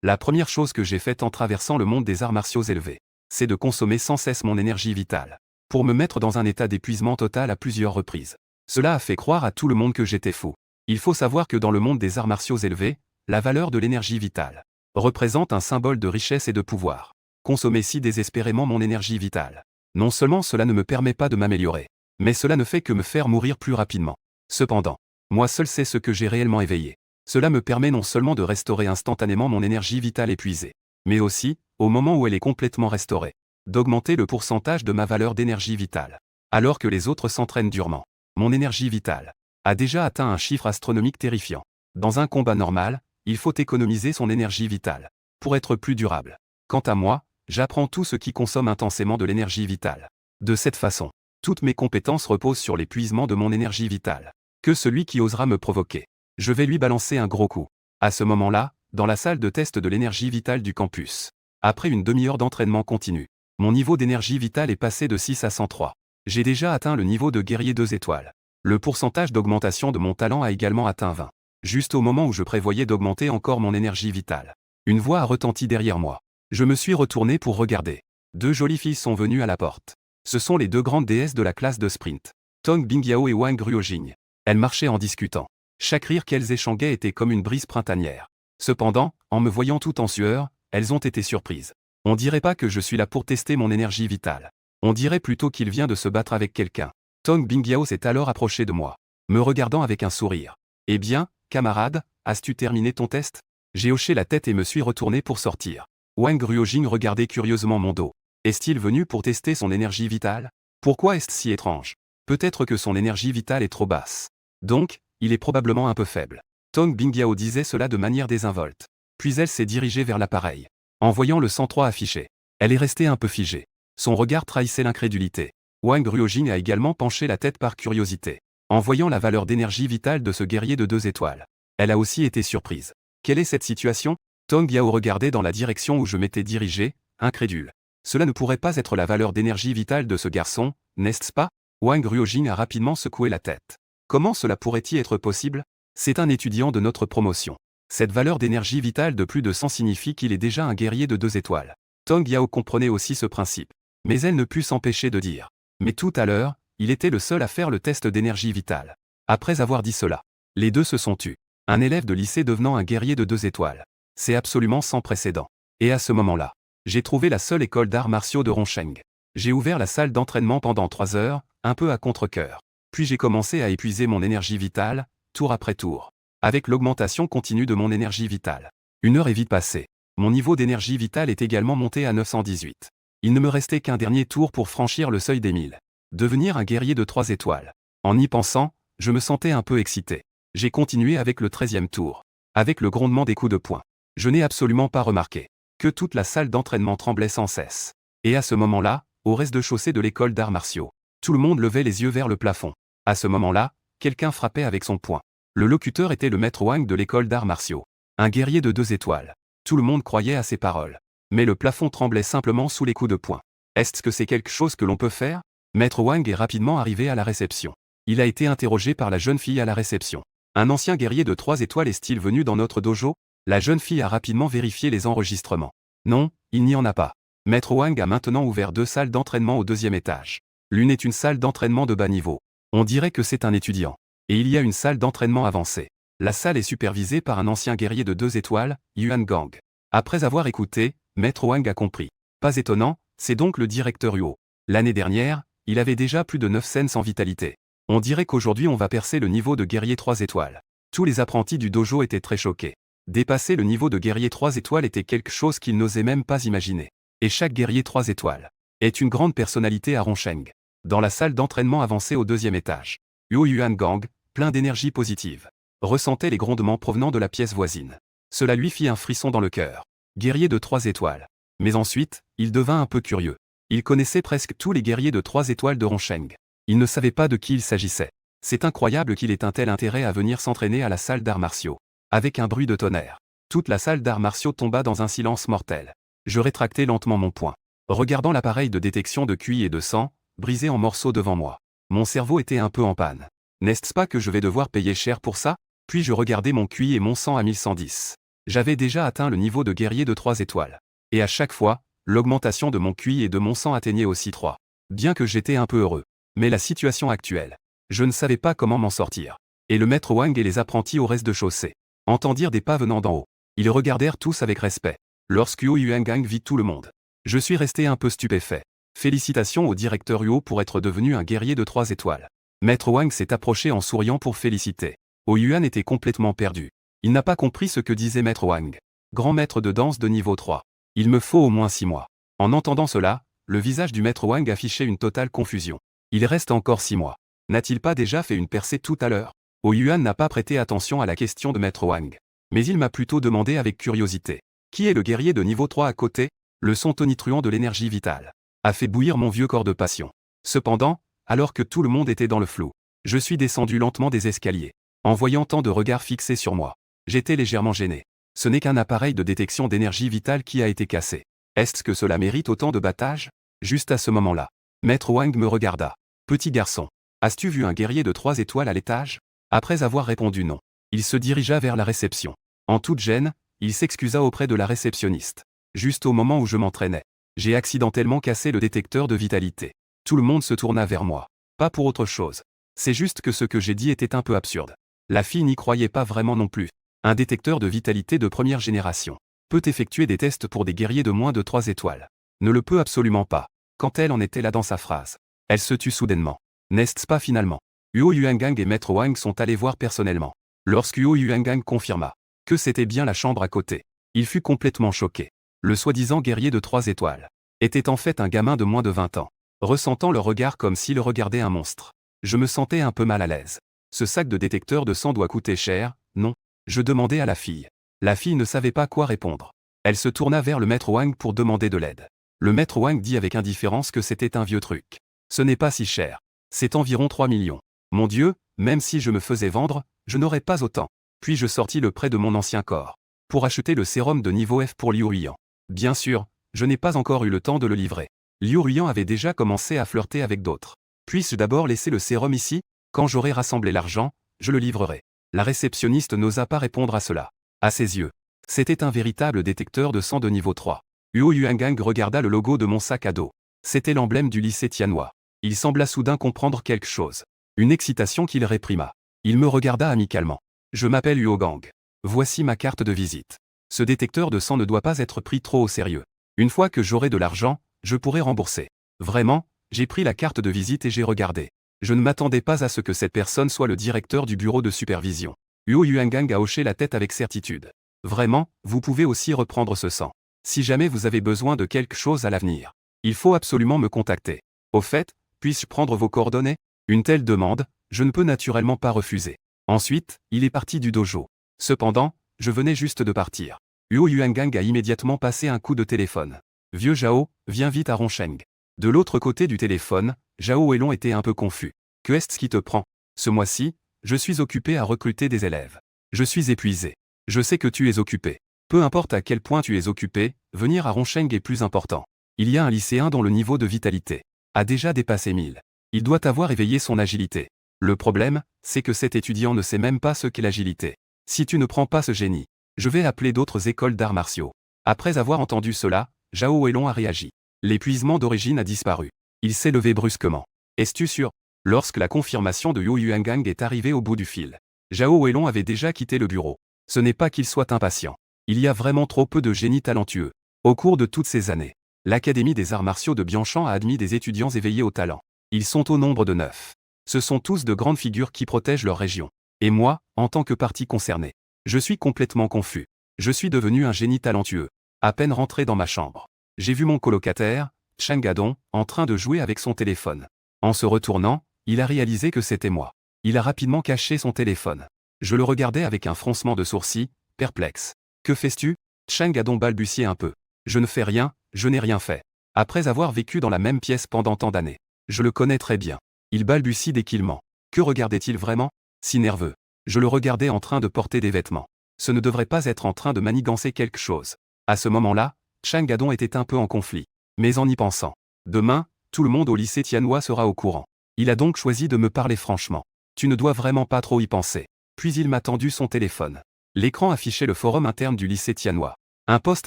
La première chose que j'ai faite en traversant le monde des arts martiaux élevés, c'est de consommer sans cesse mon énergie vitale, pour me mettre dans un état d'épuisement total à plusieurs reprises. Cela a fait croire à tout le monde que j'étais fou. Il faut savoir que dans le monde des arts martiaux élevés, la valeur de l'énergie vitale représente un symbole de richesse et de pouvoir. Consommer si désespérément mon énergie vitale. Non seulement cela ne me permet pas de m'améliorer, mais cela ne fait que me faire mourir plus rapidement. Cependant, moi seul sais ce que j'ai réellement éveillé. Cela me permet non seulement de restaurer instantanément mon énergie vitale épuisée, mais aussi, au moment où elle est complètement restaurée, d'augmenter le pourcentage de ma valeur d'énergie vitale. Alors que les autres s'entraînent durement, mon énergie vitale a déjà atteint un chiffre astronomique terrifiant. Dans un combat normal, il faut économiser son énergie vitale pour être plus durable. Quant à moi, j'apprends tout ce qui consomme intensément de l'énergie vitale. De cette façon, toutes mes compétences reposent sur l'épuisement de mon énergie vitale. Que celui qui osera me provoquer, je vais lui balancer un gros coup. À ce moment-là, dans la salle de test de l'énergie vitale du campus, après une demi-heure d'entraînement continu, mon niveau d'énergie vitale est passé de 6 à 103. J'ai déjà atteint le niveau de guerrier 2 étoiles. Le pourcentage d'augmentation de mon talent a également atteint 20. Juste au moment où je prévoyais d'augmenter encore mon énergie vitale, une voix a retenti derrière moi. Je me suis retourné pour regarder. Deux jolies filles sont venues à la porte. Ce sont les deux grandes déesses de la classe de sprint, Tong Bingyao et Wang Ruojing. Elles marchaient en discutant. Chaque rire qu'elles échangeaient était comme une brise printanière. Cependant, en me voyant tout en sueur, elles ont été surprises. On dirait pas que je suis là pour tester mon énergie vitale. On dirait plutôt qu'il vient de se battre avec quelqu'un. Tong Bingyao s'est alors approché de moi, me regardant avec un sourire. Eh bien, camarade, as-tu terminé ton test? J'ai hoché la tête et me suis retourné pour sortir. Wang Ruojing regardait curieusement mon dos. Est-il venu pour tester son énergie vitale? Pourquoi est-ce si étrange? Peut-être que son énergie vitale est trop basse. Donc, il est probablement un peu faible. Tong Bingyao disait cela de manière désinvolte. Puis elle s'est dirigée vers l'appareil. En voyant le 103 affiché, elle est restée un peu figée. Son regard trahissait l'incrédulité. Wang Ruojing a également penché la tête par curiosité. En voyant la valeur d'énergie vitale de ce guerrier de 2 étoiles, elle a aussi été surprise. Quelle est cette situation? Tong Yao regardait dans la direction où je m'étais dirigé, incrédule. Cela ne pourrait pas être la valeur d'énergie vitale de ce garçon, n'est-ce pas? Wang Ruojing a rapidement secoué la tête. Comment cela pourrait-il être possible? C'est un étudiant de notre promotion. Cette valeur d'énergie vitale de plus de 100 signifie qu'il est déjà un guerrier de 2 étoiles. Tong Yao comprenait aussi ce principe. Mais elle ne put s'empêcher de dire. Mais tout à l'heure, il était le seul à faire le test d'énergie vitale. Après avoir dit cela, les deux se sont tus. Un élève de lycée devenant un guerrier de 2 étoiles. C'est absolument sans précédent. Et à ce moment-là, j'ai trouvé la seule école d'arts martiaux de Rongsheng. J'ai ouvert la salle d'entraînement pendant 3 heures, un peu à contre-cœur. Puis j'ai commencé à épuiser mon énergie vitale, tour après tour. Avec l'augmentation continue de mon énergie vitale. Une heure est vite passée. Mon niveau d'énergie vitale est également monté à 918. Il ne me restait qu'un dernier tour pour franchir le seuil des 1000. Devenir un guerrier de 3 étoiles. En y pensant, je me sentais un peu excité. J'ai continué avec le 13e tour. Avec le grondement des coups de poing. Je n'ai absolument pas remarqué que toute la salle d'entraînement tremblait sans cesse. Et à ce moment-là, au rez-de-chaussée de l'école d'arts martiaux, tout le monde levait les yeux vers le plafond. À ce moment-là, quelqu'un frappait avec son poing. Le locuteur était le maître Wang de l'école d'arts martiaux. Un guerrier de 2 étoiles. Tout le monde croyait à ses paroles. Mais le plafond tremblait simplement sous les coups de poing. Est-ce que c'est quelque chose que l'on peut faire? Maître Wang est rapidement arrivé à la réception. Il a été interrogé par la jeune fille à la réception. Un ancien guerrier de 3 étoiles est-il venu dans notre dojo? La jeune fille a rapidement vérifié les enregistrements. Non, il n'y en a pas. Maître Wang a maintenant ouvert 2 salles d'entraînement au 2e étage. L'une est une salle d'entraînement de bas niveau. On dirait que c'est un étudiant. Et il y a une salle d'entraînement avancée. La salle est supervisée par un ancien guerrier de 2 étoiles, Yuan Gang. Après avoir écouté, Maître Wang a compris. Pas étonnant, c'est donc le directeur Huo. L'année dernière, il avait déjà plus de 9 scènes sans vitalité. On dirait qu'aujourd'hui on va percer le niveau de guerrier 3 étoiles. Tous les apprentis du dojo étaient très choqués. Dépasser le niveau de guerrier 3 étoiles était quelque chose qu'ils n'osaient même pas imaginer. Et chaque guerrier 3 étoiles est une grande personnalité à Rongsheng. Dans la salle d'entraînement avancée au 2e étage, Huo Yuan Gang, plein d'énergie positive, ressentait les grondements provenant de la pièce voisine. Cela lui fit un frisson dans le cœur. Guerrier de 3 étoiles. Mais ensuite, il devint un peu curieux. Il connaissait presque tous les guerriers de 3 étoiles de Rongsheng. Il ne savait pas de qui il s'agissait. C'est incroyable qu'il ait un tel intérêt à venir s'entraîner à la salle d'arts martiaux. Avec un bruit de tonnerre, toute la salle d'arts martiaux tomba dans un silence mortel. Je rétractai lentement mon poing, regardant l'appareil de détection de QI et de sang, brisé en morceaux devant moi. Mon cerveau était un peu en panne. N'est-ce pas que je vais devoir payer cher pour ça? Puis je regardai mon QI et mon sang à 1110. J'avais déjà atteint le niveau de guerrier de 3 étoiles. Et à chaque fois, l'augmentation de mon QI et de mon sang atteignait aussi 3. Bien que j'étais un peu heureux. Mais la situation actuelle, je ne savais pas comment m'en sortir. Et le maître Wang et les apprentis au rez-de-chaussée entendirent des pas venant d'en haut. Ils regardèrent tous avec respect. Lorsque Huo Yuangang vit tout le monde, je suis resté un peu stupéfait. Félicitations au directeur Huo pour être devenu un guerrier de 3 étoiles. Maître Wang s'est approché en souriant pour féliciter. Huo Yuan était complètement perdu. Il n'a pas compris ce que disait Maître Wang. Grand maître de danse de niveau 3. Il me faut au moins 6 mois. En entendant cela, le visage du maître Wang affichait une totale confusion. Il reste encore 6 mois. N'a-t-il pas déjà fait une percée tout à l'heure? Huo Yuan n'a pas prêté attention à la question de maître Wang. Mais il m'a plutôt demandé avec curiosité. Qui est le guerrier de niveau 3 à côté? Le son tonitruant de l'énergie vitale a fait bouillir mon vieux corps de passion. Cependant, alors que tout le monde était dans le flou, je suis descendu lentement des escaliers. En voyant tant de regards fixés sur moi, j'étais légèrement gêné. Ce n'est qu'un appareil de détection d'énergie vitale qui a été cassé. Est-ce que cela mérite autant de battage? Juste à ce moment-là, Maître Wang me regarda. Petit garçon, as-tu vu un guerrier de 3 étoiles à l'étage? Après avoir répondu non, il se dirigea vers la réception. En toute gêne, il s'excusa auprès de la réceptionniste. Juste au moment où je m'entraînais, j'ai accidentellement cassé le détecteur de vitalité. Tout le monde se tourna vers moi. Pas pour autre chose. C'est juste que ce que j'ai dit était un peu absurde. La fille n'y croyait pas vraiment non plus. Un détecteur de vitalité de première génération peut effectuer des tests pour des guerriers de moins de 3 étoiles. Ne le peut absolument pas. Quand elle en était là dans sa phrase, elle se tut soudainement. N'est-ce pas finalement? Huo Yuangang et Maître Wang sont allés voir personnellement. Lorsque Huo Yuangang confirma que c'était bien la chambre à côté, il fut complètement choqué. Le soi-disant guerrier de 3 étoiles était en fait un gamin de moins de 20 ans. Ressentant le regard comme s'il regardait un monstre, je me sentais un peu mal à l'aise. Ce sac de détecteur de sang doit coûter cher, non? Je demandai à la fille. La fille ne savait pas quoi répondre. Elle se tourna vers le maître Wang pour demander de l'aide. Le maître Wang dit avec indifférence que c'était un vieux truc. Ce n'est pas si cher. C'est environ 3 millions. Mon Dieu, même si je me faisais vendre, je n'aurais pas autant. Puis je sortis le prêt de mon ancien corps pour acheter le sérum de niveau F pour Liu Ruiyan. Bien sûr, je n'ai pas encore eu le temps de le livrer. Liu Ruiyan avait déjà commencé à flirter avec d'autres. Puis-je d'abord laisser le sérum ici? Quand j'aurai rassemblé l'argent, je le livrerai. La réceptionniste n'osa pas répondre à cela. À ses yeux, c'était un véritable détecteur de sang de niveau 3. Huo Yuangang regarda le logo de mon sac à dos. C'était l'emblème du lycée Tianhua. Il sembla soudain comprendre quelque chose. Une excitation qu'il réprima. Il me regarda amicalement. Je m'appelle Huo Gang. Voici ma carte de visite. Ce détecteur de sang ne doit pas être pris trop au sérieux. Une fois que j'aurai de l'argent, je pourrai rembourser. Vraiment, j'ai pris la carte de visite et j'ai regardé. Je ne m'attendais pas à ce que cette personne soit le directeur du bureau de supervision. Huo Yuangang a hoché la tête avec certitude. Vraiment, vous pouvez aussi reprendre ce sang. Si jamais vous avez besoin de quelque chose à l'avenir, il faut absolument me contacter. Au fait, puis-je prendre vos coordonnées? Une telle demande, je ne peux naturellement pas refuser. Ensuite, il est parti du dojo. Cependant, je venais juste de partir. Huo Yuangang a immédiatement passé un coup de téléphone. Vieux Zhao, viens vite à Rongsheng. De l'autre côté du téléphone, Zhao Weilong était un peu confus. Que est-ce qui te prend? Ce mois-ci, je suis occupé à recruter des élèves. Je suis épuisé. Je sais que tu es occupé. Peu importe à quel point tu es occupé, venir à Rongsheng est plus important. Il y a un lycéen dont le niveau de vitalité a déjà dépassé 1000. Il doit avoir éveillé son agilité. Le problème, c'est que cet étudiant ne sait même pas ce qu'est l'agilité. Si tu ne prends pas ce génie, je vais appeler d'autres écoles d'arts martiaux. Après avoir entendu cela, Zhao Weilong a réagi. L'épuisement d'origine a disparu. Il s'est levé brusquement. Es-tu sûr? Lorsque la confirmation de Huo Yuangang est arrivée au bout du fil, Zhao Weilong avait déjà quitté le bureau. Ce n'est pas qu'il soit impatient. Il y a vraiment trop peu de génies talentueux. Au cours de toutes ces années, l'Académie des arts martiaux de Bianchan a admis des étudiants éveillés au talent. Ils sont au nombre de 9. Ce sont tous de grandes figures qui protègent leur région. Et moi, en tant que partie concernée, je suis complètement confus. Je suis devenu un génie talentueux. À peine rentré dans ma chambre, j'ai vu mon colocataire, Chang Gadong, en train de jouer avec son téléphone. En se retournant, il a réalisé que c'était moi. Il a rapidement caché son téléphone. Je le regardais avec un froncement de sourcils, perplexe. Que fais-tu? Chang Gadong balbutiait un peu. Je ne fais rien, je n'ai rien fait. Après avoir vécu dans la même pièce pendant tant d'années, je le connais très bien. Il balbutie dès qu'il ment. Que regardait-il vraiment? Si nerveux. Je le regardais en train de porter des vêtements. Ce ne devrait pas être en train de manigancer quelque chose. À ce moment-là, Chang Gadong était un peu en conflit. Mais en y pensant, demain, tout le monde au lycée Tianhua sera au courant. Il a donc choisi de me parler franchement. Tu ne dois vraiment pas trop y penser. Puis il m'a tendu son téléphone. L'écran affichait le forum interne du lycée Tianhua. Un post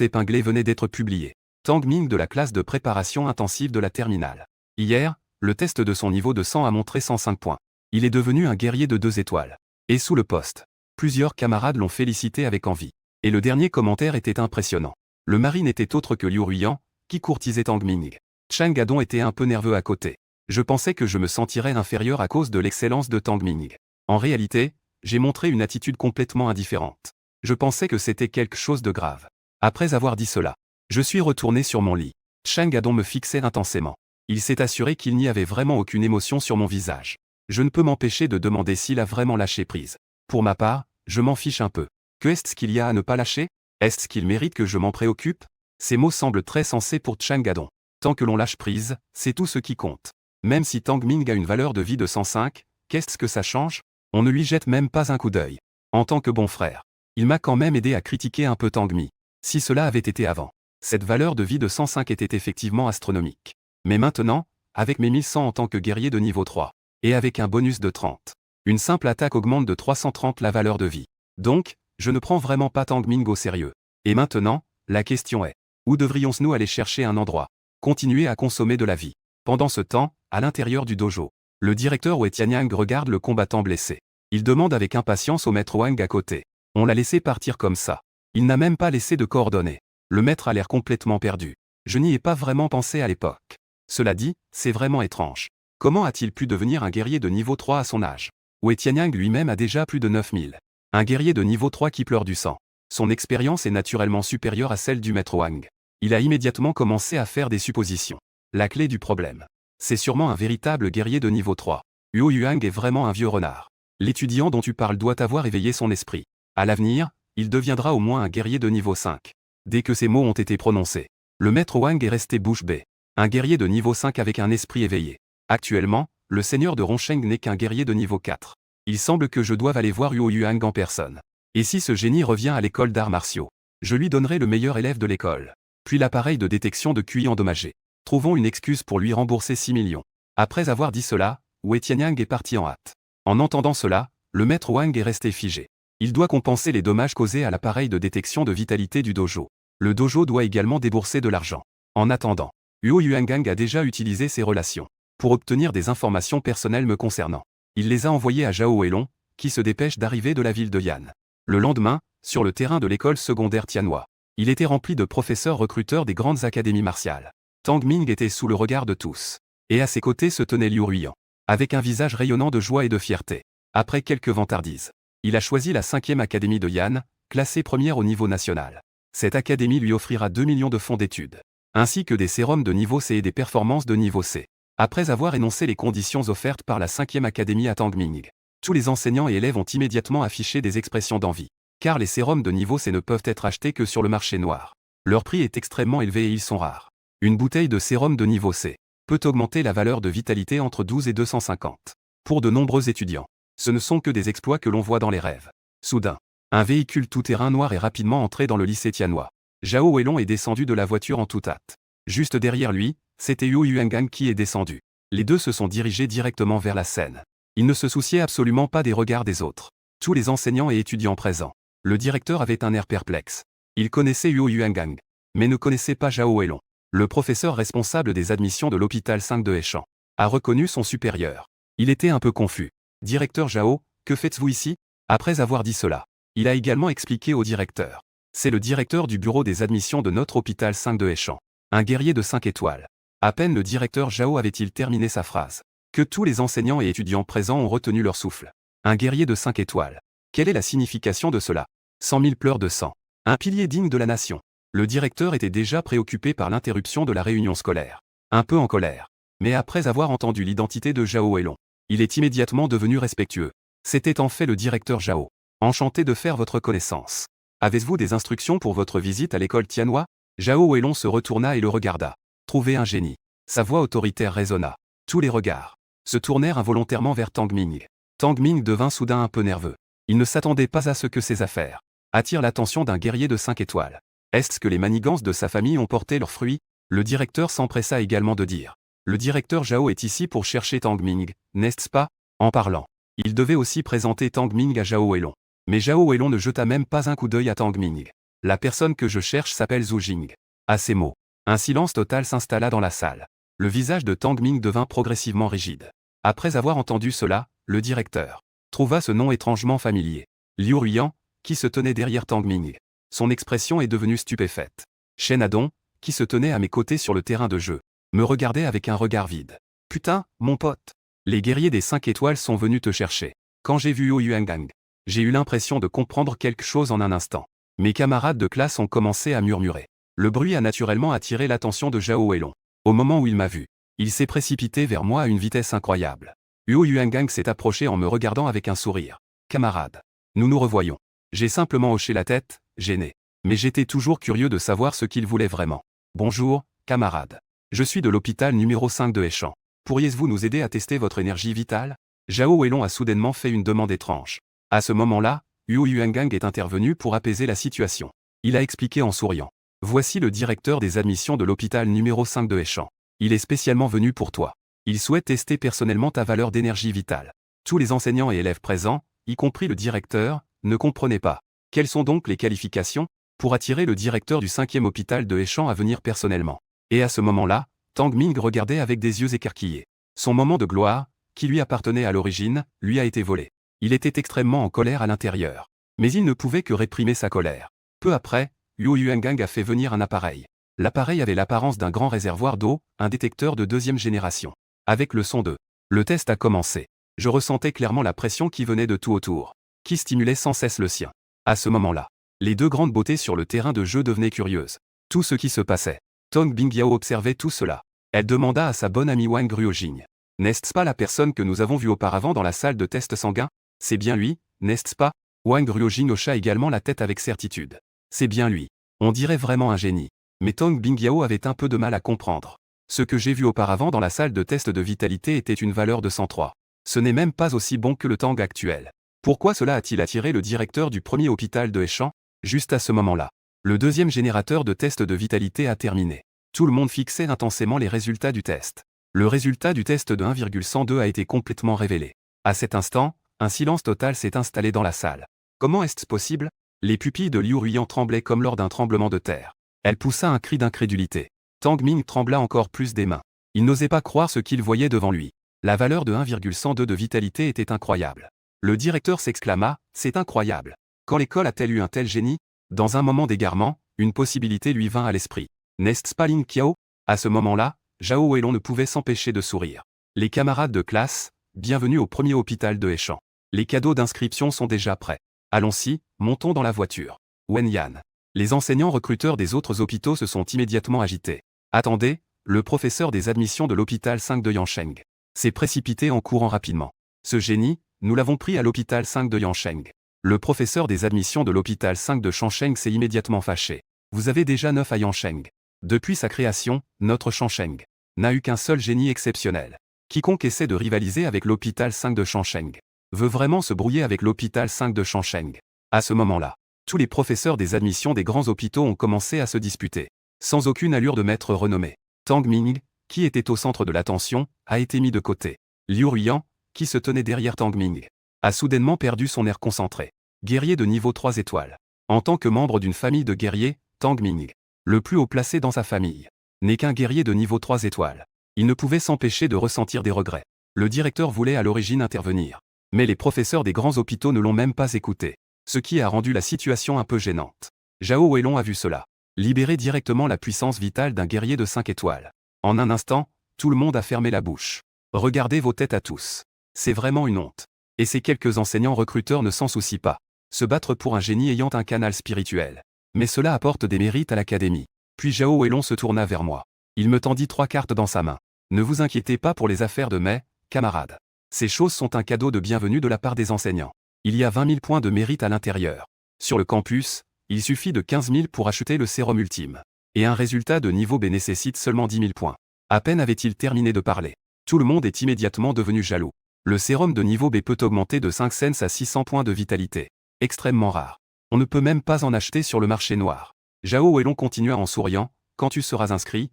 épinglé venait d'être publié. Tang Ming de la classe de préparation intensive de la terminale. Hier, le test de son niveau de 100 a montré 105 points. Il est devenu un guerrier de 2 étoiles. Et sous le post, plusieurs camarades l'ont félicité avec envie. Et le dernier commentaire était impressionnant. Le mari n'était autre que Liu Ruiyan, qui courtisait Tang Ming. Chen Gadong était un peu nerveux à côté. Je pensais que je me sentirais inférieur à cause de l'excellence de Tang Ming. En réalité, j'ai montré une attitude complètement indifférente. Je pensais que c'était quelque chose de grave. Après avoir dit cela, je suis retourné sur mon lit. Chen Gadong me fixait intensément. Il s'est assuré qu'il n'y avait vraiment aucune émotion sur mon visage. Je ne peux m'empêcher de demander s'il a vraiment lâché prise. Pour ma part, je m'en fiche un peu. Que est-ce qu'il y a à ne pas lâcher? Est-ce qu'il mérite que je m'en préoccupe? Ces mots semblent très sensés pour Chen Gadong. Tant que l'on lâche prise, c'est tout ce qui compte. Même si Tang Ming a une valeur de vie de 105, qu'est-ce que ça change? On ne lui jette même pas un coup d'œil. En tant que bon frère, il m'a quand même aidé à critiquer un peu Tang Mi. Si cela avait été avant, cette valeur de vie de 105 était effectivement astronomique. Mais maintenant, avec mes 1100 en tant que guerrier de niveau 3, et avec un bonus de 30, une simple attaque augmente de 330 la valeur de vie. Donc, je ne prends vraiment pas Tang Ming au sérieux. Et maintenant, la question est, où devrions-nous aller chercher un endroit? Continuer à consommer de la vie. Pendant ce temps, à l'intérieur du dojo, le directeur Wei Tianyang regarde le combattant blessé. Il demande avec impatience au maître Wang à côté. On l'a laissé partir comme ça. Il n'a même pas laissé de coordonnées. Le maître a l'air complètement perdu. Je n'y ai pas vraiment pensé à l'époque. Cela dit, c'est vraiment étrange. Comment a-t-il pu devenir un guerrier de niveau 3 à son âge? Wei Tianyang lui-même a déjà plus de 9000. Un guerrier de niveau 3 qui pleure du sang. Son expérience est naturellement supérieure à celle du maître Wang. Il a immédiatement commencé à faire des suppositions. La clé du problème. C'est sûrement un véritable guerrier de niveau 3. Huo Yuang est vraiment un vieux renard. L'étudiant dont tu parles doit avoir éveillé son esprit. À l'avenir, il deviendra au moins un guerrier de niveau 5. Dès que ces mots ont été prononcés, le maître Wang est resté bouche bée. Un guerrier de niveau 5 avec un esprit éveillé. Actuellement, le seigneur de Rongsheng n'est qu'un guerrier de niveau 4. Il semble que je doive aller voir Huo Yuang en personne. Et si ce génie revient à l'école d'arts martiaux, je lui donnerai le meilleur élève de l'école. Puis l'appareil de détection de QI endommagé. Trouvons une excuse pour lui rembourser 6 millions. Après avoir dit cela, Wei Tianyang est parti en hâte. En entendant cela, le maître Wang est resté figé. Il doit compenser les dommages causés à l'appareil de détection de vitalité du dojo. Le dojo doit également débourser de l'argent. En attendant, Huo Yuangang a déjà utilisé ses relations pour obtenir des informations personnelles me concernant. Il les a envoyées à Zhao Weilong, qui se dépêche d'arriver de la ville de Yan. Le lendemain, sur le terrain de l'école secondaire Tianhua, il était rempli de professeurs recruteurs des grandes académies martiales. Tang Ming était sous le regard de tous. Et à ses côtés se tenait Liu Ruiyan, avec un visage rayonnant de joie et de fierté. Après quelques vantardises, il a choisi la 5e académie de Yan, classée première au niveau national. Cette académie lui offrira 2 millions de fonds d'études, ainsi que des sérums de niveau C et des performances de niveau C. Après avoir énoncé les conditions offertes par la 5e académie à Tang Ming, tous les enseignants et élèves ont immédiatement affiché des expressions d'envie. Car les sérums de niveau C ne peuvent être achetés que sur le marché noir. Leur prix est extrêmement élevé et ils sont rares. Une bouteille de sérum de niveau C peut augmenter la valeur de vitalité entre 12 et 250. Pour de nombreux étudiants, ce ne sont que des exploits que l'on voit dans les rêves. Soudain, un véhicule tout-terrain noir est rapidement entré dans le lycée Tianhua. Zhao Weilong est descendu de la voiture en toute hâte. Juste derrière lui, c'était Huo Yuangang qui est descendu. Les deux se sont dirigés directement vers la scène. Ils ne se souciaient absolument pas des regards des autres. Tous les enseignants et étudiants présents. Le directeur avait un air perplexe. Il connaissait Huo Yuangang, mais ne connaissait pas Zhao Weilong. Le professeur responsable des admissions de l'hôpital 5 de Heishan a reconnu son supérieur. Il était un peu confus. Directeur Zhao, que faites-vous ici? Après avoir dit cela, il a également expliqué au directeur. C'est le directeur du bureau des admissions de notre hôpital 5 de Heishan. Un guerrier de 5 étoiles. À peine le directeur Zhao avait-il terminé sa phrase, que tous les enseignants et étudiants présents ont retenu leur souffle. Un guerrier de 5 étoiles. Quelle est la signification de cela? 100 000 pleurs de sang. Un pilier digne de la nation. Le directeur était déjà préoccupé par l'interruption de la réunion scolaire. Un peu en colère. Mais après avoir entendu l'identité de Zhao Weilong, il est immédiatement devenu respectueux. C'était en fait le directeur Zhao. Enchanté de faire votre connaissance. Avez-vous des instructions pour votre visite à l'école Tianhua? Zhao Weilong se retourna et le regarda. Trouver un génie. Sa voix autoritaire résonna. Tous les regards se tournèrent involontairement vers Tang Ming. Tang Ming devint soudain un peu nerveux. Il ne s'attendait pas à ce que ses affaires attirent l'attention d'un guerrier de 5 étoiles. Est-ce que les manigances de sa famille ont porté leurs fruits? Le directeur s'empressa également de dire. Le directeur Zhao est ici pour chercher Tang Ming, n'est-ce pas? En parlant, il devait aussi présenter Tang Ming à Zhao Weilong. Mais Zhao Weilong ne jeta même pas un coup d'œil à Tang Ming. La personne que je cherche s'appelle Zhu Jing. À ces mots, un silence total s'installa dans la salle. Le visage de Tang Ming devint progressivement rigide. Après avoir entendu cela, le directeur trouva ce nom étrangement familier. Liu Ruiyan, qui se tenait derrière Tang Ming. Son expression est devenue stupéfaite. Shen Adong, qui se tenait à mes côtés sur le terrain de jeu, me regardait avec un regard vide. Putain, mon pote. Les guerriers des 5 étoiles sont venus te chercher. Quand j'ai vu Hou Yuangang, j'ai eu l'impression de comprendre quelque chose en un instant. Mes camarades de classe ont commencé à murmurer. Le bruit a naturellement attiré l'attention de Zhao Weilong. Au moment où il m'a vu, il s'est précipité vers moi à une vitesse incroyable. Hou Yuangang s'est approché en me regardant avec un sourire. Camarade, nous nous revoyons. J'ai simplement hoché la tête, gêné. Mais j'étais toujours curieux de savoir ce qu'il voulait vraiment. Bonjour, camarade. Je suis de l'hôpital numéro 5 de Heichan. Pourriez-vous nous aider à tester votre énergie vitale? Zhao Weilong a soudainement fait une demande étrange. À ce moment-là, Hou Yuangang est intervenu pour apaiser la situation. Il a expliqué en souriant. Voici le directeur des admissions de l'hôpital numéro 5 de Heichan. Il est spécialement venu pour toi. Il souhaite tester personnellement ta valeur d'énergie vitale. Tous les enseignants et élèves présents, y compris le directeur, ne comprenaient pas. Quelles sont donc les qualifications pour attirer le directeur du 5e hôpital de Heichan à venir personnellement? Et à ce moment-là, Tang Ming regardait avec des yeux écarquillés. Son moment de gloire, qui lui appartenait à l'origine, lui a été volé. Il était extrêmement en colère à l'intérieur. Mais il ne pouvait que réprimer sa colère. Peu après, Hou Yuangang a fait venir un appareil. L'appareil avait l'apparence d'un grand réservoir d'eau, un détecteur de 2e génération. Avec le son de le test a commencé. Je ressentais clairement la pression qui venait de tout autour, qui stimulait sans cesse le sien. À ce moment-là, les deux grandes beautés sur le terrain de jeu devenaient curieuses. Tout ce qui se passait. Tong Bingyao observait tout cela. Elle demanda à sa bonne amie Wang Ruojing. N'est-ce pas la personne que nous avons vue auparavant dans la salle de test sanguin? C'est bien lui, n'est-ce pas? Wang Ruojing hocha également la tête avec certitude. C'est bien lui. On dirait vraiment un génie. Mais Tong Bingyao avait un peu de mal à comprendre. Ce que j'ai vu auparavant dans la salle de test de vitalité était une valeur de 103. Ce n'est même pas aussi bon que le Tang actuel. Pourquoi cela a-t-il attiré le directeur du premier hôpital de Heichan? Juste à ce moment-là, le 2e générateur de test de vitalité a terminé. Tout le monde fixait intensément les résultats du test. Le résultat du test de 1,102 a été complètement révélé. À cet instant, un silence total s'est installé dans la salle. Comment est-ce possible? Les pupilles de Liu Ruiyan tremblaient comme lors d'un tremblement de terre. Elle poussa un cri d'incrédulité. Tang Ming trembla encore plus des mains. Il n'osait pas croire ce qu'il voyait devant lui. La valeur de 1,102 de vitalité était incroyable. Le directeur s'exclama, c'est incroyable. Quand l'école a-t-elle eu un tel génie? Dans un moment d'égarement, une possibilité lui vint à l'esprit. N'est-ce pas Lin Qiao? À ce moment-là, Zhao Weilong ne pouvait s'empêcher de sourire. Les camarades de classe, bienvenue au premier hôpital de Heichan. Les cadeaux d'inscription sont déjà prêts. Allons-y, montons dans la voiture. Wen Yan. Les enseignants recruteurs des autres hôpitaux se sont immédiatement agités. Attendez, le professeur des admissions de l'hôpital 5 de Yansheng s'est précipité en courant rapidement. Ce génie, nous l'avons pris à l'hôpital 5 de Yansheng. Le professeur des admissions de l'hôpital 5 de Shansheng s'est immédiatement fâché. Vous avez déjà 9 à Yansheng. Depuis sa création, notre Shansheng n'a eu qu'un seul génie exceptionnel. Quiconque essaie de rivaliser avec l'hôpital 5 de Shansheng veut vraiment se brouiller avec l'hôpital 5 de Shansheng. À ce moment-là, tous les professeurs des admissions des grands hôpitaux ont commencé à se disputer. Sans aucune allure de maître renommé. Tang Ming, qui était au centre de l'attention, a été mis de côté. Liu Ruiyan, qui se tenait derrière Tang Ming, a soudainement perdu son air concentré. Guerrier de niveau 3 étoiles. En tant que membre d'une famille de guerriers, Tang Ming, le plus haut placé dans sa famille, n'est qu'un guerrier de niveau 3 étoiles. Il ne pouvait s'empêcher de ressentir des regrets. Le directeur voulait à l'origine intervenir. Mais les professeurs des grands hôpitaux ne l'ont même pas écouté. Ce qui a rendu la situation un peu gênante. Zhao Weilong a vu cela. Libérer directement la puissance vitale d'un guerrier de 5 étoiles. En un instant, tout le monde a fermé la bouche. Regardez vos têtes à tous. C'est vraiment une honte. Et ces quelques enseignants recruteurs ne s'en soucient pas. Se battre pour un génie ayant un canal spirituel. Mais cela apporte des mérites à l'académie. Puis Zhao Weilong se tourna vers moi. Il me tendit 3 cartes dans sa main. Ne vous inquiétez pas pour les affaires de mes camarades. Ces choses sont un cadeau de bienvenue de la part des enseignants. Il y a 20 000 points de mérite à l'intérieur. Sur le campus, il suffit de 15 000 pour acheter le sérum ultime. Et un résultat de niveau B nécessite seulement 10 000 points. À peine avait-il terminé de parler. Tout le monde est immédiatement devenu jaloux. Le sérum de niveau B peut augmenter de 5 cents à 600 points de vitalité. Extrêmement rare. On ne peut même pas en acheter sur le marché noir. Zhao Weilong continua en souriant, quand tu seras inscrit,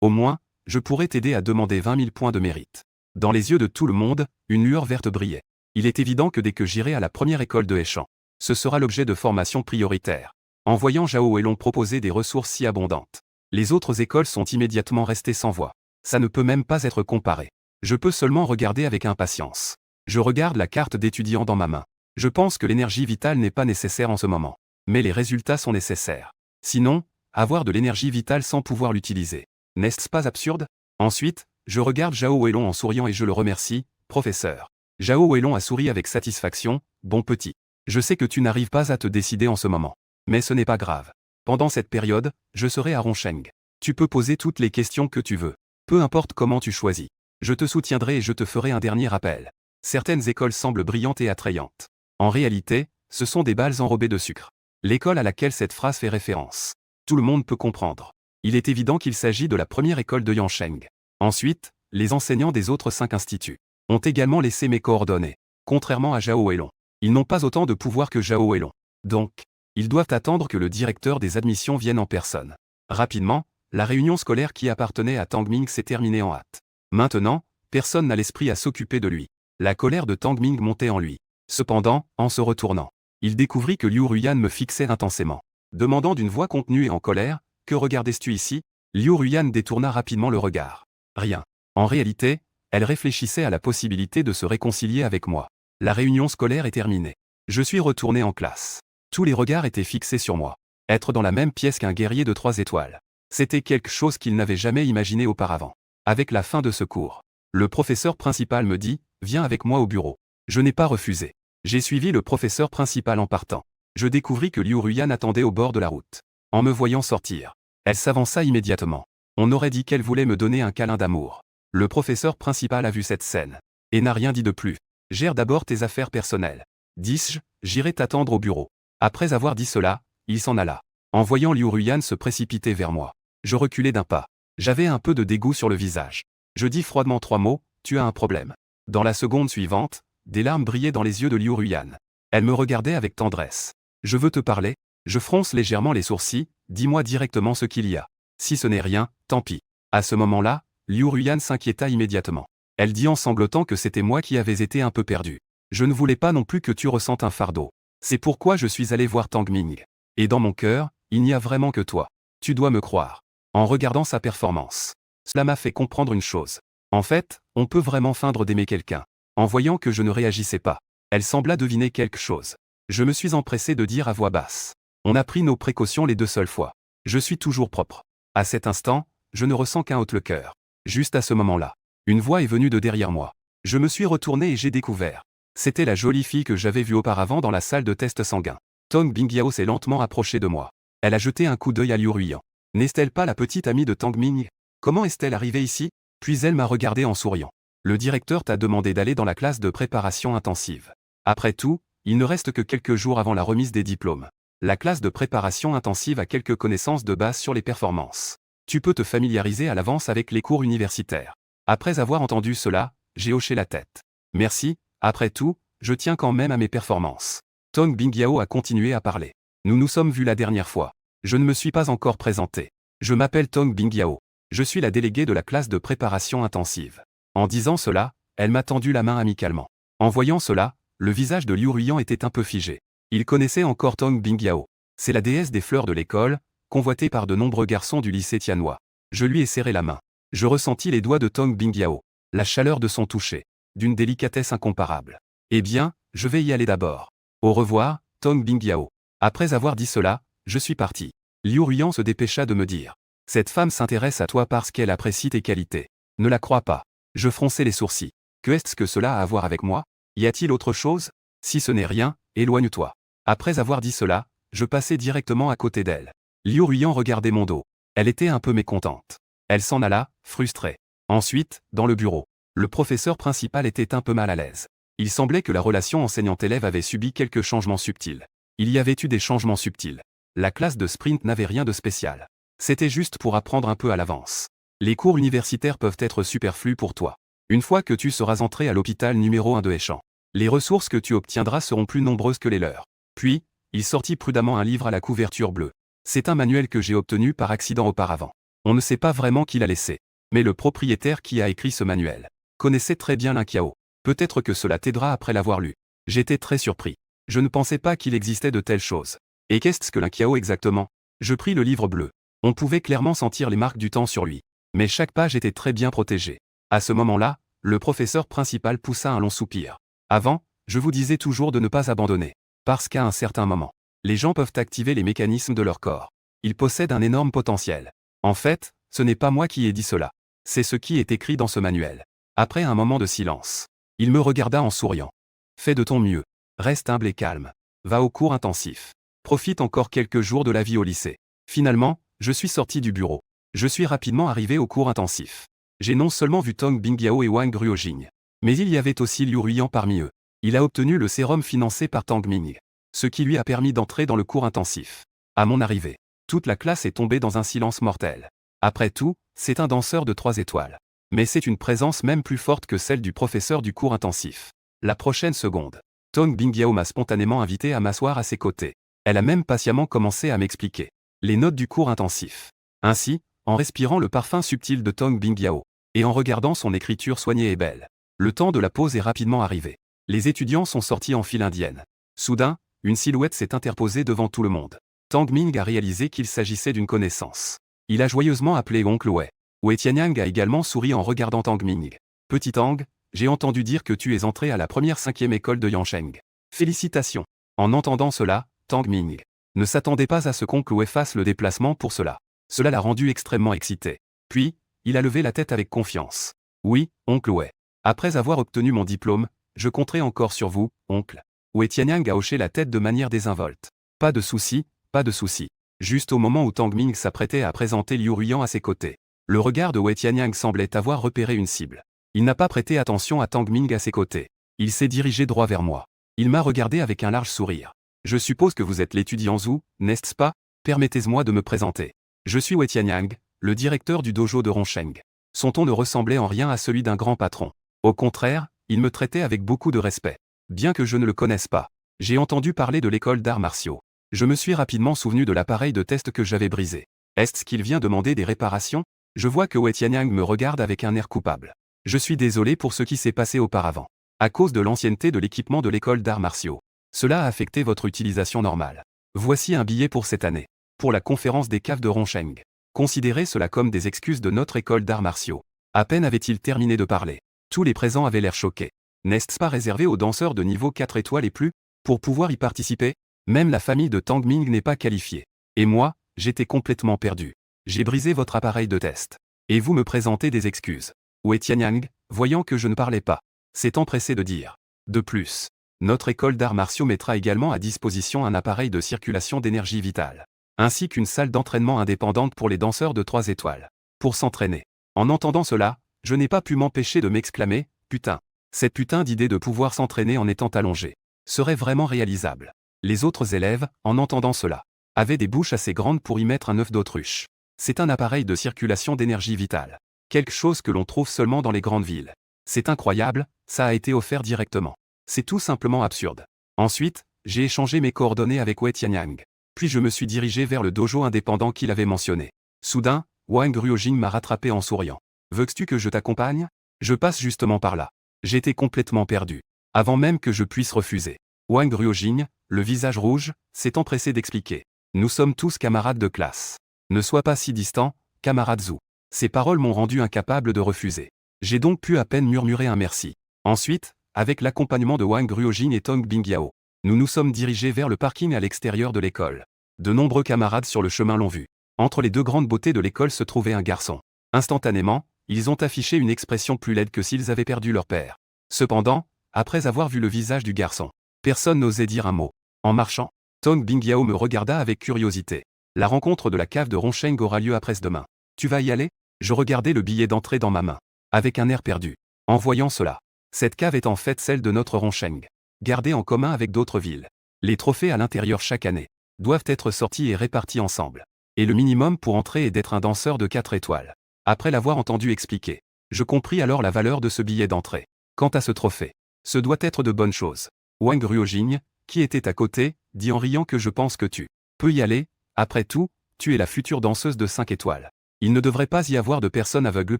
au moins, je pourrai t'aider à demander 20 000 points de mérite. Dans les yeux de tout le monde, une lueur verte brillait. Il est évident que dès que j'irai à la première école de Heichan, Ce sera l'objet de formation prioritaire. En voyant Zhao Weilong proposer des ressources si abondantes, les autres écoles sont immédiatement restées sans voix. Ça ne peut même pas être comparé. Je peux seulement regarder avec impatience. Je regarde la carte d'étudiant dans ma main. Je pense que l'énergie vitale n'est pas nécessaire en ce moment. Mais les résultats sont nécessaires. Sinon, avoir de l'énergie vitale sans pouvoir l'utiliser. N'est-ce pas absurde? Ensuite, je regarde Zhao Weilong en souriant et je le remercie, professeur. Zhao Weilong a souri avec satisfaction, bon petit. Je sais que tu n'arrives pas à te décider en ce moment. Mais ce n'est pas grave. Pendant cette période, je serai à Rongsheng. Tu peux poser toutes les questions que tu veux. Peu importe comment tu choisis. Je te soutiendrai et je te ferai un dernier rappel. Certaines écoles semblent brillantes et attrayantes. En réalité, ce sont des balles enrobées de sucre. L'école à laquelle cette phrase fait référence. Tout le monde peut comprendre. Il est évident qu'il s'agit de la première école de Yansheng. Ensuite, les enseignants des autres 5 instituts ont également laissé mes coordonnées. Contrairement à Zhao Weilong, ils n'ont pas autant de pouvoir que Zhao Weilong. Donc, ils doivent attendre que le directeur des admissions vienne en personne. Rapidement, la réunion scolaire qui appartenait à Tang Ming s'est terminée en hâte. Maintenant, personne n'a l'esprit à s'occuper de lui. La colère de Tang Ming montait en lui. Cependant, en se retournant, il découvrit que Liu Ruyan me fixait intensément. Demandant d'une voix contenue et en colère, « Que regardes-tu ici ?» Liu Ruyan détourna rapidement le regard. Rien. En réalité, elle réfléchissait à la possibilité de se réconcilier avec moi. La réunion scolaire est terminée. Je suis retourné en classe. Tous les regards étaient fixés sur moi. Être dans la même pièce qu'un guerrier de 3 étoiles. C'était quelque chose qu'il n'avait jamais imaginé auparavant. Avec la fin de ce cours, le professeur principal me dit « Viens avec moi au bureau ». Je n'ai pas refusé. J'ai suivi le professeur principal en partant. Je découvris que Liu Ruyan attendait au bord de la route. En me voyant sortir, elle s'avança immédiatement. On aurait dit qu'elle voulait me donner un câlin d'amour. Le professeur principal a vu cette scène. Et n'a rien dit de plus. Gère d'abord tes affaires personnelles. Dis-je, j'irai t'attendre au bureau. Après avoir dit cela, il s'en alla. En voyant Liu Ruyan se précipiter vers moi, je reculai d'un pas. J'avais un peu de dégoût sur le visage. Je dis froidement 3 mots, tu as un problème. Dans la seconde suivante, des larmes brillaient dans les yeux de Liu Ruyan. Elle me regardait avec tendresse. Je veux te parler. Je fronce légèrement les sourcils, dis-moi directement ce qu'il y a. Si ce n'est rien, tant pis. À ce moment-là, Liu Ruyan s'inquiéta immédiatement. Elle dit en sanglotant que c'était moi qui avais été un peu perdu. Je ne voulais pas non plus que tu ressentes un fardeau. C'est pourquoi je suis allé voir Tang Ming. Et dans mon cœur, il n'y a vraiment que toi. Tu dois me croire. En regardant sa performance, cela m'a fait comprendre une chose. En fait, on peut vraiment feindre d'aimer quelqu'un. En voyant que je ne réagissais pas, elle sembla deviner quelque chose. Je me suis empressé de dire à voix basse. On a pris nos précautions les 2 seules fois. Je suis toujours propre. À cet instant, je ne ressens qu'un haut le cœur. Juste à ce moment-là, une voix est venue de derrière moi. Je me suis retourné et j'ai découvert. C'était la jolie fille que j'avais vue auparavant dans la salle de test sanguin. Tang Bingyao s'est lentement approchée de moi. Elle a jeté un coup d'œil à Liu Ruyan. N'est-elle pas la petite amie de Tang Ming? Comment est-elle arrivée ici? Puis elle m'a regardé en souriant. Le directeur t'a demandé d'aller dans la classe de préparation intensive. Après tout, il ne reste que quelques jours avant la remise des diplômes. La classe de préparation intensive a quelques connaissances de base sur les performances. Tu peux te familiariser à l'avance avec les cours universitaires. Après avoir entendu cela, j'ai hoché la tête. Merci, après tout, je tiens quand même à mes performances. Tang Bingyao a continué à parler. Nous nous sommes vus la dernière fois. Je ne me suis pas encore présenté. Je m'appelle Tang Bingyao. Je suis la déléguée de la classe de préparation intensive. En disant cela, elle m'a tendu la main amicalement. En voyant cela, le visage de Liu Ruyan était un peu figé. Il connaissait encore Tang Bingyao. C'est la déesse des fleurs de l'école, convoitée par de nombreux garçons du lycée Tianhua. Je lui ai serré la main. Je ressentis les doigts de Tang Bingyao. La chaleur de son toucher. D'une délicatesse incomparable. Eh bien, je vais y aller d'abord. Au revoir, Tang Bingyao. Après avoir dit cela, je suis parti. Liu Ruyan se dépêcha de me dire. Cette femme s'intéresse à toi parce qu'elle apprécie tes qualités. Ne la crois pas. Je fronçai les sourcils. Que est-ce que cela a à voir avec moi? Y a-t-il autre chose? Si ce n'est rien, éloigne-toi. Après avoir dit cela, je passai directement à côté d'elle. Liu Ruyan regardait mon dos. Elle était un peu mécontente. Elle s'en alla, frustrée. Ensuite, dans le bureau. Le professeur principal était un peu mal à l'aise. Il semblait que la relation enseignant-élève avait subi quelques changements subtils. Il y avait eu des changements subtils. La classe de sprint n'avait rien de spécial. C'était juste pour apprendre un peu à l'avance. Les cours universitaires peuvent être superflus pour toi. Une fois que tu seras entré à l'hôpital numéro 1 de Heichan, les ressources que tu obtiendras seront plus nombreuses que les leurs. Puis, il sortit prudemment un livre à la couverture bleue. C'est un manuel que j'ai obtenu par accident auparavant. On ne sait pas vraiment qui l'a laissé. Mais le propriétaire qui a écrit ce manuel connaissait très bien l'Inkiao. Peut-être que cela t'aidera après l'avoir lu. J'étais très surpris. Je ne pensais pas qu'il existait de telles choses. Et qu'est-ce que l'Inkiao exactement? Je pris le livre bleu. On pouvait clairement sentir les marques du temps sur lui. Mais chaque page était très bien protégée. À ce moment-là, le professeur principal poussa un long soupir. Avant, je vous disais toujours de ne pas abandonner. Parce qu'à un certain moment, les gens peuvent activer les mécanismes de leur corps. Ils possèdent un énorme potentiel. En fait, ce n'est pas moi qui ai dit cela. C'est ce qui est écrit dans ce manuel. Après un moment de silence, il me regarda en souriant. Fais de ton mieux. Reste humble et calme. Va au cours intensif. Profite encore quelques jours de la vie au lycée. Finalement, je suis sorti du bureau. Je suis rapidement arrivé au cours intensif. J'ai non seulement vu Tong Bingyao et Wang Ruojing, mais il y avait aussi Liu Ruiyan parmi eux. Il a obtenu le sérum financé par Tang Ming, ce qui lui a permis d'entrer dans le cours intensif. À mon arrivée, toute la classe est tombée dans un silence mortel. Après tout, c'est un danseur de 3 étoiles. Mais c'est une présence même plus forte que celle du professeur du cours intensif. La prochaine seconde, Tong Bingyao m'a spontanément invité à m'asseoir à ses côtés. Elle a même patiemment commencé à m'expliquer les notes du cours intensif. Ainsi, en respirant le parfum subtil de Tong Bingyao, et en regardant son écriture soignée et belle, le temps de la pause est rapidement arrivé. Les étudiants sont sortis en file indienne. Soudain, une silhouette s'est interposée devant tout le monde. Tang Ming a réalisé qu'il s'agissait d'une connaissance. Il a joyeusement appelé Oncle Wei. Wei Tianyang a également souri en regardant Tang Ming. Petit Tang, j'ai entendu dire que tu es entré à la première 5e école de Yansheng. Félicitations. En entendant cela, Tang Ming ne s'attendait pas à ce qu'Oncle Wei fasse le déplacement pour cela. Cela l'a rendu extrêmement excité. Puis, il a levé la tête avec confiance. Oui, Oncle Wei. Après avoir obtenu mon diplôme, je compterai encore sur vous, oncle. Wei Tianyang a hoché la tête de manière désinvolte. Pas de souci, pas de souci. Juste au moment où Tang Ming s'apprêtait à présenter Liu Ruiyan à ses côtés, le regard de Wei Tianyang semblait avoir repéré une cible. Il n'a pas prêté attention à Tang Ming à ses côtés. Il s'est dirigé droit vers moi. Il m'a regardé avec un large sourire. Je suppose que vous êtes l'étudiant Zhu, n'est-ce pas? Permettez-moi de me présenter. Je suis Wei Tianyang, le directeur du dojo de Ronsheng. Son ton ne ressemblait en rien à celui d'un grand patron. Au contraire, il me traitait avec beaucoup de respect. Bien que je ne le connaisse pas, j'ai entendu parler de l'école d'arts martiaux. Je me suis rapidement souvenu de l'appareil de test que j'avais brisé. Est-ce qu'il vient demander des réparations? Je vois que Wei Tianyang me regarde avec un air coupable. Je suis désolé pour ce qui s'est passé auparavant. À cause de l'ancienneté de l'équipement de l'école d'arts martiaux, cela a affecté votre utilisation normale. Voici un billet pour cette année. Pour la conférence des caves de Ronsheng. Considérez cela comme des excuses de notre école d'arts martiaux. À peine avait-il terminé de parler. Tous les présents avaient l'air choqués. N'est-ce pas réservé aux danseurs de niveau 4 étoiles et plus? Pour pouvoir y participer, même la famille de Tang Ming n'est pas qualifiée. Et moi, j'étais complètement perdu. J'ai brisé votre appareil de test. Et vous me présentez des excuses. Wei Tianyang, voyant que je ne parlais pas, s'est empressé de dire. De plus, notre école d'arts martiaux mettra également à disposition un appareil de circulation d'énergie vitale, ainsi qu'une salle d'entraînement indépendante pour les danseurs de 3 étoiles, pour s'entraîner. En entendant cela, je n'ai pas pu m'empêcher de m'exclamer, putain. Cette putain d'idée de pouvoir s'entraîner en étant allongé serait vraiment réalisable. Les autres élèves, en entendant cela, avaient des bouches assez grandes pour y mettre un œuf d'autruche. C'est un appareil de circulation d'énergie vitale. Quelque chose que l'on trouve seulement dans les grandes villes. C'est incroyable, ça a été offert directement. C'est tout simplement absurde. Ensuite, j'ai échangé mes coordonnées avec Wei Tianyang. Puis je me suis dirigé vers le dojo indépendant qu'il avait mentionné. Soudain, Wang Ruojing m'a rattrapé en souriant. Veux-tu que je t'accompagne? Je passe justement par là. J'étais complètement perdu. Avant même que je puisse refuser. Wang Ruojing, le visage rouge, s'est empressé d'expliquer. Nous sommes tous camarades de classe. Ne sois pas si distant, camarade Zhu. Ces paroles m'ont rendu incapable de refuser. J'ai donc pu à peine murmurer un merci. Ensuite, avec l'accompagnement de Wang Ruojing et Tong Bingyao, nous nous sommes dirigés vers le parking à l'extérieur de l'école. De nombreux camarades sur le chemin l'ont vu. Entre les deux grandes beautés de l'école se trouvait un garçon. Instantanément, ils ont affiché une expression plus laide que s'ils avaient perdu leur père. Cependant, après avoir vu le visage du garçon, personne n'osait dire un mot. En marchant, Tong Bingyao me regarda avec curiosité. La rencontre de la cave de Ronsheng aura lieu après-demain. Tu vas y aller? Je regardais le billet d'entrée dans ma main, avec un air perdu. En voyant cela, cette cave est en fait celle de notre Ronsheng, gardée en commun avec d'autres villes. Les trophées à l'intérieur chaque année doivent être sortis et répartis ensemble. Et le minimum pour entrer est d'être un danseur de 4 étoiles. Après l'avoir entendu expliquer, je compris alors la valeur de ce billet d'entrée. Quant à ce trophée, ce doit être de bonnes choses. Wang Ruojing, qui était à côté, dit en riant que je pense que tu peux y aller. Après tout, tu es la future danseuse de 5 étoiles. Il ne devrait pas y avoir de personnes aveugles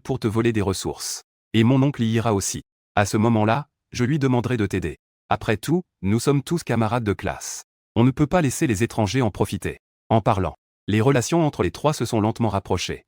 pour te voler des ressources. Et mon oncle y ira aussi. À ce moment-là, je lui demanderai de t'aider. Après tout, nous sommes tous camarades de classe. On ne peut pas laisser les étrangers en profiter. En parlant, les relations entre les trois se sont lentement rapprochées.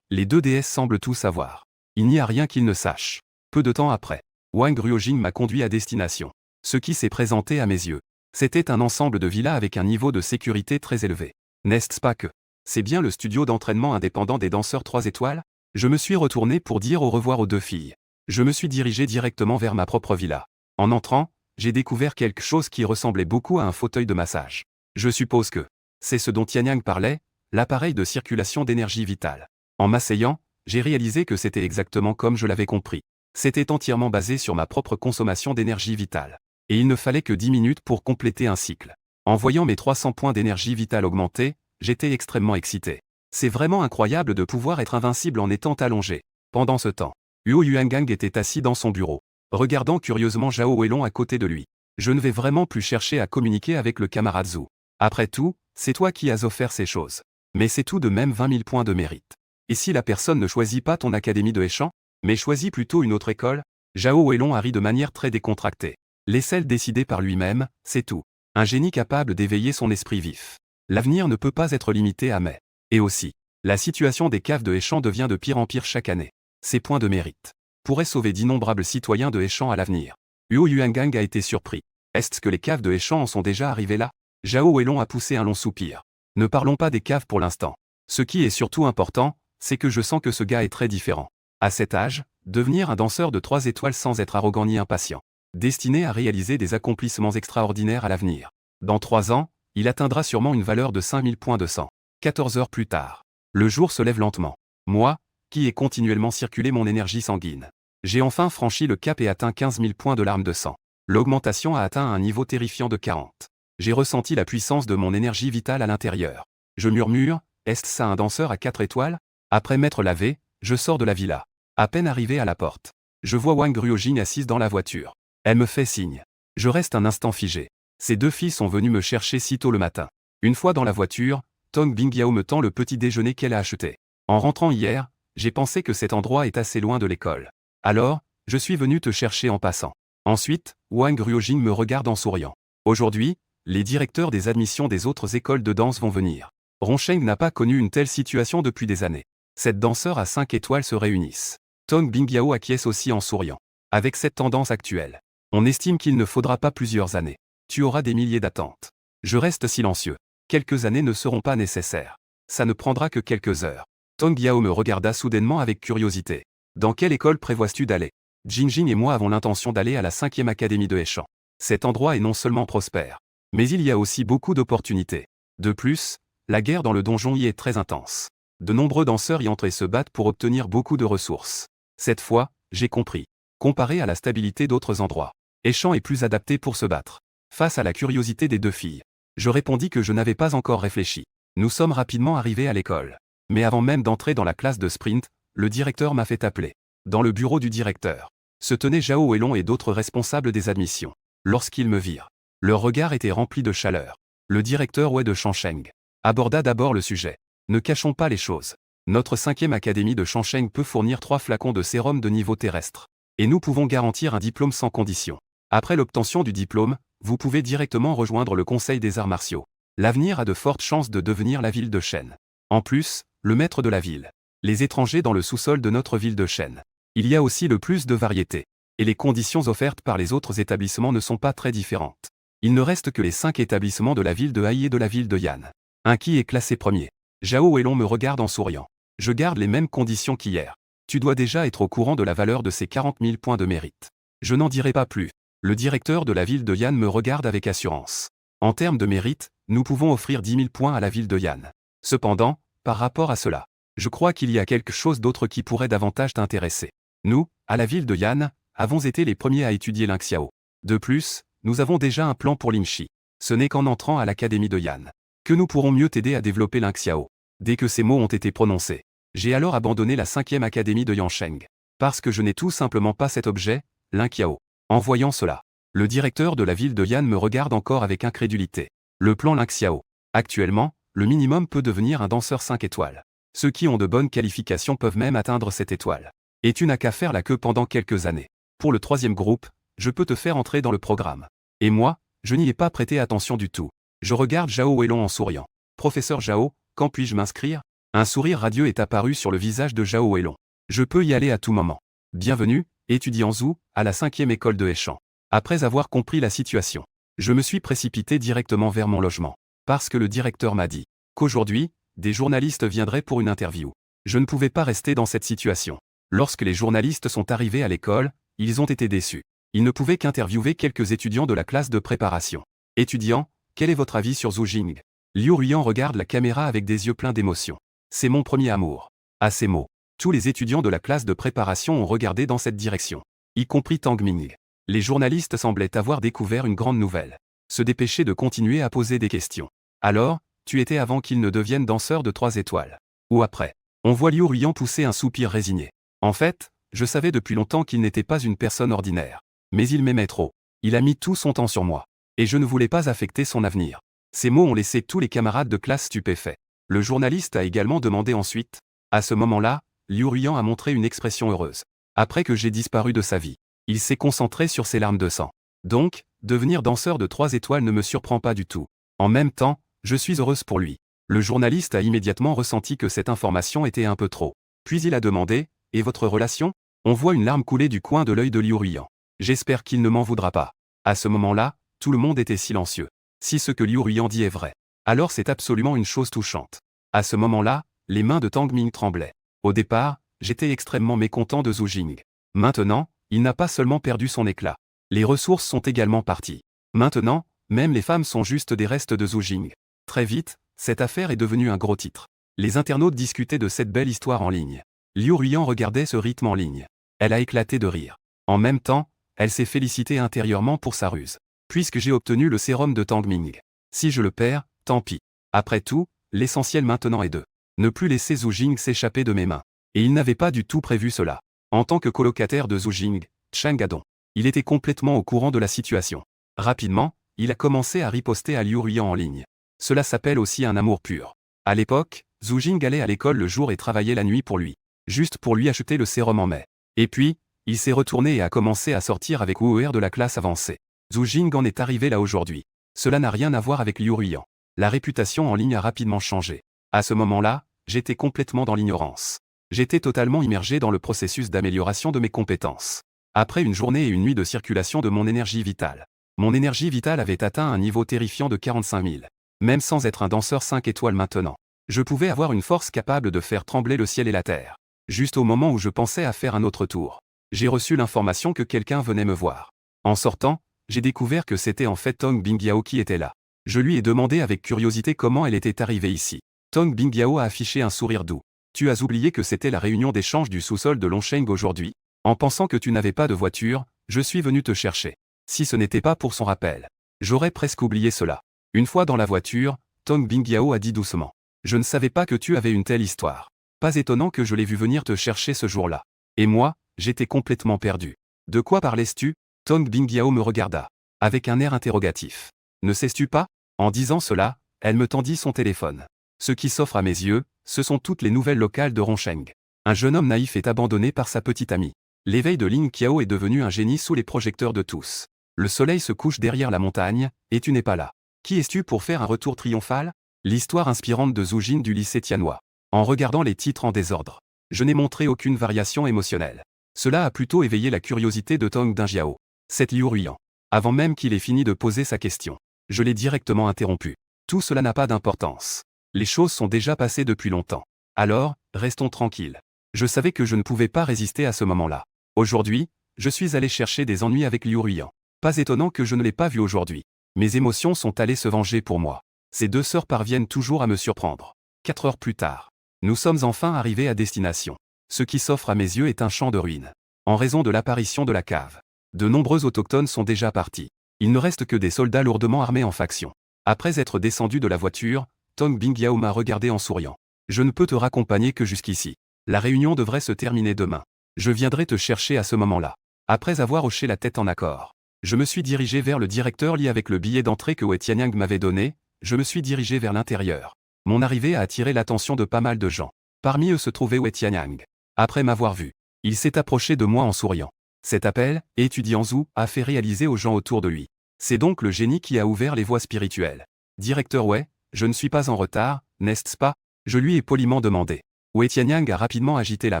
Les deux déesses semblent tout savoir. Il n'y a rien qu'ils ne sachent. Peu de temps après, Wang Ruojing m'a conduit à destination. Ce qui s'est présenté à mes yeux, c'était un ensemble de villas avec un niveau de sécurité très élevé. N'est-ce pas que c'est bien le studio d'entraînement indépendant des danseurs 3 étoiles? Je me suis retourné pour dire au revoir aux deux filles. Je me suis dirigé directement vers ma propre villa. En entrant, j'ai découvert quelque chose qui ressemblait beaucoup à un fauteuil de massage. Je suppose que c'est ce dont Tianyang parlait, l'appareil de circulation d'énergie vitale. En m'asseyant, j'ai réalisé que c'était exactement comme je l'avais compris. C'était entièrement basé sur ma propre consommation d'énergie vitale. Et il ne fallait que 10 minutes pour compléter un cycle. En voyant mes 300 points d'énergie vitale augmenter, j'étais extrêmement excité. C'est vraiment incroyable de pouvoir être invincible en étant allongé. Pendant ce temps, Huo Yuangang était assis dans son bureau, regardant curieusement Zhao Weilong à côté de lui. Je ne vais vraiment plus chercher à communiquer avec le camarade Zhu. Après tout, c'est toi qui as offert ces choses. Mais c'est tout de même 20 000 points de mérite. Et si la personne ne choisit pas ton académie de Heishan, mais choisit plutôt une autre école? Zhao Weilong a ri de manière très décontractée. Laissez-le décider par lui-même, c'est tout. Un génie capable d'éveiller son esprit vif. L'avenir ne peut pas être limité à mai. Et aussi, la situation des caves de Heishan devient de pire en pire chaque année. Ces points de mérite pourraient sauver d'innombrables citoyens de Heishan à l'avenir. Huo Yuangang a été surpris. Est-ce que les caves de Heishan en sont déjà arrivées là? Zhao Weilong a poussé un long soupir. Ne parlons pas des caves pour l'instant. Ce qui est surtout important, c'est que je sens que ce gars est très différent. À cet âge, devenir un danseur de 3 étoiles sans être arrogant ni impatient. Destiné à réaliser des accomplissements extraordinaires à l'avenir. Dans 3 ans, il atteindra sûrement une valeur de 5000 points de sang. 14 heures plus tard. Le jour se lève lentement. Moi, qui ai continuellement circulé mon énergie sanguine. J'ai enfin franchi le cap et atteint 15 000 points de larmes de sang. L'augmentation a atteint un niveau terrifiant de 40. J'ai ressenti la puissance de mon énergie vitale à l'intérieur. Je murmure, est-ce ça un danseur à 4 étoiles? Après m'être lavé, je sors de la villa. À peine arrivé à la porte, je vois Wang Ruojing assise dans la voiture. Elle me fait signe. Je reste un instant figé. Ces deux filles sont venues me chercher si tôt le matin. Une fois dans la voiture, Tong Bingyao me tend le petit déjeuner qu'elle a acheté. En rentrant hier, j'ai pensé que cet endroit est assez loin de l'école. Alors, je suis venu te chercher en passant. Ensuite, Wang Ruojing me regarde en souriant. Aujourd'hui, les directeurs des admissions des autres écoles de danse vont venir. Ronsheng n'a pas connu une telle situation depuis des années. 7 danseurs à 5 étoiles se réunissent. Tong Bingyao acquiesce aussi en souriant. Avec cette tendance actuelle, on estime qu'il ne faudra pas plusieurs années. Tu auras des milliers d'attentes. Je reste silencieux. Quelques années ne seront pas nécessaires. Ça ne prendra que quelques heures. Tong Yao me regarda soudainement avec curiosité. Dans quelle école prévois-tu d'aller? Jinjing et moi avons l'intention d'aller à la 5e académie de Heishan. Cet endroit est non seulement prospère, mais il y a aussi beaucoup d'opportunités. De plus, la guerre dans le donjon y est très intense. De nombreux danseurs y entrent et se battent pour obtenir beaucoup de ressources. Cette fois, j'ai compris. Comparé à la stabilité d'autres endroits, Heishan est plus adapté pour se battre. Face à la curiosité des deux filles, je répondis que je n'avais pas encore réfléchi. Nous sommes rapidement arrivés à l'école. Mais avant même d'entrer dans la classe de sprint, le directeur m'a fait appeler. Dans le bureau du directeur se tenaient Zhao Weilong et d'autres responsables des admissions. Lorsqu'ils me virent, leur regard était rempli de chaleur. Le directeur Wei de Shansheng aborda d'abord le sujet. Ne cachons pas les choses. Notre 5e académie de Shansheng peut fournir 3 flacons de sérum de niveau terrestre. Et nous pouvons garantir un diplôme sans condition. Après l'obtention du diplôme, vous pouvez directement rejoindre le Conseil des arts martiaux. L'avenir a de fortes chances de devenir la ville de Shen. En plus, le maître de la ville. Les étrangers dans le sous-sol de notre ville de Shen. Il y a aussi le plus de variété. Et les conditions offertes par les autres établissements ne sont pas très différentes. Il ne reste que les 5 établissements de la ville de Hai et de la ville de Yan. Un qui est classé premier. Zhao Weilong me regarde en souriant. Je garde les mêmes conditions qu'hier. Tu dois déjà être au courant de la valeur de ces 40 000 points de mérite. Je n'en dirai pas plus. Le directeur de la ville de Yan me regarde avec assurance. En termes de mérite, nous pouvons offrir 10 000 points à la ville de Yan. Cependant, par rapport à cela, je crois qu'il y a quelque chose d'autre qui pourrait davantage t'intéresser. Nous, à la ville de Yan, avons été les premiers à étudier l'Inxiao. De plus, nous avons déjà un plan pour l'Ingshi. Ce n'est qu'en entrant à l'académie de Yan que nous pourrons mieux t'aider à développer l'Inxiao. Dès que ces mots ont été prononcés, j'ai alors abandonné la 5e académie de Yansheng. Parce que je n'ai tout simplement pas cet objet, l'Inxiao. En voyant cela, le directeur de la ville de Yan me regarde encore avec incrédulité. Le plan l'Inxiao. Actuellement, le minimum peut devenir un danseur 5 étoiles. Ceux qui ont de bonnes qualifications peuvent même atteindre cette étoile. Et tu n'as qu'à faire la queue pendant quelques années. Pour le 3e groupe, je peux te faire entrer dans le programme. Et moi, je n'y ai pas prêté attention du tout. Je regarde Zhao Weilong en souriant. Professeur Zhao, quand puis-je m'inscrire? Un sourire radieux est apparu sur le visage de Zhao Weilong. Je peux y aller à tout moment. Bienvenue, étudiant Zhu, à la 5e école de Heishan. Après avoir compris la situation, je me suis précipité directement vers mon logement. Parce que le directeur m'a dit qu'aujourd'hui, des journalistes viendraient pour une interview. Je ne pouvais pas rester dans cette situation. Lorsque les journalistes sont arrivés à l'école, ils ont été déçus. Ils ne pouvaient qu'interviewer quelques étudiants de la classe de préparation. Étudiant, quel est votre avis sur Zhu Jing? Liu Ruiyan regarde la caméra avec des yeux pleins d'émotion. C'est mon premier amour. À ces mots, tous les étudiants de la classe de préparation ont regardé dans cette direction, y compris Tang Ming. Les journalistes semblaient avoir découvert une grande nouvelle. Se dépêcher de continuer à poser des questions. Alors, tu étais avant qu'il ne devienne danseur de 3 étoiles. Ou après. On voit Liu Ruiyan pousser un soupir résigné. En fait, je savais depuis longtemps qu'il n'était pas une personne ordinaire. Mais il m'aimait trop. Il a mis tout son temps sur moi. Et je ne voulais pas affecter son avenir. Ces mots ont laissé tous les camarades de classe stupéfaits. Le journaliste a également demandé ensuite. À ce moment-là, Liu Ruiyan a montré une expression heureuse. Après que j'ai disparu de sa vie, il s'est concentré sur ses larmes de sang. Donc, devenir danseur de 3 étoiles ne me surprend pas du tout. En même temps, je suis heureuse pour lui. Le journaliste a immédiatement ressenti que cette information était un peu trop. Puis il a demandé, et votre relation? On voit une larme couler du coin de l'œil de Liu Ruiyan. J'espère qu'il ne m'en voudra pas. À ce moment-là, tout le monde était silencieux. Si ce que Liu Ruiyan dit est vrai, alors c'est absolument une chose touchante. À ce moment-là, les mains de Tang Ming tremblaient. Au départ, j'étais extrêmement mécontent de Zhu Jing. Maintenant, il n'a pas seulement perdu son éclat. Les ressources sont également parties. Maintenant, même les femmes sont juste des restes de Zhu Jing. Très vite, cette affaire est devenue un gros titre. Les internautes discutaient de cette belle histoire en ligne. Liu Ruiyan regardait ce rythme en ligne. Elle a éclaté de rire. En même temps, elle s'est félicitée intérieurement pour sa ruse. Puisque j'ai obtenu le sérum de Tang Ming. Si je le perds, tant pis. Après tout, l'essentiel maintenant est de ne plus laisser Zhu Jing s'échapper de mes mains. Et il n'avait pas du tout prévu cela. En tant que colocataire de Zhu Jing, Cheng Gadong, il était complètement au courant de la situation. Rapidement, il a commencé à riposter à Liu Ruiyan en ligne. Cela s'appelle aussi un amour pur. À l'époque, Zhu Jing allait à l'école le jour et travaillait la nuit pour lui. Juste pour lui acheter le sérum en mai. Et puis, il s'est retourné et a commencé à sortir avec Wu Er de la classe avancée. Zhu Jing en est arrivé là aujourd'hui. Cela n'a rien à voir avec Liu Ruiyan. La réputation en ligne a rapidement changé. À ce moment-là, j'étais complètement dans l'ignorance. J'étais totalement immergé dans le processus d'amélioration de mes compétences. Après une journée et une nuit de circulation de mon énergie vitale. Mon énergie vitale avait atteint un niveau terrifiant de 45 000. Même sans être un danseur 5 étoiles maintenant. Je pouvais avoir une force capable de faire trembler le ciel et la terre. Juste au moment où je pensais à faire un autre tour. J'ai reçu l'information que quelqu'un venait me voir. En sortant, j'ai découvert que c'était en fait Tang Bingyao qui était là. Je lui ai demandé avec curiosité comment elle était arrivée ici. Tang Bingyao a affiché un sourire doux. Tu as oublié que c'était la réunion d'échange du sous-sol de Longsheng aujourd'hui? En pensant que tu n'avais pas de voiture, je suis venu te chercher. Si ce n'était pas pour son rappel, j'aurais presque oublié cela. Une fois dans la voiture, Tang Bingyao a dit doucement. Je ne savais pas que tu avais une telle histoire. Pas étonnant que je l'ai vu venir te chercher ce jour-là. Et moi, j'étais complètement perdu. De quoi parlais-tu? Tang Bingyao me regarda. Avec un air interrogatif. Ne sais-tu pas? En disant cela, elle me tendit son téléphone. Ce qui s'offre à mes yeux, ce sont toutes les nouvelles locales de Rongsheng. Un jeune homme naïf est abandonné par sa petite amie. L'éveil de Ling Qiao est devenu un génie sous les projecteurs de tous. Le soleil se couche derrière la montagne, et tu n'es pas là. Qui es-tu pour faire un retour triomphal? L'histoire inspirante de Zhu Jin du lycée Tianhua. En regardant les titres en désordre, je n'ai montré aucune variation émotionnelle. Cela a plutôt éveillé la curiosité de Tang Bingyao. C'est Liu Ruiyan. Avant même qu'il ait fini de poser sa question, je l'ai directement interrompu. Tout cela n'a pas d'importance. Les choses sont déjà passées depuis longtemps. Alors, restons tranquilles. Je savais que je ne pouvais pas résister à ce moment-là. Aujourd'hui, je suis allé chercher des ennuis avec Liu Ruiyan. Pas étonnant que je ne l'ai pas vu aujourd'hui. Mes émotions sont allées se venger pour moi. Ces deux sœurs parviennent toujours à me surprendre. 4 heures plus tard, nous sommes enfin arrivés à destination. Ce qui s'offre à mes yeux est un champ de ruines. En raison de l'apparition de la cave, de nombreux autochtones sont déjà partis. Il ne reste que des soldats lourdement armés en faction. Après être descendus de la voiture, Tang Bingyao m'a regardé en souriant. Je ne peux te raccompagner que jusqu'ici. La réunion devrait se terminer demain. Je viendrai te chercher à ce moment-là. Après avoir hoché la tête en accord, je me suis dirigé vers le directeur lié avec le billet d'entrée que Wei Tianyang m'avait donné, je me suis dirigé vers l'intérieur. Mon arrivée a attiré l'attention de pas mal de gens. Parmi eux se trouvait Wei Tianyang. Après m'avoir vu, il s'est approché de moi en souriant. Cet appel, étudiant Zhu, a fait réaliser aux gens autour de lui. C'est donc le génie qui a ouvert les voies spirituelles. Directeur Wei, je ne suis pas en retard, n'est-ce pas? Je lui ai poliment demandé. Wei Tianyang a rapidement agité la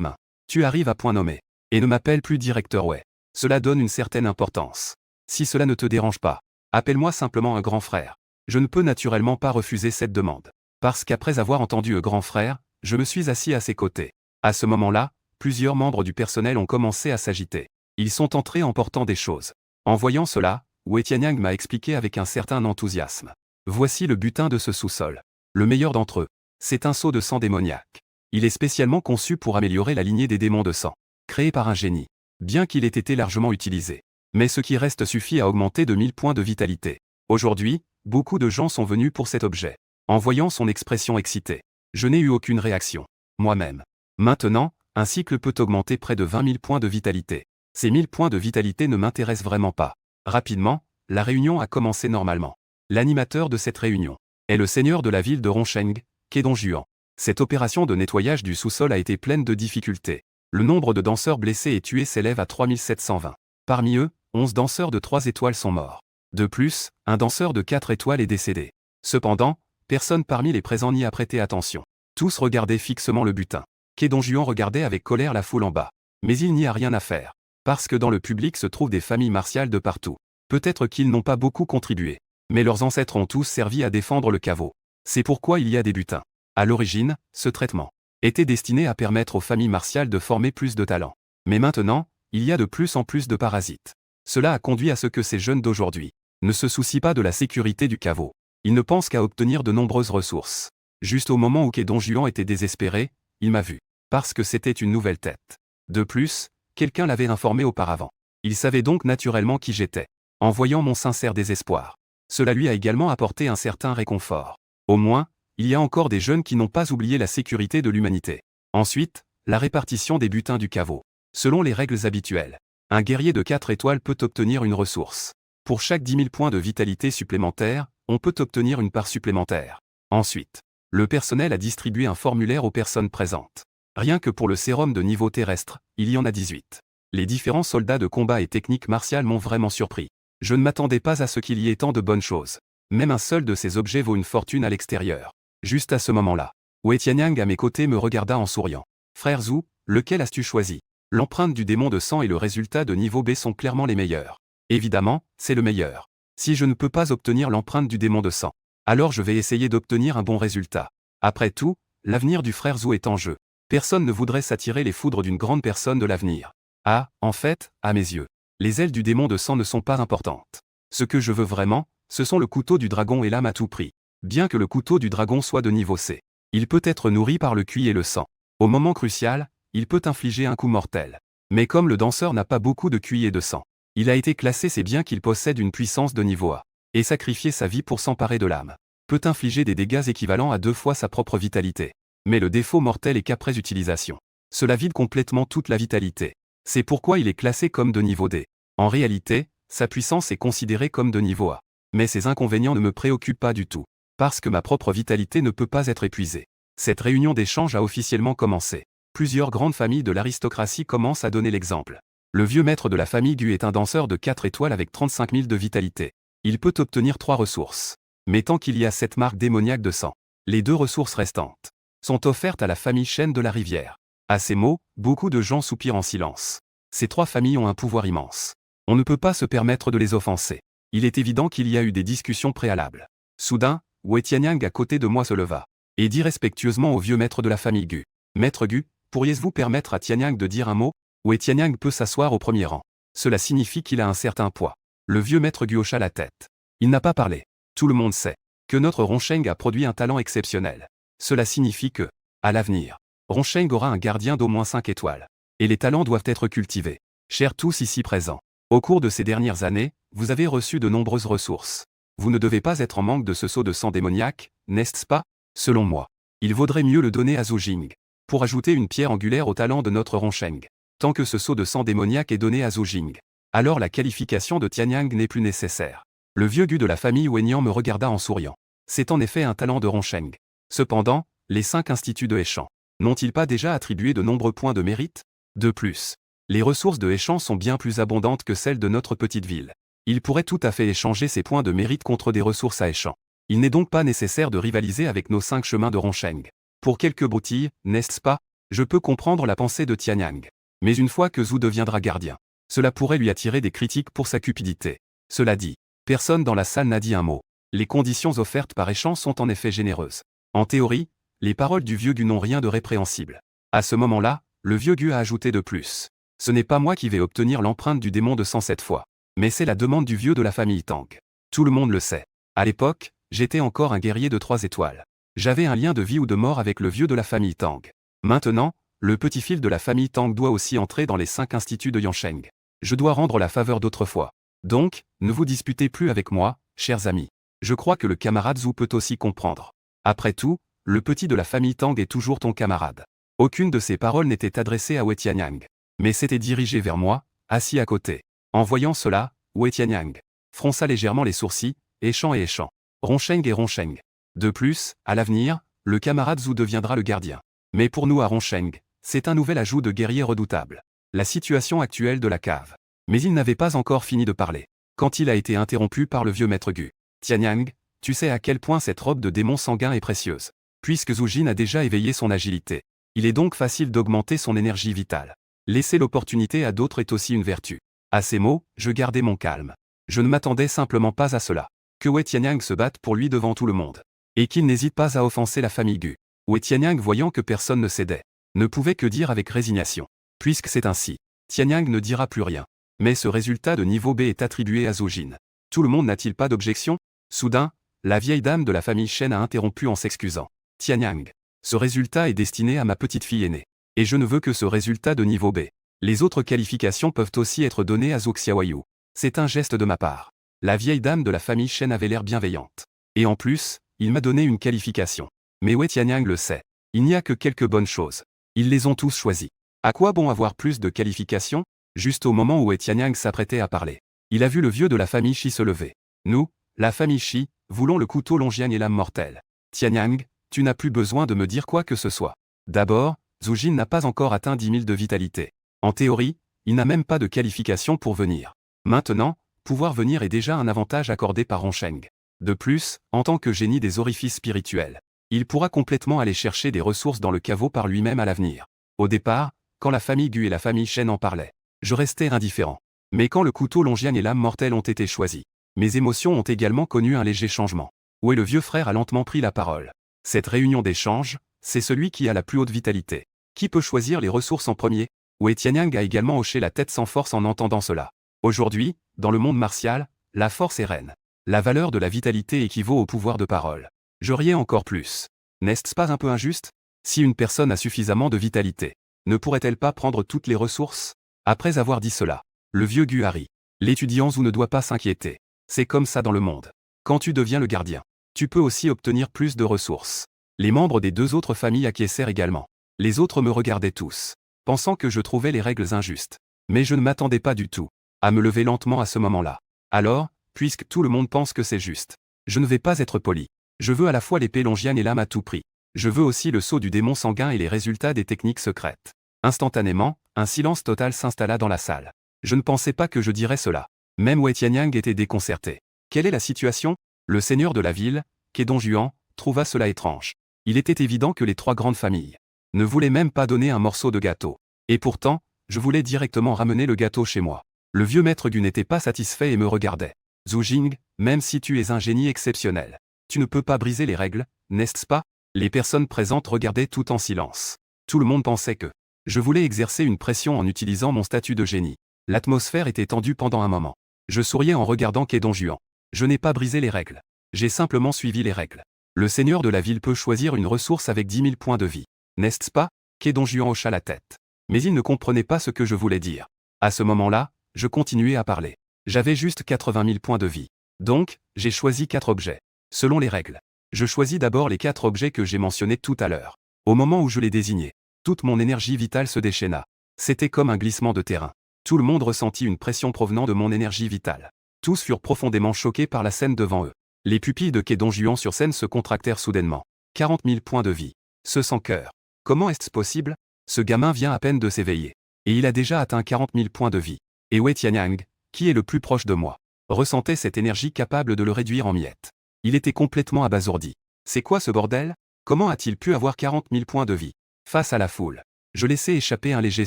main. Tu arrives à point nommé. Et ne m'appelle plus directeur Wei. Cela donne une certaine importance. Si cela ne te dérange pas, appelle-moi simplement un grand frère. Je ne peux naturellement pas refuser cette demande. Parce qu'après avoir entendu un grand frère, je me suis assis à ses côtés. À ce moment-là, plusieurs membres du personnel ont commencé à s'agiter. Ils sont entrés en portant des choses. En voyant cela, Wei Tianyang m'a expliqué avec un certain enthousiasme. Voici le butin de ce sous-sol. Le meilleur d'entre eux. C'est un seau de sang démoniaque. Il est spécialement conçu pour améliorer la lignée des démons de sang. Créé par un génie. Bien qu'il ait été largement utilisé. Mais ce qui reste suffit à augmenter de 1000 points de vitalité. Aujourd'hui, beaucoup de gens sont venus pour cet objet. En voyant son expression excitée, je n'ai eu aucune réaction. Moi-même. Maintenant, un cycle peut augmenter près de 20 000 points de vitalité. Ces 1000 points de vitalité ne m'intéressent vraiment pas. Rapidement, la réunion a commencé normalement. L'animateur de cette réunion est le seigneur de la ville de Rongsheng, Kedongjuan. Cette opération de nettoyage du sous-sol a été pleine de difficultés. Le nombre de danseurs blessés et tués s'élève à 3720. Parmi eux, 11 danseurs de 3 étoiles sont morts. De plus, un danseur de 4 étoiles est décédé. Cependant, personne parmi les présents n'y a prêté attention. Tous regardaient fixement le butin. Kedongjuan regardait avec colère la foule en bas. Mais il n'y a rien à faire. Parce que dans le public se trouvent des familles martiales de partout. Peut-être qu'ils n'ont pas beaucoup contribué. Mais leurs ancêtres ont tous servi à défendre le caveau. C'est pourquoi il y a des butins. À l'origine, ce traitement était destiné à permettre aux familles martiales de former plus de talents. Mais maintenant, il y a de plus en plus de parasites. Cela a conduit à ce que ces jeunes d'aujourd'hui ne se soucient pas de la sécurité du caveau. Ils ne pensent qu'à obtenir de nombreuses ressources. Juste au moment où Kedongjuan était désespéré, il m'a vu. Parce que c'était une nouvelle tête. De plus, quelqu'un l'avait informé auparavant. Il savait donc naturellement qui j'étais. En voyant mon sincère désespoir, cela lui a également apporté un certain réconfort. Au moins, il y a encore des jeunes qui n'ont pas oublié la sécurité de l'humanité. Ensuite, la répartition des butins du caveau. Selon les règles habituelles, un guerrier de 4 étoiles peut obtenir une ressource. Pour chaque 10 000 points de vitalité supplémentaires, on peut obtenir une part supplémentaire. Ensuite, le personnel a distribué un formulaire aux personnes présentes. Rien que pour le sérum de niveau terrestre, il y en a 18. Les différents soldats de combat et techniques martiales m'ont vraiment surpris. Je ne m'attendais pas à ce qu'il y ait tant de bonnes choses. Même un seul de ces objets vaut une fortune à l'extérieur. Juste à ce moment-là, Wei Tianyang à mes côtés me regarda en souriant. Frère Zhu, lequel as-tu choisi? L'empreinte du démon de sang et le résultat de niveau B sont clairement les meilleurs. Évidemment, c'est le meilleur. Si je ne peux pas obtenir l'empreinte du démon de sang, alors je vais essayer d'obtenir un bon résultat. Après tout, l'avenir du frère Zhu est en jeu. Personne ne voudrait s'attirer les foudres d'une grande personne de l'avenir. Ah, en fait, à mes yeux, les ailes du démon de sang ne sont pas importantes. Ce que je veux vraiment, ce sont le couteau du dragon et l'âme à tout prix. Bien que le couteau du dragon soit de niveau C, il peut être nourri par le cuit et le sang. Au moment crucial, il peut infliger un coup mortel. Mais comme le danseur n'a pas beaucoup de cuit et de sang, il a été classé, c'est bien qu'il possède une puissance de niveau A. Et sacrifier sa vie pour s'emparer de l'âme peut infliger des dégâts équivalents à 2 fois sa propre vitalité. Mais le défaut mortel est qu'après utilisation, cela vide complètement toute la vitalité. C'est pourquoi il est classé comme de niveau D. En réalité, sa puissance est considérée comme de niveau A. Mais ces inconvénients ne me préoccupent pas du tout. Parce que ma propre vitalité ne peut pas être épuisée. Cette réunion d'échange a officiellement commencé. Plusieurs grandes familles de l'aristocratie commencent à donner l'exemple. Le vieux maître de la famille Gu est un danseur de 4 étoiles avec 35 000 de vitalité. Il peut obtenir 3 ressources. Mais tant qu'il y a cette marque démoniaque de sang, les 2 ressources restantes sont offertes à la famille Chêne de la Rivière. À ces mots, beaucoup de gens soupirent en silence. Ces 3 familles ont un pouvoir immense. On ne peut pas se permettre de les offenser. Il est évident qu'il y a eu des discussions préalables. Soudain, Wei Tianyang à côté de moi se leva et dit respectueusement au vieux maître de la famille Gu. Maître Gu, pourriez-vous permettre à Tianyang de dire un mot? Wei Tianyang peut s'asseoir au premier rang. Cela signifie qu'il a un certain poids. Le vieux maître Gu hocha la tête. Il n'a pas parlé. Tout le monde sait que notre Rongsheng a produit un talent exceptionnel. Cela signifie que, à l'avenir, Rongsheng aura un gardien d'au moins 5 étoiles. Et les talents doivent être cultivés. Chers tous ici présents, au cours de ces dernières années, vous avez reçu de nombreuses ressources. Vous ne devez pas être en manque de ce seau de sang démoniaque, n'est-ce pas? Selon moi, il vaudrait mieux le donner à Zhu Jing, pour ajouter une pierre angulaire au talent de notre Rongsheng. Tant que ce seau de sang démoniaque est donné à Zhu Jing, alors la qualification de Tianyang n'est plus nécessaire. Le vieux Gu de la famille Wenyan me regarda en souriant. C'est en effet un talent de Rongsheng. Cependant, les 5 instituts de Heishan n'ont-ils pas déjà attribué de nombreux points de mérite? De plus, Les ressources de Échamp sont bien plus abondantes que celles de notre petite ville. Il pourrait tout à fait échanger ses points de mérite contre des ressources à Échamp. Il n'est donc pas nécessaire de rivaliser avec nos 5 chemins de Ronsheng. Pour quelques broutilles, n'est-ce pas? Je peux comprendre la pensée de Tianyang. Mais une fois que Zhu deviendra gardien, cela pourrait lui attirer des critiques pour sa cupidité. Cela dit, personne dans la salle n'a dit un mot. Les conditions offertes par Échamp sont en effet généreuses. En théorie, les paroles du vieux Gu n'ont rien de répréhensible. À ce moment-là, le vieux Gu a ajouté de plus. Ce n'est pas moi qui vais obtenir l'empreinte du démon de 107 fois. Mais c'est la demande du vieux de la famille Tang. Tout le monde le sait. À l'époque, j'étais encore un guerrier de 3 étoiles. J'avais un lien de vie ou de mort avec le vieux de la famille Tang. Maintenant, le petit fils de la famille Tang doit aussi entrer dans les 5 instituts de Yansheng. Je dois rendre la faveur d'autrefois. Donc, ne vous disputez plus avec moi, chers amis. Je crois que le camarade Zhu peut aussi comprendre. Après tout, le petit de la famille Tang est toujours ton camarade. Aucune de ces paroles n'était adressée à Wei Tianyang. Mais s'était dirigée vers moi, assis à côté. En voyant cela, Wei Tianyang fronça légèrement les sourcils, Échamp et Échamp. Ronsheng et Ronsheng. De plus, à l'avenir, le camarade Zhu deviendra le gardien. Mais pour nous à Ronsheng, c'est un nouvel ajout de guerrier redoutable. La situation actuelle de la cave. Mais il n'avait pas encore fini de parler, quand il a été interrompu par le vieux maître Gu. Tianyang, tu sais à quel point cette robe de démon sanguin est précieuse. Puisque Zhu Jin a déjà éveillé son agilité, il est donc facile d'augmenter son énergie vitale. Laisser l'opportunité à d'autres est aussi une vertu. À ces mots, je gardai mon calme. Je ne m'attendais simplement pas à cela. Que Wei Tianyang se batte pour lui devant tout le monde. Et qu'il n'hésite pas à offenser la famille Gu. Wei Tianyang, voyant que personne ne cédait, ne pouvait que dire avec résignation. Puisque c'est ainsi, Tianyang ne dira plus rien. Mais ce résultat de niveau B est attribué à Zhu Jin. Tout le monde n'a-t-il pas d'objection? Soudain, la vieille dame de la famille Shen a interrompu en s'excusant. Tianyang, ce résultat est destiné à ma petite fille aînée. Et je ne veux que ce résultat de niveau B. Les autres qualifications peuvent aussi être données à Zhou Xiaoyu. C'est un geste de ma part. La vieille dame de la famille Shen avait l'air bienveillante. Et en plus, il m'a donné une qualification. Mais Wei Tianyang le sait. Il n'y a que quelques bonnes choses. Ils les ont tous choisies. À quoi bon avoir plus de qualifications? Juste au moment où Wei Tianyang s'apprêtait à parler, il a vu le vieux de la famille Shi se lever. Nous, la famille Shi, voulons le couteau Longian et l'âme mortelle. Tianyang, tu n'as plus besoin de me dire quoi que ce soit. D'abord, Zhu Jin n'a pas encore atteint 10 000 de vitalité. En théorie, il n'a même pas de qualification pour venir. Maintenant, pouvoir venir est déjà un avantage accordé par Ronsheng. De plus, en tant que génie des orifices spirituels, il pourra complètement aller chercher des ressources dans le caveau par lui-même à l'avenir. Au départ, quand la famille Gu et la famille Shen en parlaient, je restais indifférent. Mais quand le couteau Longian et l'âme mortelle ont été choisis, mes émotions ont également connu un léger changement. Où est le vieux frère a lentement pris la parole. Cette réunion d'échange, c'est celui qui a la plus haute vitalité. Qui peut choisir les ressources en premier? Wei Tianyang a également hoché la tête sans force en entendant cela. Aujourd'hui, dans le monde martial, la force est reine. La valeur de la vitalité équivaut au pouvoir de parole. Je riais encore plus. N'est-ce pas un peu injuste? Si une personne a suffisamment de vitalité, ne pourrait-elle pas prendre toutes les ressources? Après avoir dit cela, le vieux Gu a ri. L'étudiant Zhu ne doit pas s'inquiéter. C'est comme ça dans le monde. Quand tu deviens le gardien, tu peux aussi obtenir plus de ressources. Les membres des 2 autres familles acquiescèrent également. Les autres me regardaient tous, pensant que je trouvais les règles injustes. Mais je ne m'attendais pas du tout à me lever lentement à ce moment-là. Alors, puisque tout le monde pense que c'est juste, je ne vais pas être poli. Je veux à la fois l'épée Longian et l'âme à tout prix. Je veux aussi le sceau du démon sanguin et les résultats des techniques secrètes. Instantanément, un silence total s'installa dans la salle. Je ne pensais pas que je dirais cela. Même Wei Tianyang était déconcerté. Quelle est la situation? Le seigneur de la ville, Kedongjuan, trouva cela étrange. Il était évident que les 3 grandes familles ne voulaient même pas donner un morceau de gâteau. Et pourtant, je voulais directement ramener le gâteau chez moi. Le vieux maître Gu n'était pas satisfait et me regardait. Zhu Jing, même si tu es un génie exceptionnel, tu ne peux pas briser les règles, n'est-ce pas? Les personnes présentes regardaient tout en silence. Tout le monde pensait que je voulais exercer une pression en utilisant mon statut de génie. L'atmosphère était tendue pendant un moment. Je souriais en regardant Kedongjuan. Je n'ai pas brisé les règles. J'ai simplement suivi les règles. Le seigneur de la ville peut choisir une ressource avec 10 000 points de vie. N'est-ce pas? Kedongjuan hocha la tête. Mais il ne comprenait pas ce que je voulais dire. À ce moment-là, je continuais à parler. J'avais juste 80 000 points de vie. Donc, j'ai choisi 4 objets. Selon les règles. Je choisis d'abord les 4 objets que j'ai mentionnés tout à l'heure. Au moment où je les désignais, toute mon énergie vitale se déchaîna. C'était comme un glissement de terrain. Tout le monde ressentit une pression provenant de mon énergie vitale. Tous furent profondément choqués par la scène devant eux. Les pupilles de Kedongjuan sur scène se contractèrent soudainement. 40 000 points de vie. Ce sans cœur. Comment est-ce possible? Ce gamin vient à peine de s'éveiller. Et il a déjà atteint 40 000 points de vie. Et Wei Tianyang, qui est le plus proche de moi, ressentait cette énergie capable de le réduire en miettes. Il était complètement abasourdi. C'est quoi ce bordel? Comment a-t-il pu avoir 40 000 points de vie? Face à la foule, je laissai échapper un léger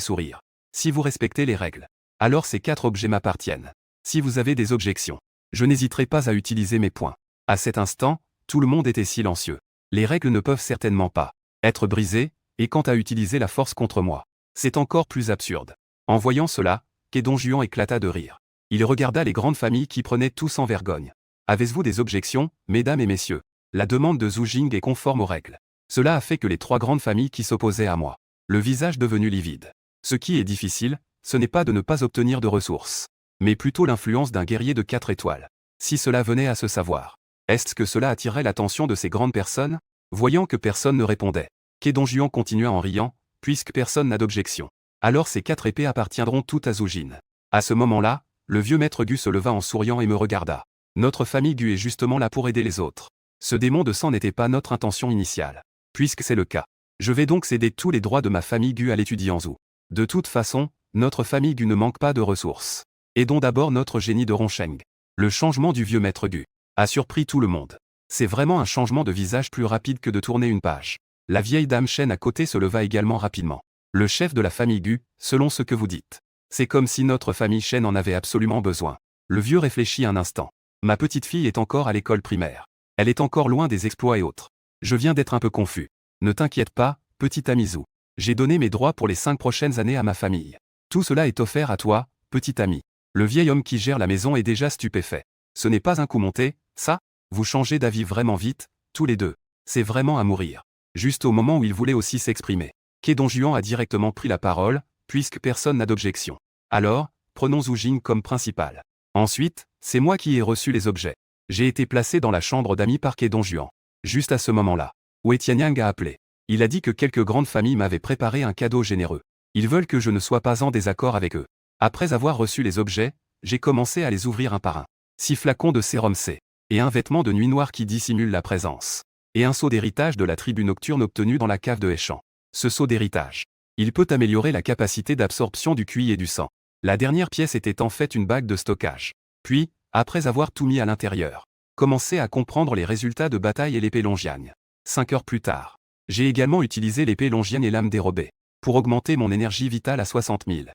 sourire. Si vous respectez les règles, alors ces 4 objets m'appartiennent. Si vous avez des objections, je n'hésiterai pas à utiliser mes points. À cet instant, tout le monde était silencieux. Les règles ne peuvent certainement pas être brisées, et quant à utiliser la force contre moi, c'est encore plus absurde. En voyant cela, Kedong Juan éclata de rire. Il regarda les grandes familles qui prenaient tout sans vergogne. Avez-vous des objections, mesdames et messieurs? La demande de Zhu Jing est conforme aux règles. Cela a fait que les 3 grandes familles qui s'opposaient à moi, le visage devenu livide. Ce qui est difficile, ce n'est pas de ne pas obtenir de ressources, mais plutôt l'influence d'un guerrier de 4 étoiles. Si cela venait à se savoir, est-ce que cela attirerait l'attention de ces grandes personnes? Voyant que personne ne répondait, Kedong Juan continua en riant, puisque personne n'a d'objection. Alors ces 4 épées appartiendront toutes à Zhu Jin. À ce moment-là, le vieux maître Gu se leva en souriant et me regarda. Notre famille Gu est justement là pour aider les autres. Ce démon de sang n'était pas notre intention initiale. Puisque c'est le cas, je vais donc céder tous les droits de ma famille Gu à l'étudiant Zhu. De toute façon, notre famille Gu ne manque pas de ressources. Aidons d'abord notre génie de Ronsheng. Le changement du vieux maître Gu a surpris tout le monde. C'est vraiment un changement de visage plus rapide que de tourner une page. La vieille dame Shen à côté se leva également rapidement. Le chef de la famille Gu, selon ce que vous dites. C'est comme si notre famille Shen en avait absolument besoin. Le vieux réfléchit un instant. Ma petite fille est encore à l'école primaire. Elle est encore loin des exploits et autres. Je viens d'être un peu confus. Ne t'inquiète pas, petit ami Zhu. J'ai donné mes droits pour les 5 prochaines années à ma famille. Tout cela est offert à toi, petit ami. Le vieil homme qui gère la maison est déjà stupéfait. Ce n'est pas un coup monté, ça? Vous changez d'avis vraiment vite, tous les deux. C'est vraiment à mourir. Juste au moment où il voulait aussi s'exprimer, Kedong Juan a directement pris la parole, puisque personne n'a d'objection. Alors, prenons Zhu Jing comme principal. Ensuite, c'est moi qui ai reçu les objets. J'ai été placé dans la chambre d'amis par Kedong Juan. Juste à ce moment-là, Wei Tianyang a appelé. Il a dit que quelques grandes familles m'avaient préparé un cadeau généreux. Ils veulent que je ne sois pas en désaccord avec eux. Après avoir reçu les objets, j'ai commencé à les ouvrir un par un. 6 flacons de sérum C, et un vêtement de nuit noire qui dissimule la présence, et un sceau d'héritage de la tribu nocturne obtenu dans la cave de Hechan. Ce sceau d'héritage, il peut améliorer la capacité d'absorption du QI et du sang. La dernière pièce était en fait une bague de stockage. Puis, après avoir tout mis à l'intérieur, commencé à comprendre les résultats de bataille et l'épée longienne. 5 heures plus tard, j'ai également utilisé l'épée longienne et l'âme dérobée, pour augmenter mon énergie vitale à 60 000.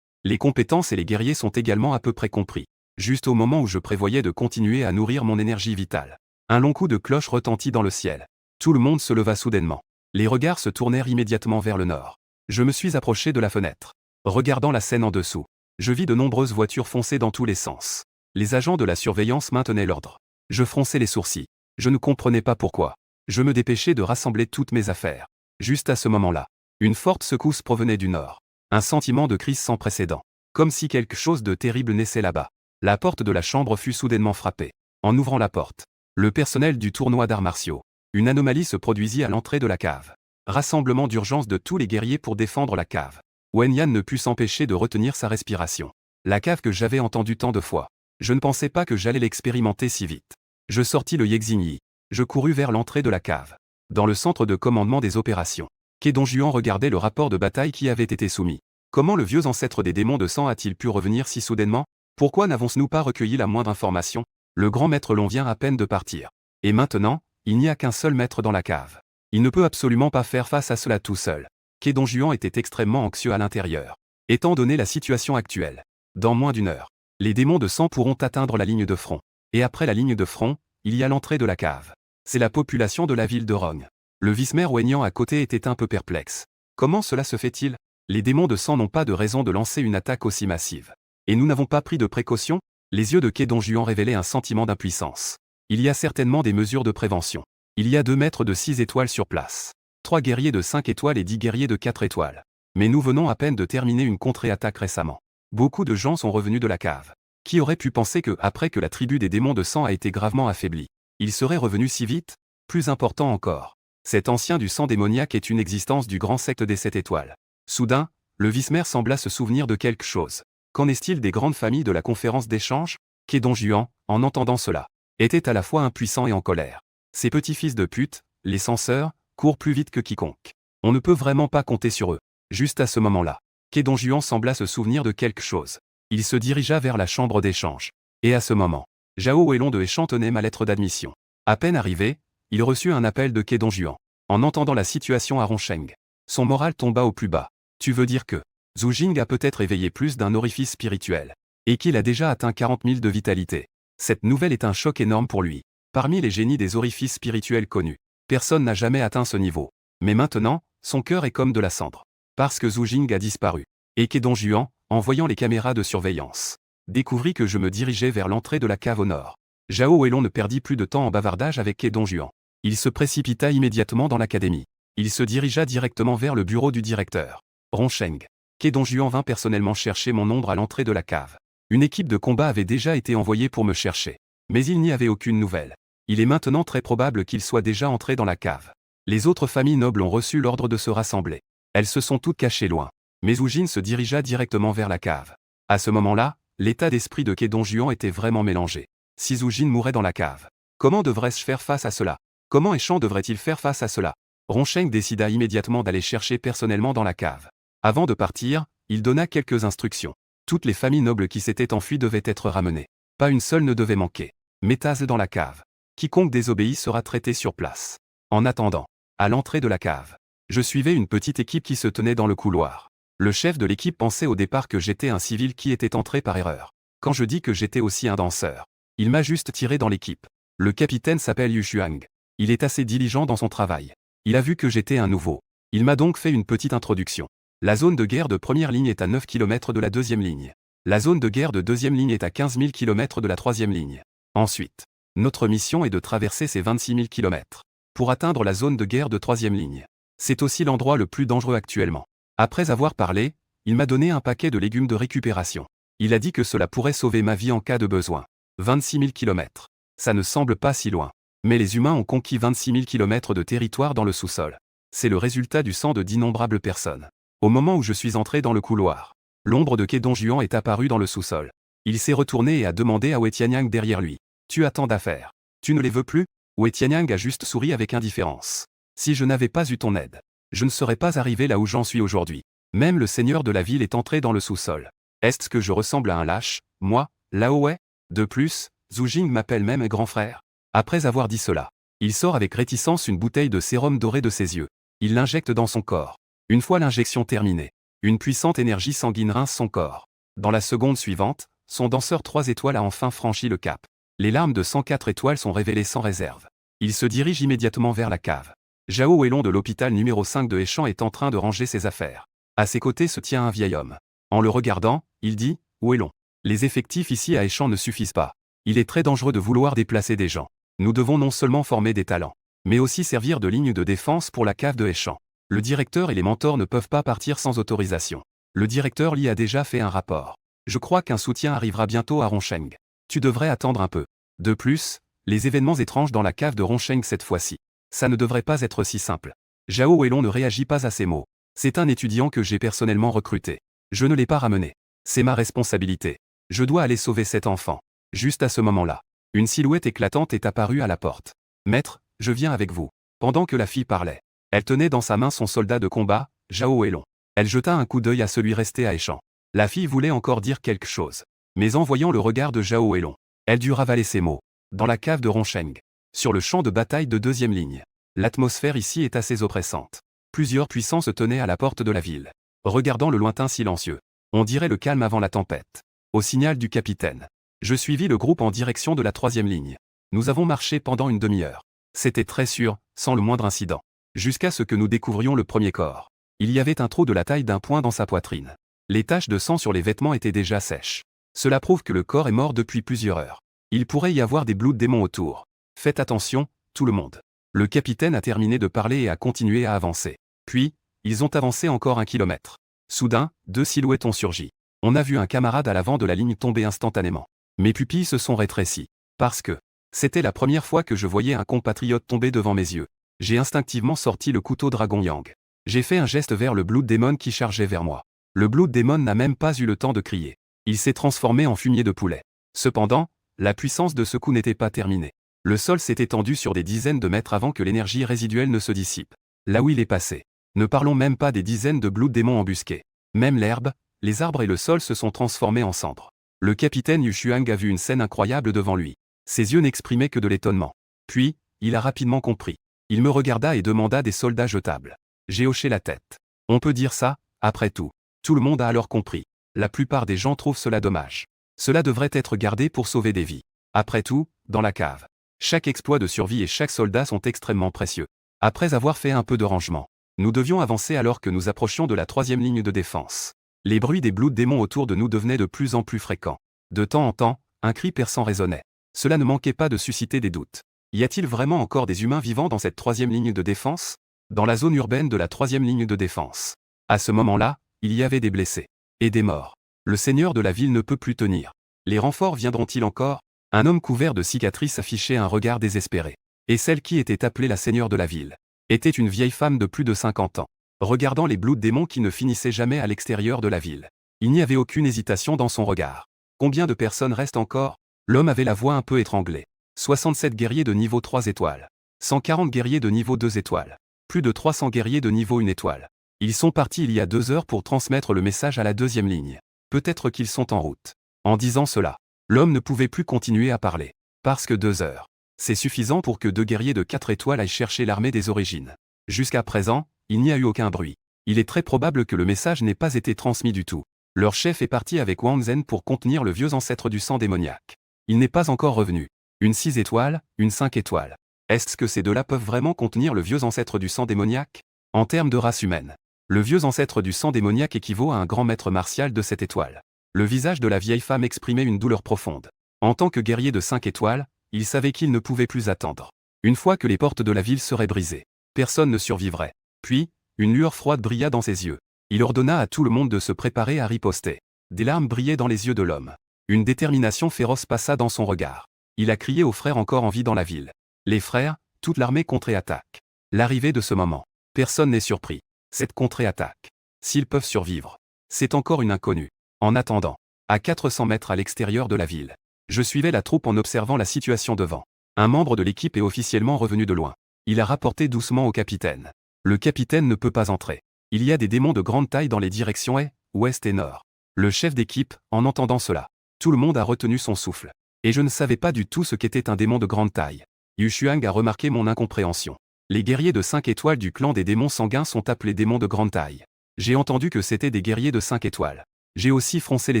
Les compétences et les guerriers sont également à peu près compris. Juste au moment où je prévoyais de continuer à nourrir mon énergie vitale, un long coup de cloche retentit dans le ciel. Tout le monde se leva soudainement. Les regards se tournèrent immédiatement vers le nord. Je me suis approché de la fenêtre. Regardant la scène en dessous, je vis de nombreuses voitures foncer dans tous les sens. Les agents de la surveillance maintenaient l'ordre. Je fronçais les sourcils. Je ne comprenais pas pourquoi. Je me dépêchais de rassembler toutes mes affaires. Juste à ce moment-là, une forte secousse provenait du nord. Un sentiment de crise sans précédent. Comme si quelque chose de terrible naissait là-bas. La porte de la chambre fut soudainement frappée. En ouvrant la porte, le personnel du tournoi d'arts martiaux. Une anomalie se produisit à l'entrée de la cave. Rassemblement d'urgence de tous les guerriers pour défendre la cave. Wen Yan ne put s'empêcher de retenir sa respiration. La cave que j'avais entendue tant de fois. Je ne pensais pas que j'allais l'expérimenter si vite. Je sortis le Yexingyi. Je courus vers l'entrée de la cave. Dans le centre de commandement des opérations, Kedong Juan regardait le rapport de bataille qui avait été soumis. Comment le vieux ancêtre des démons de sang a-t-il pu revenir si soudainement? Pourquoi n'avons-nous pas recueilli la moindre information? Le grand maître Long vient à peine de partir. Et maintenant, il n'y a qu'un seul maître dans la cave. Il ne peut absolument pas faire face à cela tout seul. Kedong Juan était extrêmement anxieux à l'intérieur. Étant donné la situation actuelle, dans moins d'une heure, les démons de sang pourront atteindre la ligne de front. Et après la ligne de front, il y a l'entrée de la cave. C'est la population de la ville de Rong. Le vice-maire Wenyan à côté était un peu perplexe. Comment cela se fait-il? Les démons de sang n'ont pas de raison de lancer une attaque aussi massive. Et nous n'avons pas pris de précautions? Les yeux de Kedong Juan révélaient un sentiment d'impuissance. Il y a certainement des mesures de prévention. Il y a 2 maîtres de 6 étoiles sur place. 3 guerriers de 5 étoiles et 10 guerriers de 4 étoiles. Mais nous venons à peine de terminer une contre-attaque récemment. Beaucoup de gens sont revenus de la cave. Qui aurait pu penser que, après que la tribu des démons de sang a été gravement affaiblie, ils seraient revenus si vite? Plus important encore, cet ancien du sang démoniaque est une existence du grand secte des 7 étoiles. Soudain, le vice-maire sembla se souvenir de quelque chose. Qu'en est-il des grandes familles de la conférence d'échange? Kedong Juan, en entendant cela, était à la fois impuissant et en colère. Ces petits fils de pute, les censeurs, courent plus vite que quiconque. On ne peut vraiment pas compter sur eux. Juste à ce moment-là, Kedong sembla se souvenir de quelque chose. Il se dirigea vers la chambre d'échange. Et à ce moment, Zhao Weilong de Heishan tenait ma lettre d'admission. À peine arrivé, il reçut un appel de Kedong. En entendant la situation à Rongsheng, son moral tomba au plus bas. Tu veux dire que Zhu Jing a peut-être éveillé plus d'un orifice spirituel, et qu'il a déjà atteint 40 000 de vitalité. Cette nouvelle est un choc énorme pour lui. Parmi les génies des orifices spirituels connus, personne n'a jamais atteint ce niveau. Mais maintenant, son cœur est comme de la cendre. Parce que Zhu Jing a disparu. Et Kedong, en voyant les caméras de surveillance, découvrit que je me dirigeais vers l'entrée de la cave au nord. Zhao Weilong ne perdit plus de temps en bavardage avec Kedong. Il se précipita immédiatement dans l'académie. Il se dirigea directement vers le bureau du directeur. Rongsheng. Kedong vint personnellement chercher mon ombre à l'entrée de la cave. Une équipe de combat avait déjà été envoyée pour me chercher. Mais il n'y avait aucune nouvelle. Il est maintenant très probable qu'il soit déjà entré dans la cave. Les autres familles nobles ont reçu l'ordre de se rassembler. Elles se sont toutes cachées loin. Mais Zhu Jing se dirigea directement vers la cave. À ce moment-là, l'état d'esprit de Kedong était vraiment mélangé. Si Zhu Jing mourait dans la cave, comment devrais-je faire face à cela? Comment Heishan devrait-il faire face à cela? Rongsheng décida immédiatement d'aller chercher personnellement dans la cave. Avant de partir, il donna quelques instructions. Toutes les familles nobles qui s'étaient enfuies devaient être ramenées. Pas une seule ne devait manquer. Mettez-le dans la cave. Quiconque désobéit sera traité sur place. En attendant, à l'entrée de la cave, je suivais une petite équipe qui se tenait dans le couloir. Le chef de l'équipe pensait au départ que j'étais un civil qui était entré par erreur. Quand je dis que j'étais aussi un danseur, il m'a juste tiré dans l'équipe. Le capitaine s'appelle Yu Xuang. Il est assez diligent dans son travail. Il a vu que j'étais un nouveau. Il m'a donc fait une petite introduction. La zone de guerre de première ligne est à 9 km de la deuxième ligne. La zone de guerre de deuxième ligne est à 15 000 km de la troisième ligne. Ensuite, notre mission est de traverser ces 26 000 km pour atteindre la zone de guerre de troisième ligne. C'est aussi l'endroit le plus dangereux actuellement. Après avoir parlé, il m'a donné un paquet de légumes de récupération. Il a dit que cela pourrait sauver ma vie en cas de besoin. 26 000 km. Ça ne semble pas si loin. Mais les humains ont conquis 26 000 km de territoire dans le sous-sol. C'est le résultat du sang de d'innombrables personnes. Au moment où je suis entré dans le couloir, l'ombre de Kedong est apparue dans le sous-sol. Il s'est retourné et a demandé à Wei Tianyang derrière lui. Tu as tant d'affaires. Tu ne les veux plus? Wei Tianyang a juste souri avec indifférence. Si je n'avais pas eu ton aide, je ne serais pas arrivé là où j'en suis aujourd'hui. Même le seigneur de la ville est entré dans le sous-sol. Est-ce que je ressemble à un lâche, moi, Lao Wei? De plus, Zhu Jing m'appelle même grand frère. Après avoir dit cela, il sort avec réticence une bouteille de sérum doré de ses yeux. Il l'injecte dans son corps. Une fois l'injection terminée, une puissante énergie sanguine rince son corps. Dans la seconde suivante, son danseur 3 étoiles a enfin franchi le cap. Les larmes de 104 étoiles sont révélées sans réserve. Il se dirige immédiatement vers la cave. Zhao Weilong de l'hôpital numéro 5 de Heishan est en train de ranger ses affaires. À ses côtés se tient un vieil homme. En le regardant, il dit « Weilong, les effectifs ici à Heishan ne suffisent pas. Il est très dangereux de vouloir déplacer des gens. Nous devons non seulement former des talents, mais aussi servir de ligne de défense pour la cave de Heishan. Le directeur et les mentors ne peuvent pas partir sans autorisation. Le directeur Li a déjà fait un rapport. Je crois qu'un soutien arrivera bientôt à Rongsheng. Tu devrais attendre un peu. De plus, les événements étranges dans la cave de Rongsheng cette fois-ci. Ça ne devrait pas être si simple. Zhao Weilong ne réagit pas à ces mots. C'est un étudiant que j'ai personnellement recruté. Je ne l'ai pas ramené. C'est ma responsabilité. Je dois aller sauver cet enfant. Juste à ce moment-là, une silhouette éclatante est apparue à la porte. Maître, je viens avec vous. Pendant que la fille parlait, elle tenait dans sa main son soldat de combat, Zhao Weilong. Elle jeta un coup d'œil à celui resté à Heishan. La fille voulait encore dire quelque chose. Mais en voyant le regard de Zhao Weilong, elle dut ravaler ses mots. Dans la cave de Rongsheng, sur le champ de bataille de deuxième ligne, l'atmosphère ici est assez oppressante. Plusieurs puissants se tenaient à la porte de la ville, regardant le lointain silencieux. On dirait le calme avant la tempête. Au signal du capitaine, je suivis le groupe en direction de la troisième ligne. Nous avons marché pendant une demi-heure. C'était très sûr, sans le moindre incident. Jusqu'à ce que nous découvrions le premier corps. Il y avait un trou de la taille d'un poing dans sa poitrine. Les taches de sang sur les vêtements étaient déjà sèches. Cela prouve que le corps est mort depuis plusieurs heures. Il pourrait y avoir des blouts de démons autour. Faites attention, tout le monde. Le capitaine a terminé de parler et a continué à avancer. Puis, ils ont avancé encore 1 kilomètre. Soudain, 2 silhouettes ont surgi. On a vu un camarade à l'avant de la ligne tomber instantanément. Mes pupilles se sont rétrécies. Parce que c'était la première fois que je voyais un compatriote tomber devant mes yeux. J'ai instinctivement sorti le couteau Dragon Yang. J'ai fait un geste vers le Blood Demon qui chargeait vers moi. Le Blood Demon n'a même pas eu le temps de crier. Il s'est transformé en fumier de poulet. Cependant, la puissance de ce coup n'était pas terminée. Le sol s'est étendu sur des dizaines de mètres avant que l'énergie résiduelle ne se dissipe. Là où il est passé. Ne parlons même pas des dizaines de Blood Demons embusqués. Même l'herbe, les arbres et le sol se sont transformés en cendres. Le capitaine Yu Xuang a vu une scène incroyable devant lui. Ses yeux n'exprimaient que de l'étonnement. Puis, il a rapidement compris. Il me regarda et demanda des soldats jetables. J'ai hoché la tête. On peut dire ça, après tout. Tout le monde a alors compris. La plupart des gens trouvent cela dommage. Cela devrait être gardé pour sauver des vies. Après tout, dans la cave. Chaque exploit de survie et chaque soldat sont extrêmement précieux. Après avoir fait un peu de rangement, nous devions avancer alors que nous approchions de la 3e ligne de défense. Les bruits des Blood Démons autour de nous devenaient de plus en plus fréquents. De temps en temps, un cri perçant résonnait. Cela ne manquait pas de susciter des doutes. Y a-t-il vraiment encore des humains vivants dans cette 3e ligne de défense? Dans la zone urbaine de la 3e ligne de défense. À ce moment-là, il y avait des blessés. Et des morts. Le seigneur de la ville ne peut plus tenir. Les renforts viendront-ils encore? Un homme couvert de cicatrices affichait un regard désespéré. Et celle qui était appelée la seigneur de la ville était une vieille femme de plus de 50 ans. Regardant les Blood Démons qui ne finissaient jamais à l'extérieur de la ville. Il n'y avait aucune hésitation dans son regard. Combien de personnes restent encore? L'homme avait la voix un peu étranglée. 67 guerriers de niveau 3 étoiles. 140 guerriers de niveau 2 étoiles. Plus de 300 guerriers de niveau 1 étoile. Ils sont partis il y a 2 heures pour transmettre le message à la 2e ligne. Peut-être qu'ils sont en route. En disant cela, l'homme ne pouvait plus continuer à parler. Parce que 2 heures. C'est suffisant pour que 2 guerriers de 4 étoiles aillent chercher l'armée des origines. Jusqu'à présent, il n'y a eu aucun bruit. Il est très probable que le message n'ait pas été transmis du tout. Leur chef est parti avec Wang Zhen pour contenir le vieux ancêtre du sang démoniaque. Il n'est pas encore revenu. Une 6 étoiles, une 5 étoiles. Est-ce que ces deux-là peuvent vraiment contenir le vieux ancêtre du sang démoniaque? En termes de race humaine, le vieux ancêtre du sang démoniaque équivaut à un grand maître martial de 7 étoiles. Le visage de la vieille femme exprimait une douleur profonde. En tant que guerrier de 5 étoiles, il savait qu'il ne pouvait plus attendre. Une fois que les portes de la ville seraient brisées, personne ne survivrait. Puis, une lueur froide brilla dans ses yeux. Il ordonna à tout le monde de se préparer à riposter. Des larmes brillaient dans les yeux de l'homme. Une détermination féroce passa dans son regard. Il a crié aux frères encore en vie dans la ville. Les frères, toute l'armée contre-attaque. L'arrivée de ce moment. Personne n'est surpris. Cette contre-attaque. S'ils peuvent survivre. C'est encore une inconnue. En attendant, à 400 mètres à l'extérieur de la ville, je suivais la troupe en observant la situation devant. Un membre de l'équipe est officiellement revenu de loin. Il a rapporté doucement au capitaine. Le capitaine ne peut pas entrer. Il y a des démons de grande taille dans les directions est, ouest et nord. Le chef d'équipe, en entendant cela, tout le monde a retenu son souffle. Et je ne savais pas du tout ce qu'était un démon de grande taille. Yu Xuang a remarqué mon incompréhension. Les guerriers de 5 étoiles du clan des démons sanguins sont appelés démons de grande taille. J'ai entendu que c'était des guerriers de 5 étoiles. J'ai aussi froncé les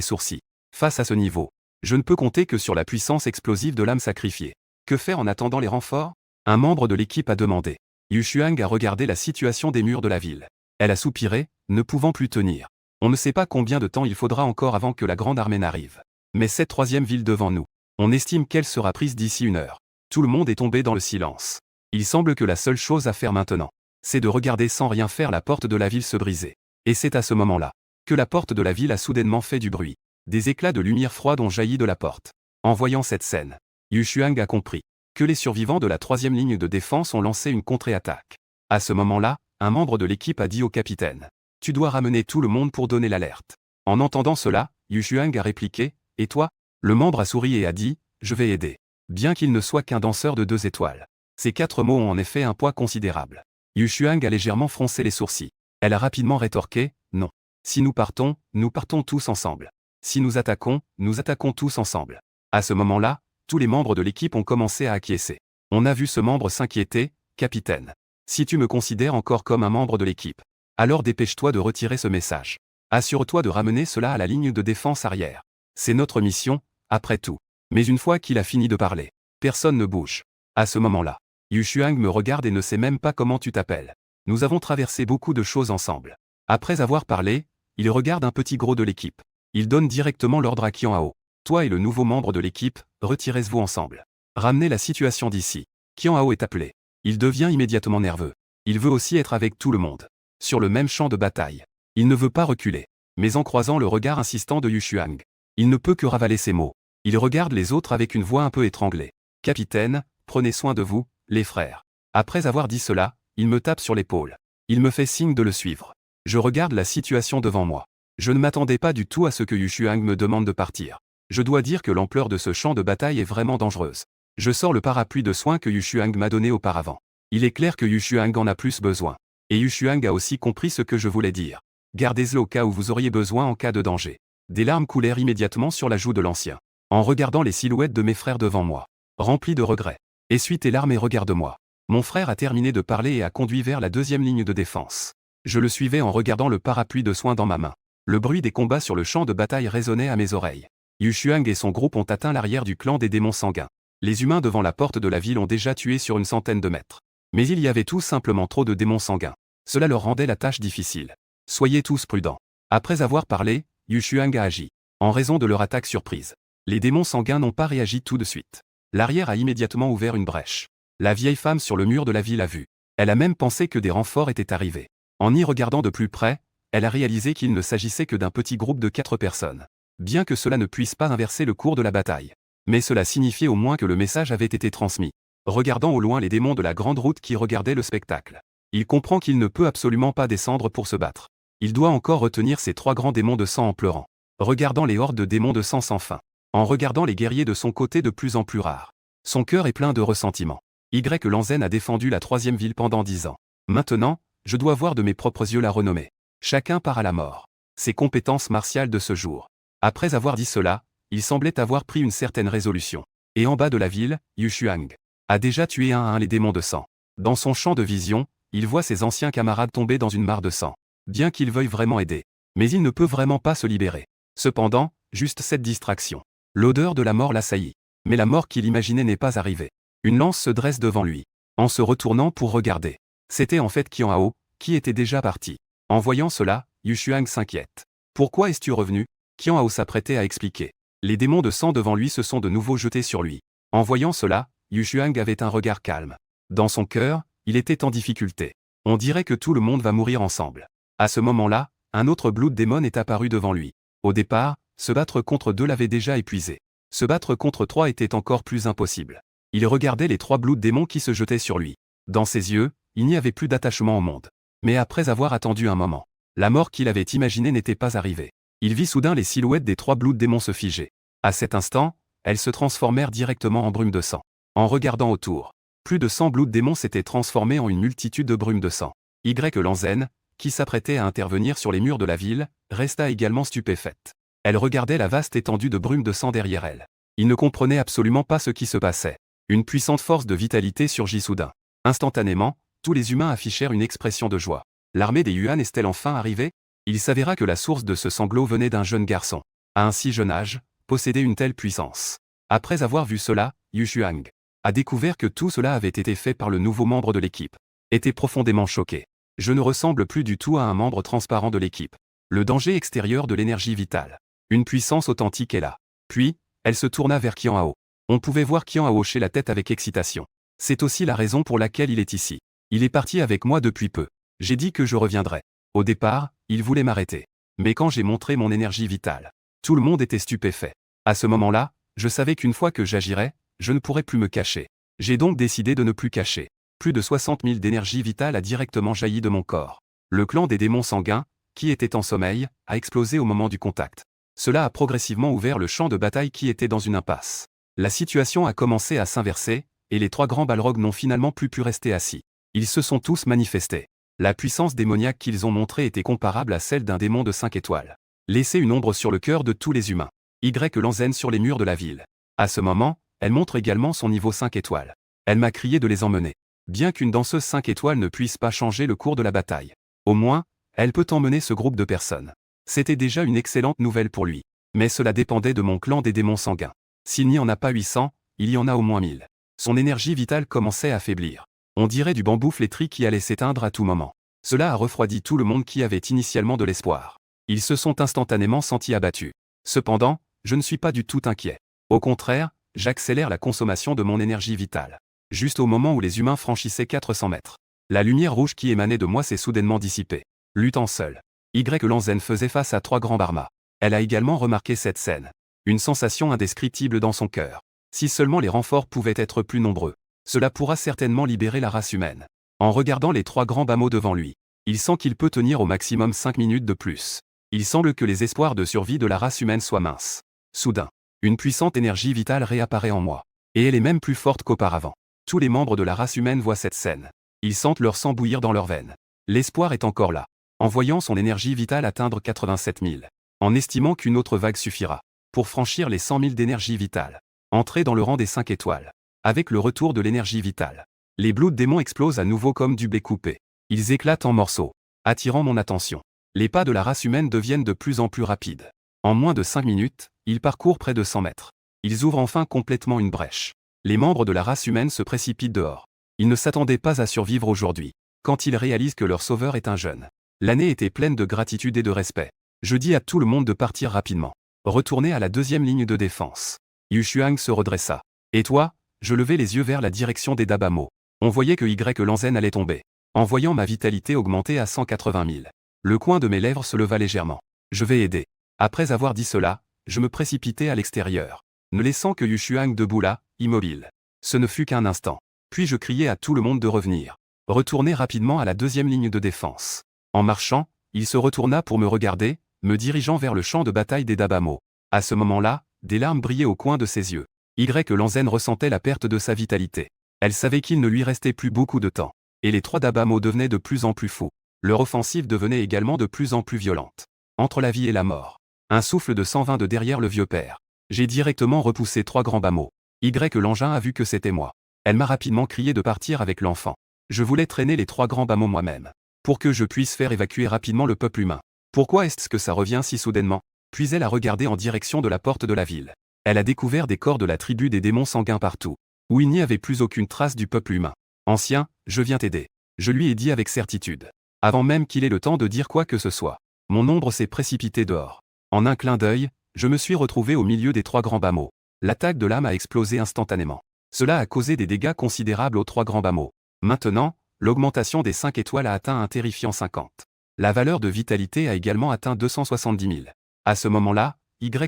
sourcils. Face à ce niveau, je ne peux compter que sur la puissance explosive de l'âme sacrifiée. Que faire en attendant les renforts? Un membre de l'équipe a demandé. Yu Xuang a regardé la situation des murs de la ville. Elle a soupiré, ne pouvant plus tenir. On ne sait pas combien de temps il faudra encore avant que la grande armée n'arrive. Mais cette 3e ville devant nous, on estime qu'elle sera prise d'ici 1 heure. Tout le monde est tombé dans le silence. Il semble que la seule chose à faire maintenant, c'est de regarder sans rien faire la porte de la ville se briser. Et c'est à ce moment-là que la porte de la ville a soudainement fait du bruit. Des éclats de lumière froide ont jailli de la porte. En voyant cette scène, Yu Xuang a compris que les survivants de la 3e ligne de défense ont lancé une contre-attaque. À ce moment-là, un membre de l'équipe a dit au capitaine: « Tu dois ramener tout le monde pour donner l'alerte. » En entendant cela, Yu Xuang a répliqué: « Et toi ?» Le membre a souri et a dit: « Je vais aider. » Bien qu'il ne soit qu'un danseur de 2 étoiles. Ces 4 mots ont en effet un poids considérable. Yu Xuang a légèrement froncé les sourcils. Elle a rapidement rétorqué: « Non. Si nous partons tous ensemble. Si nous attaquons tous ensemble. » À ce moment-là, tous les membres de l'équipe ont commencé à acquiescer. On a vu ce membre s'inquiéter: « Capitaine. Si tu me considères encore comme un membre de l'équipe, alors dépêche-toi de retirer ce message. Assure-toi de ramener cela à la ligne de défense arrière. C'est notre mission, après tout. » Mais une fois qu'il a fini de parler, personne ne bouge. À ce moment-là, Yu Xuang me regarde et ne sait même pas comment tu t'appelles. Nous avons traversé beaucoup de choses ensemble. Après avoir parlé, il regarde un petit gros de l'équipe. Il donne directement l'ordre à Qian Hao. Toi et le nouveau membre de l'équipe, retirez-vous ensemble. Ramenez la situation d'ici. Qian Hao est appelé. Il devient immédiatement nerveux. Il veut aussi être avec tout le monde. Sur le même champ de bataille. Il ne veut pas reculer. Mais en croisant le regard insistant de Yu Xuang, il ne peut que ravaler ses mots. Il regarde les autres avec une voix un peu étranglée. « Capitaine, prenez soin de vous, les frères. » Après avoir dit cela, il me tape sur l'épaule. Il me fait signe de le suivre. Je regarde la situation devant moi. Je ne m'attendais pas du tout à ce que Yu Xuang me demande de partir. Je dois dire que l'ampleur de ce champ de bataille est vraiment dangereuse. Je sors le parapluie de soins que Yu Xuang m'a donné auparavant. Il est clair que Yu Xuang en a plus besoin. Et Yu Xuang a aussi compris ce que je voulais dire. Gardez-le au cas où vous auriez besoin en cas de danger. Des larmes coulèrent immédiatement sur la joue de l'ancien. En regardant les silhouettes de mes frères devant moi. Rempli de regrets. Essuie tes larmes et regarde-moi. Mon frère a terminé de parler et a conduit vers la deuxième ligne de défense. Je le suivais en regardant le parapluie de soins dans ma main. Le bruit des combats sur le champ de bataille résonnait à mes oreilles. Yu Xuang et son groupe ont atteint l'arrière du clan des démons sanguins. Les humains devant la porte de la ville ont déjà tué sur une centaine de mètres. Mais il y avait tout simplement trop de démons sanguins. Cela leur rendait la tâche difficile. Soyez tous prudents. Après avoir parlé, Yu Xuang a agi. En raison de leur attaque surprise. Les démons sanguins n'ont pas réagi tout de suite. L'arrière a immédiatement ouvert une brèche. La vieille femme sur le mur de la ville a vu. Elle a même pensé que des renforts étaient arrivés. En y regardant de plus près, elle a réalisé qu'il ne s'agissait que d'un petit groupe de 4 personnes. Bien que cela ne puisse pas inverser le cours de la bataille. Mais cela signifiait au moins que le message avait été transmis. Regardant au loin les démons de la grande route qui regardaient le spectacle. Il comprend qu'il ne peut absolument pas descendre pour se battre. Il doit encore retenir ces 3 grands démons de sang en pleurant. Regardant les hordes de démons de sang sans fin. En regardant les guerriers de son côté de plus en plus rares. Son cœur est plein de ressentiment. Lanzen a défendu la 3e ville pendant 10 ans. Maintenant, je dois voir de mes propres yeux la renommée. Chacun part à la mort. Ses compétences martiales de ce jour. Après avoir dit cela, il semblait avoir pris une certaine résolution. Et en bas de la ville, Yu Xuang a déjà tué un à un les démons de sang. Dans son champ de vision, il voit ses anciens camarades tomber dans une mare de sang. Bien qu'il veuille vraiment aider. Mais il ne peut vraiment pas se libérer. Cependant, juste cette distraction. L'odeur de la mort l'assaillit. Mais la mort qu'il imaginait n'est pas arrivée. Une lance se dresse devant lui. En se retournant pour regarder. C'était en fait Qian Hao, qui était déjà parti. En voyant cela, Yu Xuang s'inquiète. Pourquoi es-tu revenu? Qian Hao s'apprêtait à expliquer. Les démons de sang devant lui se sont de nouveau jetés sur lui. En voyant cela, Yu Xuang avait un regard calme. Dans son cœur, il était en difficulté. On dirait que tout le monde va mourir ensemble. À ce moment-là, un autre Blood Demon est apparu devant lui. Au départ, se battre contre 2 l'avait déjà épuisé. Se battre contre 3 était encore plus impossible. Il regardait les 3 Blood Demons qui se jetaient sur lui. Dans ses yeux, il n'y avait plus d'attachement au monde. Mais après avoir attendu un moment, la mort qu'il avait imaginée n'était pas arrivée. Il vit soudain les silhouettes des 3 Blood Demons se figer. À cet instant, elles se transformèrent directement en brume de sang. En regardant autour, plus de 100 Blood Demons s'étaient transformés en une multitude de brumes de sang. Lanzen, qui s'apprêtait à intervenir sur les murs de la ville, resta également stupéfaite. Elle regardait la vaste étendue de brume de sang derrière elle. Il ne comprenait absolument pas ce qui se passait. Une puissante force de vitalité surgit soudain. Instantanément, tous les humains affichèrent une expression de joie. L'armée des Yuan est-elle enfin arrivée? Il s'avéra que la source de ce sanglot venait d'un jeune garçon. À un si jeune âge, posséder une telle puissance. Après avoir vu cela, Yu Xuang a découvert que tout cela avait été fait par le nouveau membre de l'équipe. Était profondément choqué. Je ne ressemble plus du tout à un membre transparent de l'équipe. Le danger extérieur de l'énergie vitale. Une puissance authentique est là. Puis, elle se tourna vers Qian Hao. On pouvait voir Qian Hao hocher la tête avec excitation. C'est aussi la raison pour laquelle il est ici. Il est parti avec moi depuis peu. J'ai dit que je reviendrais. Au départ, il voulait m'arrêter. Mais quand j'ai montré mon énergie vitale, tout le monde était stupéfait. À ce moment-là, je savais qu'une fois que j'agirais, je ne pourrais plus me cacher. J'ai donc décidé de ne plus cacher. Plus de 60 000 d'énergie vitale a directement jailli de mon corps. Le clan des démons sanguins, qui était en sommeil, a explosé au moment du contact. Cela a progressivement ouvert le champ de bataille qui était dans une impasse. La situation a commencé à s'inverser, et les 3 grands balrogs n'ont finalement plus pu rester assis. Ils se sont tous manifestés. La puissance démoniaque qu'ils ont montrée était comparable à celle d'un démon de 5 étoiles. Laissez une ombre sur le cœur de tous les humains. Lanzen sur les murs de la ville. À ce moment, elle montre également son niveau 5 étoiles. Elle m'a crié de les emmener. Bien qu'une danseuse 5 étoiles ne puisse pas changer le cours de la bataille. Au moins, elle peut emmener ce groupe de personnes. C'était déjà une excellente nouvelle pour lui. Mais cela dépendait de mon clan des démons sanguins. S'il n'y en a pas 800, il y en a au moins 1000. Son énergie vitale commençait à faiblir. On dirait du bambou flétri qui allait s'éteindre à tout moment. Cela a refroidi tout le monde qui avait initialement de l'espoir. Ils se sont instantanément sentis abattus. Cependant, je ne suis pas du tout inquiet. Au contraire, j'accélère la consommation de mon énergie vitale. Juste au moment où les humains franchissaient 400 mètres. La lumière rouge qui émanait de moi s'est soudainement dissipée. Luttant seul. Lanzen faisait face à 3 grands barmas. Elle a également remarqué cette scène. Une sensation indescriptible dans son cœur. Si seulement les renforts pouvaient être plus nombreux. Cela pourra certainement libérer la race humaine. En regardant les 3 grands bamos devant lui, il sent qu'il peut tenir au maximum 5 minutes de plus. Il semble que les espoirs de survie de la race humaine soient minces. Soudain, une puissante énergie vitale réapparaît en moi. Et elle est même plus forte qu'auparavant. Tous les membres de la race humaine voient cette scène. Ils sentent leur sang bouillir dans leurs veines. L'espoir est encore là. en voyant son énergie vitale atteindre 87 000, en estimant qu'une autre vague suffira pour franchir les 100 000 d'énergie vitale, entrer dans le rang des 5 étoiles. Avec le retour de l'énergie vitale, les Blood Démons explosent à nouveau comme du blé coupé. Ils éclatent en morceaux, attirant mon attention. Les pas de la race humaine deviennent de plus en plus rapides. En moins de 5 minutes, ils parcourent près de 100 mètres. Ils ouvrent enfin complètement une brèche. Les membres de la race humaine se précipitent dehors. Ils ne s'attendaient pas à survivre aujourd'hui, quand ils réalisent que leur sauveur est un jeune. L'année était pleine de gratitude et de respect. Je dis à tout le monde de partir rapidement. Retourner à la deuxième ligne de défense. Yu Xuang se redressa. Et toi? Je levai les yeux vers la direction des Dabamo. On voyait que Y Lanzen allait tomber. En voyant ma vitalité augmenter à 180 000. Le coin de mes lèvres se leva légèrement. Je vais aider. Après avoir dit cela, je me précipitai à l'extérieur, ne laissant que Yu Xuang debout là, immobile. Ce ne fut qu'un instant. Puis je criai à tout le monde de revenir. Retourner rapidement à la deuxième ligne de défense. En marchant, il se retourna pour me regarder, me dirigeant vers le champ de bataille des Dabamo. À ce moment-là, des larmes brillaient au coin de ses yeux. Y Lanzen ressentait la perte de sa vitalité. Elle savait qu'il ne lui restait plus beaucoup de temps. Et les 3 Dabamo devenaient de plus en plus fous. Leur offensive devenait également de plus en plus violente. Entre la vie et la mort. Un souffle de 120 de derrière le vieux père. J'ai directement repoussé 3 grands Bamo. L'engin a vu que c'était moi. Elle m'a rapidement crié de partir avec l'enfant. Je voulais traîner les 3 grands Bamo moi-même. Pour que je puisse faire évacuer rapidement le peuple humain. Pourquoi est-ce que ça revient si soudainement? Puis elle a regardé en direction de la porte de la ville. Elle a découvert des corps de la tribu des démons sanguins partout, où il n'y avait plus aucune trace du peuple humain. Ancien, je viens t'aider. Je lui ai dit avec certitude. Avant même qu'il ait le temps de dire quoi que ce soit. Mon ombre s'est précipitée dehors. En un clin d'œil, je me suis retrouvé au milieu des 3 grands Bamo. L'attaque de l'âme a explosé instantanément. Cela a causé des dégâts considérables aux 3 grands Bamo. Maintenant, l'augmentation des 5 étoiles a atteint un terrifiant 50. La valeur de vitalité a également atteint 270 000. À ce moment-là,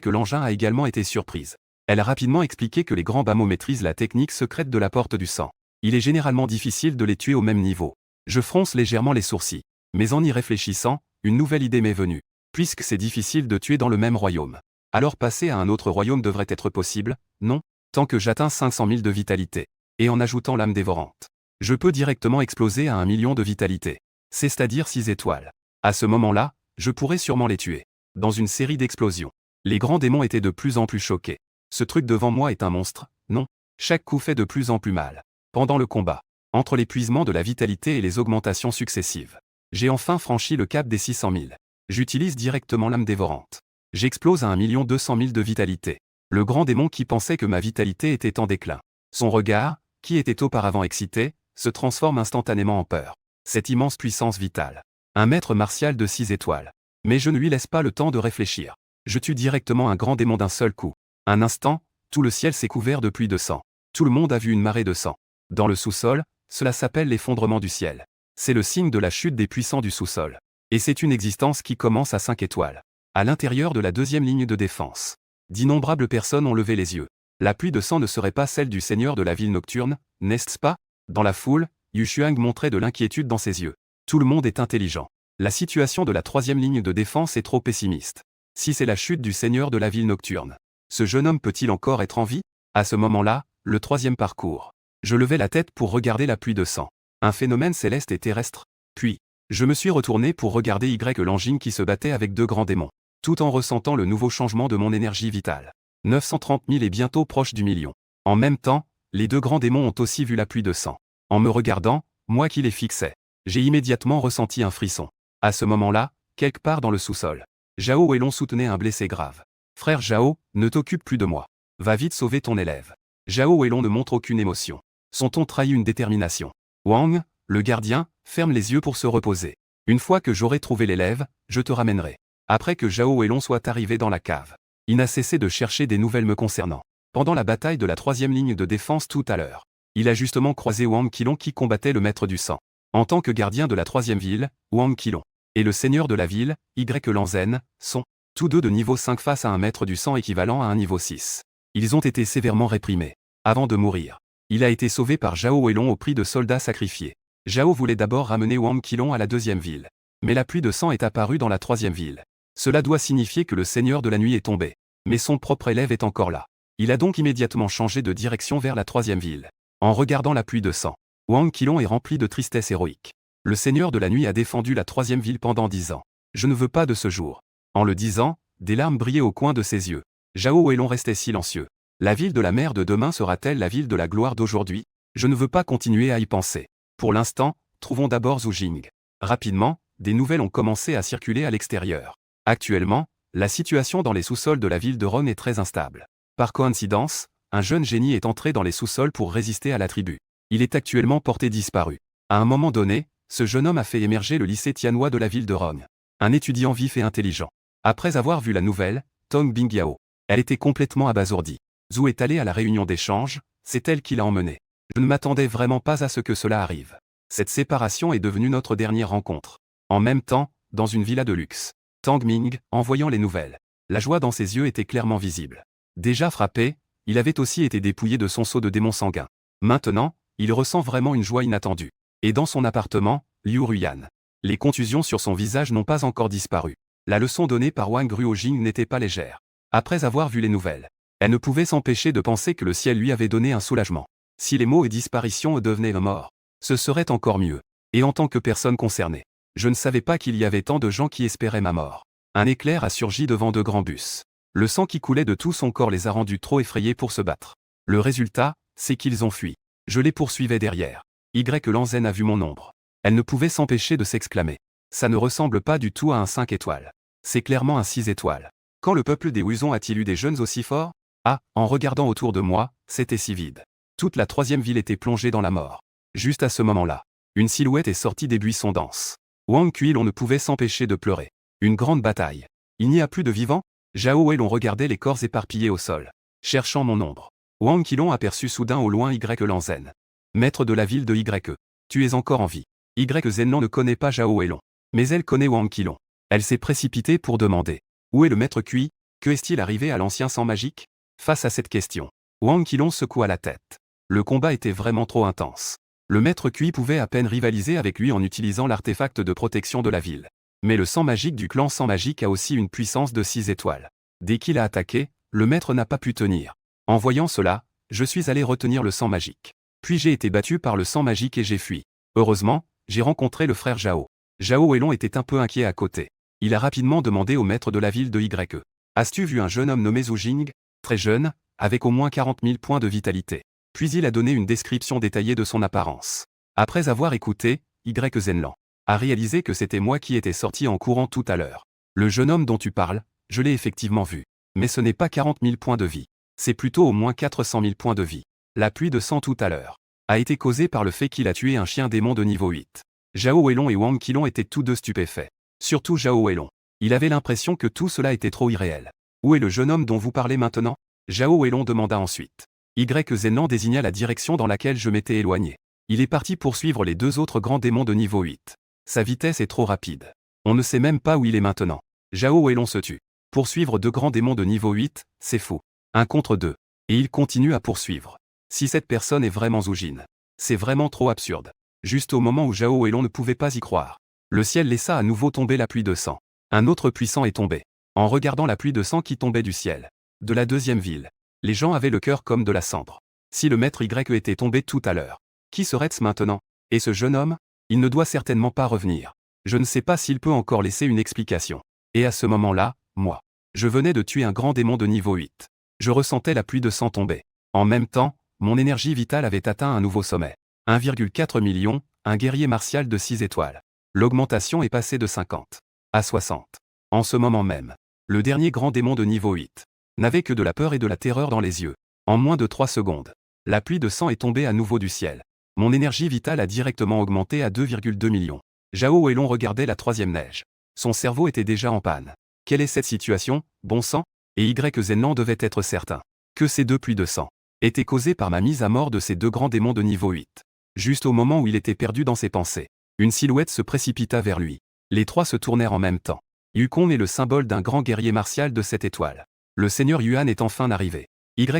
l'engin a également été surprise. Elle a rapidement expliqué que les grands Bamo maîtrisent la technique secrète de la porte du sang. Il est généralement difficile de les tuer au même niveau. Je fronce légèrement les sourcils. Mais en y réfléchissant, une nouvelle idée m'est venue. Puisque c'est difficile de tuer dans le même royaume. Alors passer à un autre royaume devrait être possible, non? Tant que j'atteins 500 000 de vitalité. Et en ajoutant l'âme dévorante. Je peux directement exploser à 1 million de vitalité. C'est-à-dire 6 étoiles. À ce moment-là, je pourrais sûrement les tuer. Dans une série d'explosions. Les grands démons étaient de plus en plus choqués. Ce truc devant moi est un monstre, non? Chaque coup fait de plus en plus mal. Pendant le combat, entre l'épuisement de la vitalité et les augmentations successives, j'ai enfin franchi le cap des 600 000. J'utilise directement l'âme dévorante. J'explose à 1 200 000 de vitalité. Le grand démon qui pensait que ma vitalité était en déclin. Son regard, qui était auparavant excité, se transforme instantanément en peur. Cette immense puissance vitale. Un maître martial de 6 étoiles. Mais je ne lui laisse pas le temps de réfléchir. Je tue directement un grand démon d'un seul coup. Un instant, tout le ciel s'est couvert de pluie de sang. Tout le monde a vu une marée de sang. Dans le sous-sol, cela s'appelle l'effondrement du ciel. C'est le signe de la chute des puissants du sous-sol. Et c'est une existence qui commence à 5 étoiles. À l'intérieur de la deuxième ligne de défense. D'innombrables personnes ont levé les yeux. La pluie de sang ne serait pas celle du seigneur de la ville nocturne, n'est-ce pas? Dans la foule, Yu Xuang montrait de l'inquiétude dans ses yeux. Tout le monde est intelligent. La situation de la troisième ligne de défense est trop pessimiste. Si c'est la chute du seigneur de la ville nocturne, ce jeune homme peut-il encore être en vie? À ce moment-là, le troisième parcours. Je levai la tête pour regarder la pluie de sang. Un phénomène céleste et terrestre. Puis, je me suis retourné pour regarder Y-Langine qui se battait avec 2 grands démons. Tout en ressentant le nouveau changement de mon énergie vitale. 930 000 est bientôt proche du million. En même temps, les 2 grands démons ont aussi vu la pluie de sang. En me regardant, moi qui les fixais, j'ai immédiatement ressenti un frisson. À ce moment-là, quelque part dans le sous-sol, Zhao Weilong soutenait un blessé grave. Frère Zhao, ne t'occupe plus de moi. Va vite sauver ton élève. Zhao Weilong ne montre aucune émotion. Son ton trahit une détermination. Wang, le gardien, ferme les yeux pour se reposer. Une fois que j'aurai trouvé l'élève, je te ramènerai. Après que Zhao Weilong soit arrivé dans la cave, il n'a cessé de chercher des nouvelles me concernant. Pendant la bataille de la troisième ligne de défense tout à l'heure, il a justement croisé Wang Qilong qui combattait le maître du sang. En tant que gardien de la troisième ville, Wang Qilong et le seigneur de la ville, Y-Lanzen, sont tous 2 de niveau 5 face à un maître du sang équivalent à un niveau 6. Ils ont été sévèrement réprimés. Avant de mourir, il a été sauvé par Zhao Weilong au prix de soldats sacrifiés. Zhao voulait d'abord ramener Wang Qilong à la deuxième ville. Mais la pluie de sang est apparue dans la troisième ville. Cela doit signifier que le seigneur de la nuit est tombé. Mais son propre élève est encore là. Il a donc immédiatement changé de direction vers la troisième ville. En regardant la pluie de sang, Wang Qilong est rempli de tristesse héroïque. Le Seigneur de la Nuit a défendu la troisième ville pendant 10 ans. Je ne veux pas de ce jour. En le disant, des larmes brillaient au coin de ses yeux. Zhao Weilong restait silencieux. La ville de la mer de demain sera-t-elle la ville de la gloire d'aujourd'hui? Je ne veux pas continuer à y penser. Pour l'instant, trouvons d'abord Zhu Jing. Rapidement, des nouvelles ont commencé à circuler à l'extérieur. Actuellement, la situation dans les sous-sols de la ville de Rome est très instable. Par coïncidence, un jeune génie est entré dans les sous-sols pour résister à la tribu. Il est actuellement porté disparu. À un moment donné, ce jeune homme a fait émerger le lycée Tianhua de la ville de Rome. Un étudiant vif et intelligent. Après avoir vu la nouvelle, Tong Bingyao, elle était complètement abasourdie. Zhu est allée à la réunion d'échange, c'est elle qui l'a emmené. Je ne m'attendais vraiment pas à ce que cela arrive. Cette séparation est devenue notre dernière rencontre. En même temps, dans une villa de luxe. Tang Ming, en voyant les nouvelles. La joie dans ses yeux était clairement visible. Déjà frappé, il avait aussi été dépouillé de son sceau de démon sanguin. Maintenant, il ressent vraiment une joie inattendue. Et dans son appartement, Liu Ruyan. Les contusions sur son visage n'ont pas encore disparu. La leçon donnée par Wang Ruojing n'était pas légère. Après avoir vu les nouvelles, elle ne pouvait s'empêcher de penser que le ciel lui avait donné un soulagement. Si les mots et disparitions devenaient morts, ce serait encore mieux. Et en tant que personne concernée, je ne savais pas qu'il y avait tant de gens qui espéraient ma mort. Un éclair a surgi devant de grands bus. Le sang qui coulait de tout son corps les a rendus trop effrayés pour se battre. Le résultat, c'est qu'ils ont fui. Je les poursuivais derrière. Y Lanzen a vu mon ombre. Elle ne pouvait s'empêcher de s'exclamer. Ça ne ressemble pas du tout à un 5 étoiles. C'est clairement un 6 étoiles. Quand le peuple des Wuzons a-t-il eu des jeunes aussi forts? Ah, en regardant autour de moi, c'était si vide. Toute la troisième ville était plongée dans la mort. Juste à ce moment-là, une silhouette est sortie des buissons denses. Wang Qilong ne pouvait s'empêcher de pleurer. Une grande bataille. Il n'y a plus de vivants? Zhao Weilong regardait les corps éparpillés au sol, cherchant mon ombre. Wang Qilong aperçut soudain au loin Lanzen. Maître de la ville de Ye. Tu es encore en vie. Zenlan ne connaît pas Zhao Weilong. Mais elle connaît Wang Qilong. Elle s'est précipitée pour demander. Où est le maître Kui? Que est-il arrivé à l'ancien sang magique? Face à cette question, Wang Qilong secoua la tête. Le combat était vraiment trop intense. Le maître Kui pouvait à peine rivaliser avec lui en utilisant l'artefact de protection de la ville. Mais le sang magique du clan sang magique a aussi une puissance de 6 étoiles. Dès qu'il a attaqué, le maître n'a pas pu tenir. En voyant cela, je suis allé retenir le sang magique. Puis j'ai été battu par le sang magique et j'ai fui. Heureusement, j'ai rencontré le frère Zhao. Zhao Weilong était un peu inquiet à côté. Il a rapidement demandé au maître de la ville de Ye. As-tu vu un jeune homme nommé Zhu Jing? Très jeune, avec au moins 40 000 points de vitalité. Puis il a donné une description détaillée de son apparence. Après avoir écouté, Zenlan a réalisé que c'était moi qui étais sorti en courant tout à l'heure. Le jeune homme dont tu parles, je l'ai effectivement vu. Mais ce n'est pas 40 000 points de vie. C'est plutôt au moins 400 000 points de vie. La pluie de sang tout à l'heure a été causée par le fait qu'il a tué un chien démon de niveau 8. Zhao Weilong et Wang Qilong étaient tous deux stupéfaits. Surtout Zhao Weilong. Il avait l'impression que tout cela était trop irréel. Où est le jeune homme dont vous parlez maintenant? Zhao Weilong demanda ensuite. Zenlan désigna la direction dans laquelle je m'étais éloigné. Il est parti poursuivre les deux autres grands démons de niveau 8. Sa vitesse est trop rapide. On ne sait même pas où il est maintenant. Zhao Weilong se tue. Poursuivre deux grands démons de niveau 8, c'est fou. 1 contre 2. Et il continue à poursuivre. Si cette personne est vraiment Zhu Jin, c'est vraiment trop absurde. Juste au moment où Zhao Weilong ne pouvait pas y croire, le ciel laissa à nouveau tomber la pluie de sang. Un autre puissant est tombé. En regardant la pluie de sang qui tombait du ciel, de la deuxième ville, les gens avaient le cœur comme de la cendre. Si le maître Y était tombé tout à l'heure, qui serait-ce maintenant? Et ce jeune homme? Il ne doit certainement pas revenir. Je ne sais pas s'il peut encore laisser une explication. Et à ce moment-là, moi, je venais de tuer un grand démon de niveau 8. Je ressentais la pluie de sang tomber. En même temps, mon énergie vitale avait atteint un nouveau sommet. 1,4 million, un guerrier martial de 6 étoiles. L'augmentation est passée de 50 à 60. En ce moment même, le dernier grand démon de niveau 8 n'avait que de la peur et de la terreur dans les yeux. En moins de 3 secondes, la pluie de sang est tombée à nouveau du ciel. Mon énergie vitale a directement augmenté à 2,2 millions. Zhao Weilong regardait la troisième neige. Son cerveau était déjà en panne. Quelle est cette situation, bon sang? Et Zenlan devait être certain que ces deux pluies de sang étaient causées par ma mise à mort de ces deux grands démons de niveau 8. Juste au moment où il était perdu dans ses pensées, une silhouette se précipita vers lui. Les trois se tournèrent en même temps. Yukon est le symbole d'un grand guerrier martial de 7 étoiles. Le seigneur Yuan est enfin arrivé.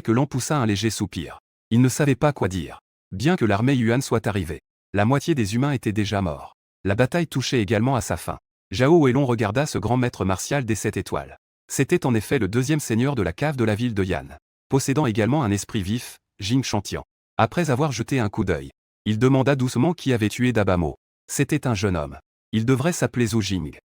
L'en poussa un léger soupir. Il ne savait pas quoi dire. Bien que l'armée Yuan soit arrivée, la moitié des humains étaient déjà morts. La bataille touchait également à sa fin. Zhao Weilong regarda ce grand maître martial des 7 étoiles. C'était en effet le deuxième seigneur de la cave de la ville de Yan, possédant également un esprit vif, Jing Chantian. Après avoir jeté un coup d'œil, il demanda doucement qui avait tué Dabamo. C'était un jeune homme. Il devrait s'appeler Zhu Jing.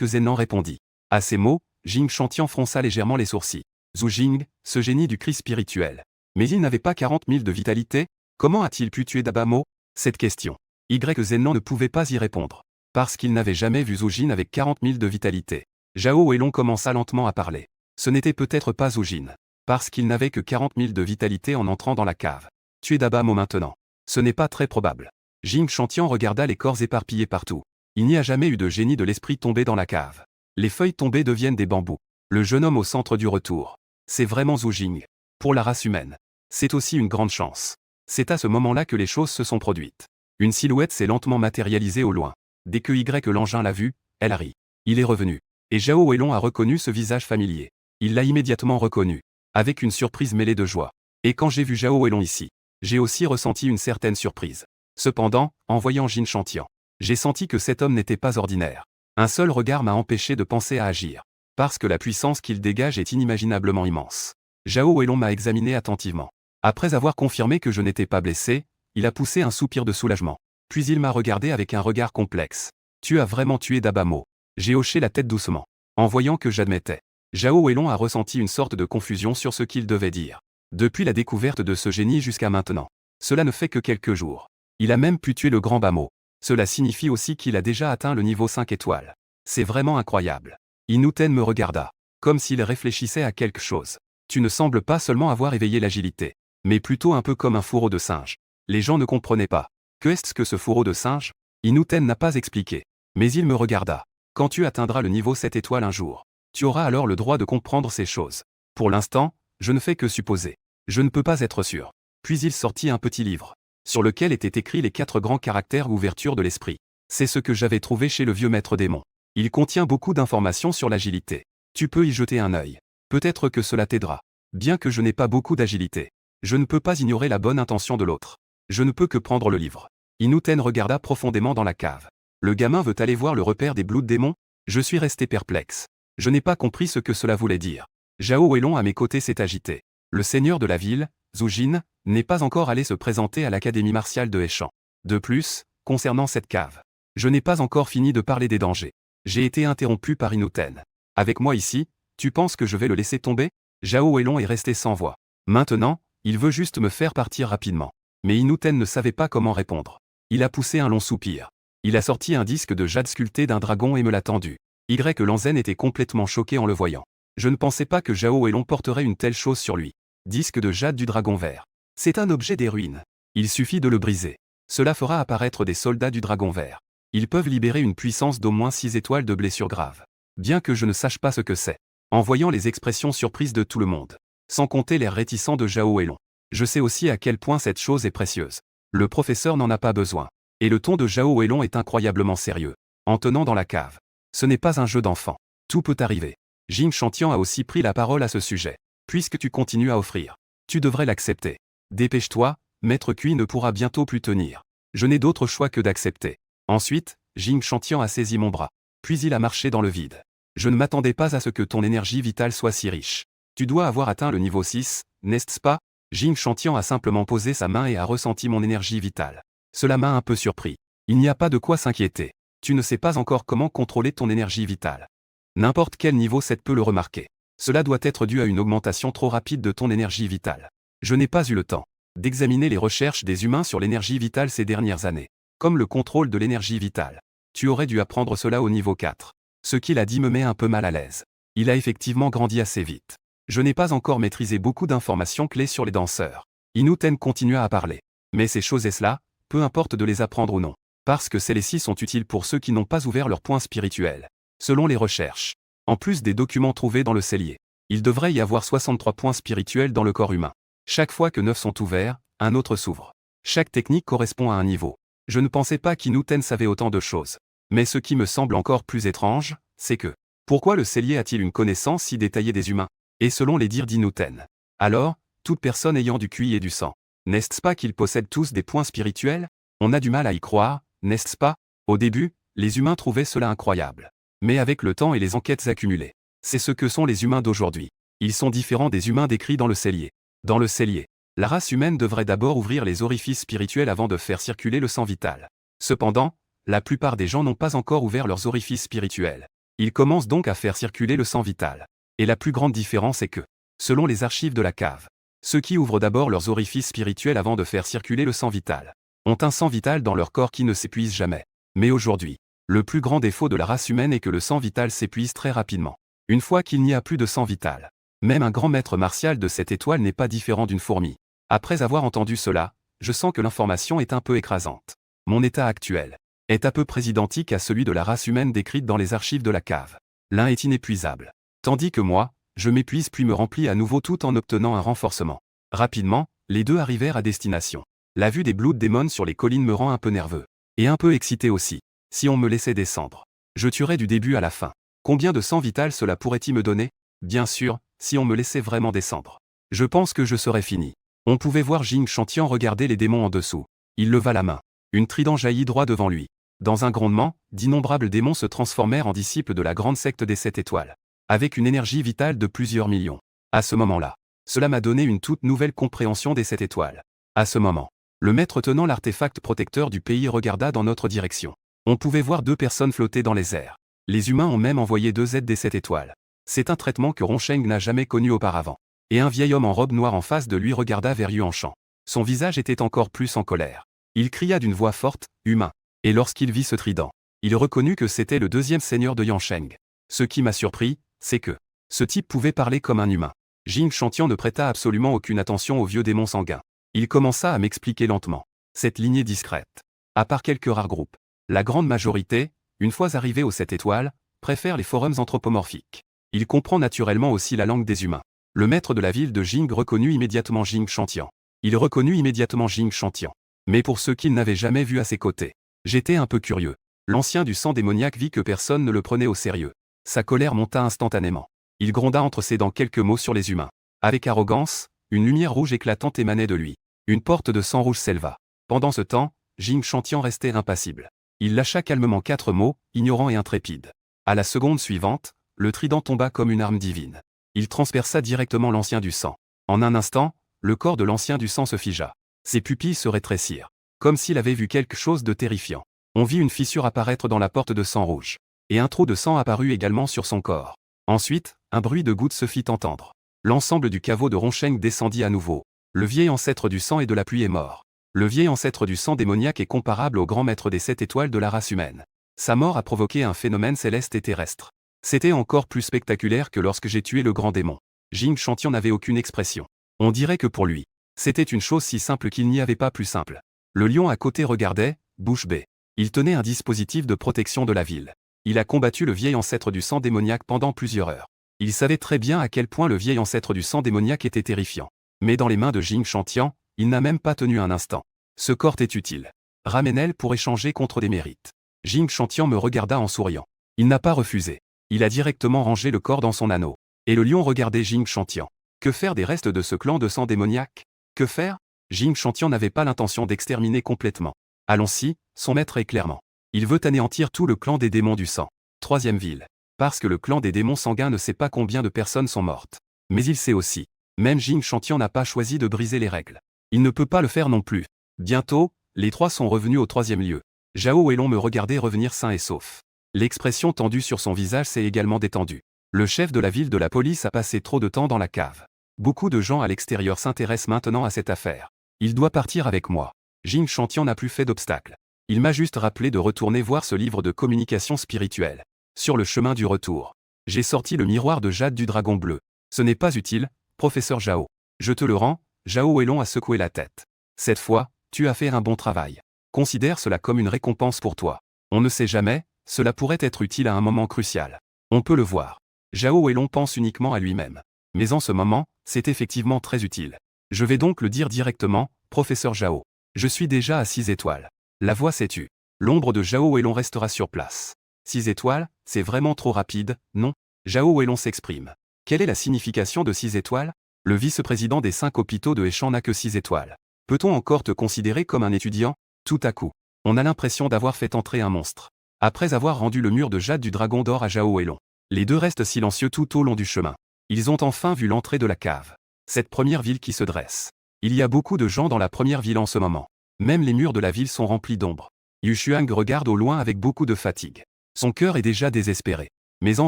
Zenan répondit. À ces mots, Jing Chantian fronça légèrement les sourcils. Zhu Jing, ce génie du cri spirituel. Mais il n'avait pas 40 000 de vitalité? Comment a-t-il pu tuer Dabamo? Cette question. Zenan ne pouvait pas y répondre. Parce qu'il n'avait jamais vu Zhu Jin avec 40 000 de vitalité. Zhao Weilong commença lentement à parler. Ce n'était peut-être pas Zhu Jin. Parce qu'il n'avait que 40 000 de vitalité en entrant dans la cave. Tuer Dabamo maintenant. Ce n'est pas très probable. Jing Chantian regarda les corps éparpillés partout. Il n'y a jamais eu de génie de l'esprit tombé dans la cave. Les feuilles tombées deviennent des bambous. Le jeune homme au centre du retour. C'est vraiment Zhu Jing. Pour la race humaine. C'est aussi une grande chance. C'est à ce moment-là que les choses se sont produites. Une silhouette s'est lentement matérialisée au loin. Dès que l'engin l'a vue, elle a ri. Il est revenu. Et Zhao Weilong a reconnu ce visage familier. Il l'a immédiatement reconnu. Avec une surprise mêlée de joie. Et quand j'ai vu Zhao Weilong ici, j'ai aussi ressenti une certaine surprise. Cependant, en voyant Jing Chantian, j'ai senti que cet homme n'était pas ordinaire. Un seul regard m'a empêché de penser à agir. Parce que la puissance qu'il dégage est inimaginablement immense. Zhao Weilong m'a examiné attentivement. Après avoir confirmé que je n'étais pas blessé, il a poussé un soupir de soulagement. Puis il m'a regardé avec un regard complexe. Tu as vraiment tué Dabamo. J'ai hoché la tête doucement. En voyant que j'admettais. Zhao Weilong a ressenti une sorte de confusion sur ce qu'il devait dire. Depuis la découverte de ce génie jusqu'à maintenant. Cela ne fait que quelques jours. Il a même pu tuer le grand Bamo. Cela signifie aussi qu'il a déjà atteint le niveau 5 étoiles. C'est vraiment incroyable. Inuten me regarda. Comme s'il réfléchissait à quelque chose. Tu ne sembles pas seulement avoir éveillé l'agilité. Mais plutôt un peu comme un fourreau de singe. Les gens ne comprenaient pas. Que est-ce que ce fourreau de singe? Inuten n'a pas expliqué. Mais il me regarda. Quand tu atteindras le niveau 7 étoiles un jour, tu auras alors le droit de comprendre ces choses. Pour l'instant, je ne fais que supposer. Je ne peux pas être sûr. Puis il sortit un petit livre, sur lequel étaient écrits les 4 grands caractères ouverture de l'esprit. C'est ce que j'avais trouvé chez le vieux maître démon. Il contient beaucoup d'informations sur l'agilité. Tu peux y jeter un œil. Peut-être que cela t'aidera. Bien que je n'ai pas beaucoup d'agilité, je ne peux pas ignorer la bonne intention de l'autre. Je ne peux que prendre le livre. Inuten regarda profondément dans la cave. Le gamin veut aller voir le repère des Blood démons? Je suis resté perplexe. Je n'ai pas compris ce que cela voulait dire. Zhao Weilong à mes côtés s'est agité. Le seigneur de la ville, Zhu Jin, n'est pas encore allé se présenter à l'académie martiale de Heishan. De plus, concernant cette cave, je n'ai pas encore fini de parler des dangers. J'ai été interrompu par Inuten. Avec moi ici, tu penses que je vais le laisser tomber? Zhao Weilong est resté sans voix. Maintenant, il veut juste me faire partir rapidement. Mais Inuten ne savait pas comment répondre. Il a poussé un long soupir. Il a sorti un disque de jade sculpté d'un dragon et me l'a tendu. Lanzen était complètement choqué en le voyant. Je ne pensais pas que Zhao Weilong porterait une telle chose sur lui. Disque de jade du dragon vert. C'est un objet des ruines. Il suffit de le briser. Cela fera apparaître des soldats du dragon vert. Ils peuvent libérer une puissance d'au moins 6 étoiles de blessures graves. Bien que je ne sache pas ce que c'est. En voyant les expressions surprises de tout le monde. Sans compter l'air réticent de Zhao Weilong. Je sais aussi à quel point cette chose est précieuse. Le professeur n'en a pas besoin. Et le ton de Zhao Weilong est incroyablement sérieux. En tenant dans la cave. Ce n'est pas un jeu d'enfant. Tout peut arriver. Jing Chantian a aussi pris la parole à ce sujet. Puisque tu continues à offrir. Tu devrais l'accepter. Dépêche-toi, Maître Kui ne pourra bientôt plus tenir. Je n'ai d'autre choix que d'accepter. Ensuite, Jing Chantian a saisi mon bras. Puis il a marché dans le vide. Je ne m'attendais pas à ce que ton énergie vitale soit si riche. Tu dois avoir atteint le niveau 6, n'est-ce pas? Jing Chantian a simplement posé sa main et a ressenti mon énergie vitale. Cela m'a un peu surpris. Il n'y a pas de quoi s'inquiéter. Tu ne sais pas encore comment contrôler ton énergie vitale. N'importe quel niveau 7 peut le remarquer. Cela doit être dû à une augmentation trop rapide de ton énergie vitale. Je n'ai pas eu le temps d'examiner les recherches des humains sur l'énergie vitale ces dernières années. Comme le contrôle de l'énergie vitale. Tu aurais dû apprendre cela au niveau 4. Ce qu'il a dit me met un peu mal à l'aise. Il a effectivement grandi assez vite. Je n'ai pas encore maîtrisé beaucoup d'informations clés sur les danseurs. Inuten continua à parler. Mais ces choses et cela, peu importe de les apprendre ou non. Parce que celles-ci sont utiles pour ceux qui n'ont pas ouvert leur point spirituel. Selon les recherches. En plus des documents trouvés dans le cellier. Il devrait y avoir 63 points spirituels dans le corps humain. Chaque fois que 9 sont ouverts, un autre s'ouvre. Chaque technique correspond à un niveau. Je ne pensais pas qu'Inuten savait autant de choses. Mais ce qui me semble encore plus étrange, c'est que, pourquoi le cellier a-t-il une connaissance si détaillée des humains? Et selon les dires d'Inuten. Alors, toute personne ayant du QI et du sang. N'est-ce pas qu'ils possèdent tous des points spirituels? On a du mal à y croire, n'est-ce pas? Au début, les humains trouvaient cela incroyable. Mais avec le temps et les enquêtes accumulées, c'est ce que sont les humains d'aujourd'hui. Ils sont différents des humains décrits dans le cellier. Dans le cellier, la race humaine devrait d'abord ouvrir les orifices spirituels avant de faire circuler le sang vital. Cependant, La plupart des gens n'ont pas encore ouvert leurs orifices spirituels. Ils commencent donc à faire circuler le sang vital. Et la plus grande différence est que, selon les archives de la cave, ceux qui ouvrent d'abord leurs orifices spirituels avant de faire circuler le sang vital, ont un sang vital dans leur corps qui ne s'épuise jamais. Mais aujourd'hui, le plus grand défaut de la race humaine est que le sang vital s'épuise très rapidement. Une fois qu'il n'y a plus de sang vital, même un grand maître martial de cette étoile n'est pas différent d'une fourmi. Après avoir entendu cela, je sens que l'information est un peu écrasante. Mon état actuel est à peu près identique à celui de la race humaine décrite dans les archives de la cave. L'un est inépuisable, tandis que moi, je m'épuise puis me remplis à nouveau tout en obtenant un renforcement. Rapidement, les deux arrivèrent à destination. La vue des Blood Demons sur les collines me rend un peu nerveux. Et un peu excité aussi. Si on me laissait descendre, je tuerais du début à la fin. Combien de sang vital cela pourrait-il me donner? Bien sûr, si on me laissait vraiment descendre. Je pense que je serais fini. On pouvait voir Jing Chantian regarder les démons en dessous. Il leva la main. Une trident jaillit droit devant lui. Dans un grondement, d'innombrables démons se transformèrent en disciples de la grande secte des 7 étoiles. Avec une énergie vitale de plusieurs millions. À ce moment-là, cela m'a donné une toute nouvelle compréhension des 7 étoiles. À ce moment, le maître tenant l'artefact protecteur du pays regarda dans notre direction. On pouvait voir 2 personnes flotter dans les airs. Les humains ont même envoyé 2 aides des 7 étoiles. C'est un traitement que Ronsheng n'a jamais connu auparavant. Et un vieil homme en robe noire en face de lui regarda vers Yuanshan. Son visage était encore plus en colère. Il cria d'une voix forte, « Humain !» Et lorsqu'il vit ce trident, il reconnut que c'était le 2e seigneur de Yansheng. Ce qui m'a surpris, c'est que ce type pouvait parler comme un humain. Jing Chantian ne prêta absolument aucune attention au vieux démon sanguin. Il commença à m'expliquer lentement. Cette lignée discrète, à part quelques rares groupes, la grande majorité, une fois arrivés aux 7 étoiles, préfère les forums anthropomorphiques. Il comprend naturellement aussi la langue des humains. Le maître de la ville de Jing reconnut immédiatement Jing Chantian. Il reconnut immédiatement Jing Chantian. Mais pour ceux qu'il n'avait jamais vu à ses côtés, j'étais un peu curieux. L'ancien du sang démoniaque vit que personne ne le prenait au sérieux. Sa colère monta instantanément. Il gronda entre ses dents quelques mots sur les humains. Avec arrogance, une lumière rouge éclatante émanait de lui. Une porte de sang rouge s'éleva. Pendant ce temps, Jing Chantian restait impassible. Il lâcha calmement 4 mots, ignorant et intrépide. À la seconde suivante, le trident tomba comme une arme divine. Il transperça directement l'ancien du sang. En un instant, le corps de l'ancien du sang se figea. Ses pupilles se rétrécirent, comme s'il avait vu quelque chose de terrifiant. On vit une fissure apparaître dans la porte de sang rouge. Et un trou de sang apparut également sur son corps. Ensuite, un bruit de gouttes se fit entendre. L'ensemble du caveau de Ronsheng descendit à nouveau. Le vieil ancêtre du sang et de la pluie est mort. Le vieil ancêtre du sang démoniaque est comparable au grand maître des 7 étoiles de la race humaine. Sa mort a provoqué un phénomène céleste et terrestre. C'était encore plus spectaculaire que lorsque j'ai tué le grand démon. Jing Chantian n'avait aucune expression. On dirait que pour lui, c'était une chose si simple qu'il n'y avait pas plus simple. Le lion à côté regardait, bouche bée. Il tenait un dispositif de protection de la ville. Il a combattu le vieil ancêtre du sang démoniaque pendant plusieurs heures. Il savait très bien à quel point le vieil ancêtre du sang démoniaque était terrifiant. Mais dans les mains de Jing Chantian, il n'a même pas tenu un instant. Ce corps est utile. Ramène-le pour échanger contre des mérites. Jing Chantian me regarda en souriant. Il n'a pas refusé. Il a directement rangé le corps dans son anneau. Et le lion regardait Jing Chantian. Que faire des restes de ce clan de sang démoniaque? Que faire? Jing Chantian n'avait pas l'intention d'exterminer complètement. Allons-y, son maître est clairement. Il veut anéantir tout le clan des démons du sang. 3e ville. Parce que le clan des démons sanguins ne sait pas combien de personnes sont mortes. Mais il sait aussi. Même Jing Chantian n'a pas choisi de briser les règles. Il ne peut pas le faire non plus. Bientôt, les 3 sont revenus au 3e lieu. Zhao Weilong me regardait revenir sain et sauf. L'expression tendue sur son visage s'est également détendue. Le chef de la ville de la police a passé trop de temps dans la cave. Beaucoup de gens à l'extérieur s'intéressent maintenant à cette affaire. Il doit partir avec moi. Jing Chantian n'a plus fait d'obstacle. Il m'a juste rappelé de retourner voir ce livre de communication spirituelle. Sur le chemin du retour, j'ai sorti le miroir de jade du dragon bleu. Ce n'est pas utile, professeur Zhao. Je te le rends, Zhao Weilong a secoué la tête. Cette fois, tu as fait un bon travail. Considère cela comme une récompense pour toi. On ne sait jamais, cela pourrait être utile à un moment crucial. On peut le voir. Zhao Weilong pense uniquement à lui-même. Mais en ce moment, c'est effectivement très utile. Je vais donc le dire directement, professeur Zhao. Je suis déjà à 6 étoiles. La voix s'est tue. L'ombre de Zhao Weilong restera sur place. 6 étoiles, c'est vraiment trop rapide, non? Zhao Weilong s'exprime. Quelle est la signification de 6 étoiles? Le vice-président des 5 hôpitaux de Heshan n'a que 6 étoiles. Peut-on encore te considérer comme un étudiant? Tout à coup, on a l'impression d'avoir fait entrer un monstre. Après avoir rendu le mur de jade du dragon d'or à Zhao Weilong, les deux restent silencieux tout au long du chemin. Ils ont enfin vu l'entrée de la cave. Cette première ville qui se dresse. Il y a beaucoup de gens dans la première ville en ce moment. Même les murs de la ville sont remplis d'ombre. Yu Xuang regarde au loin avec beaucoup de fatigue. Son cœur est déjà désespéré. Mais en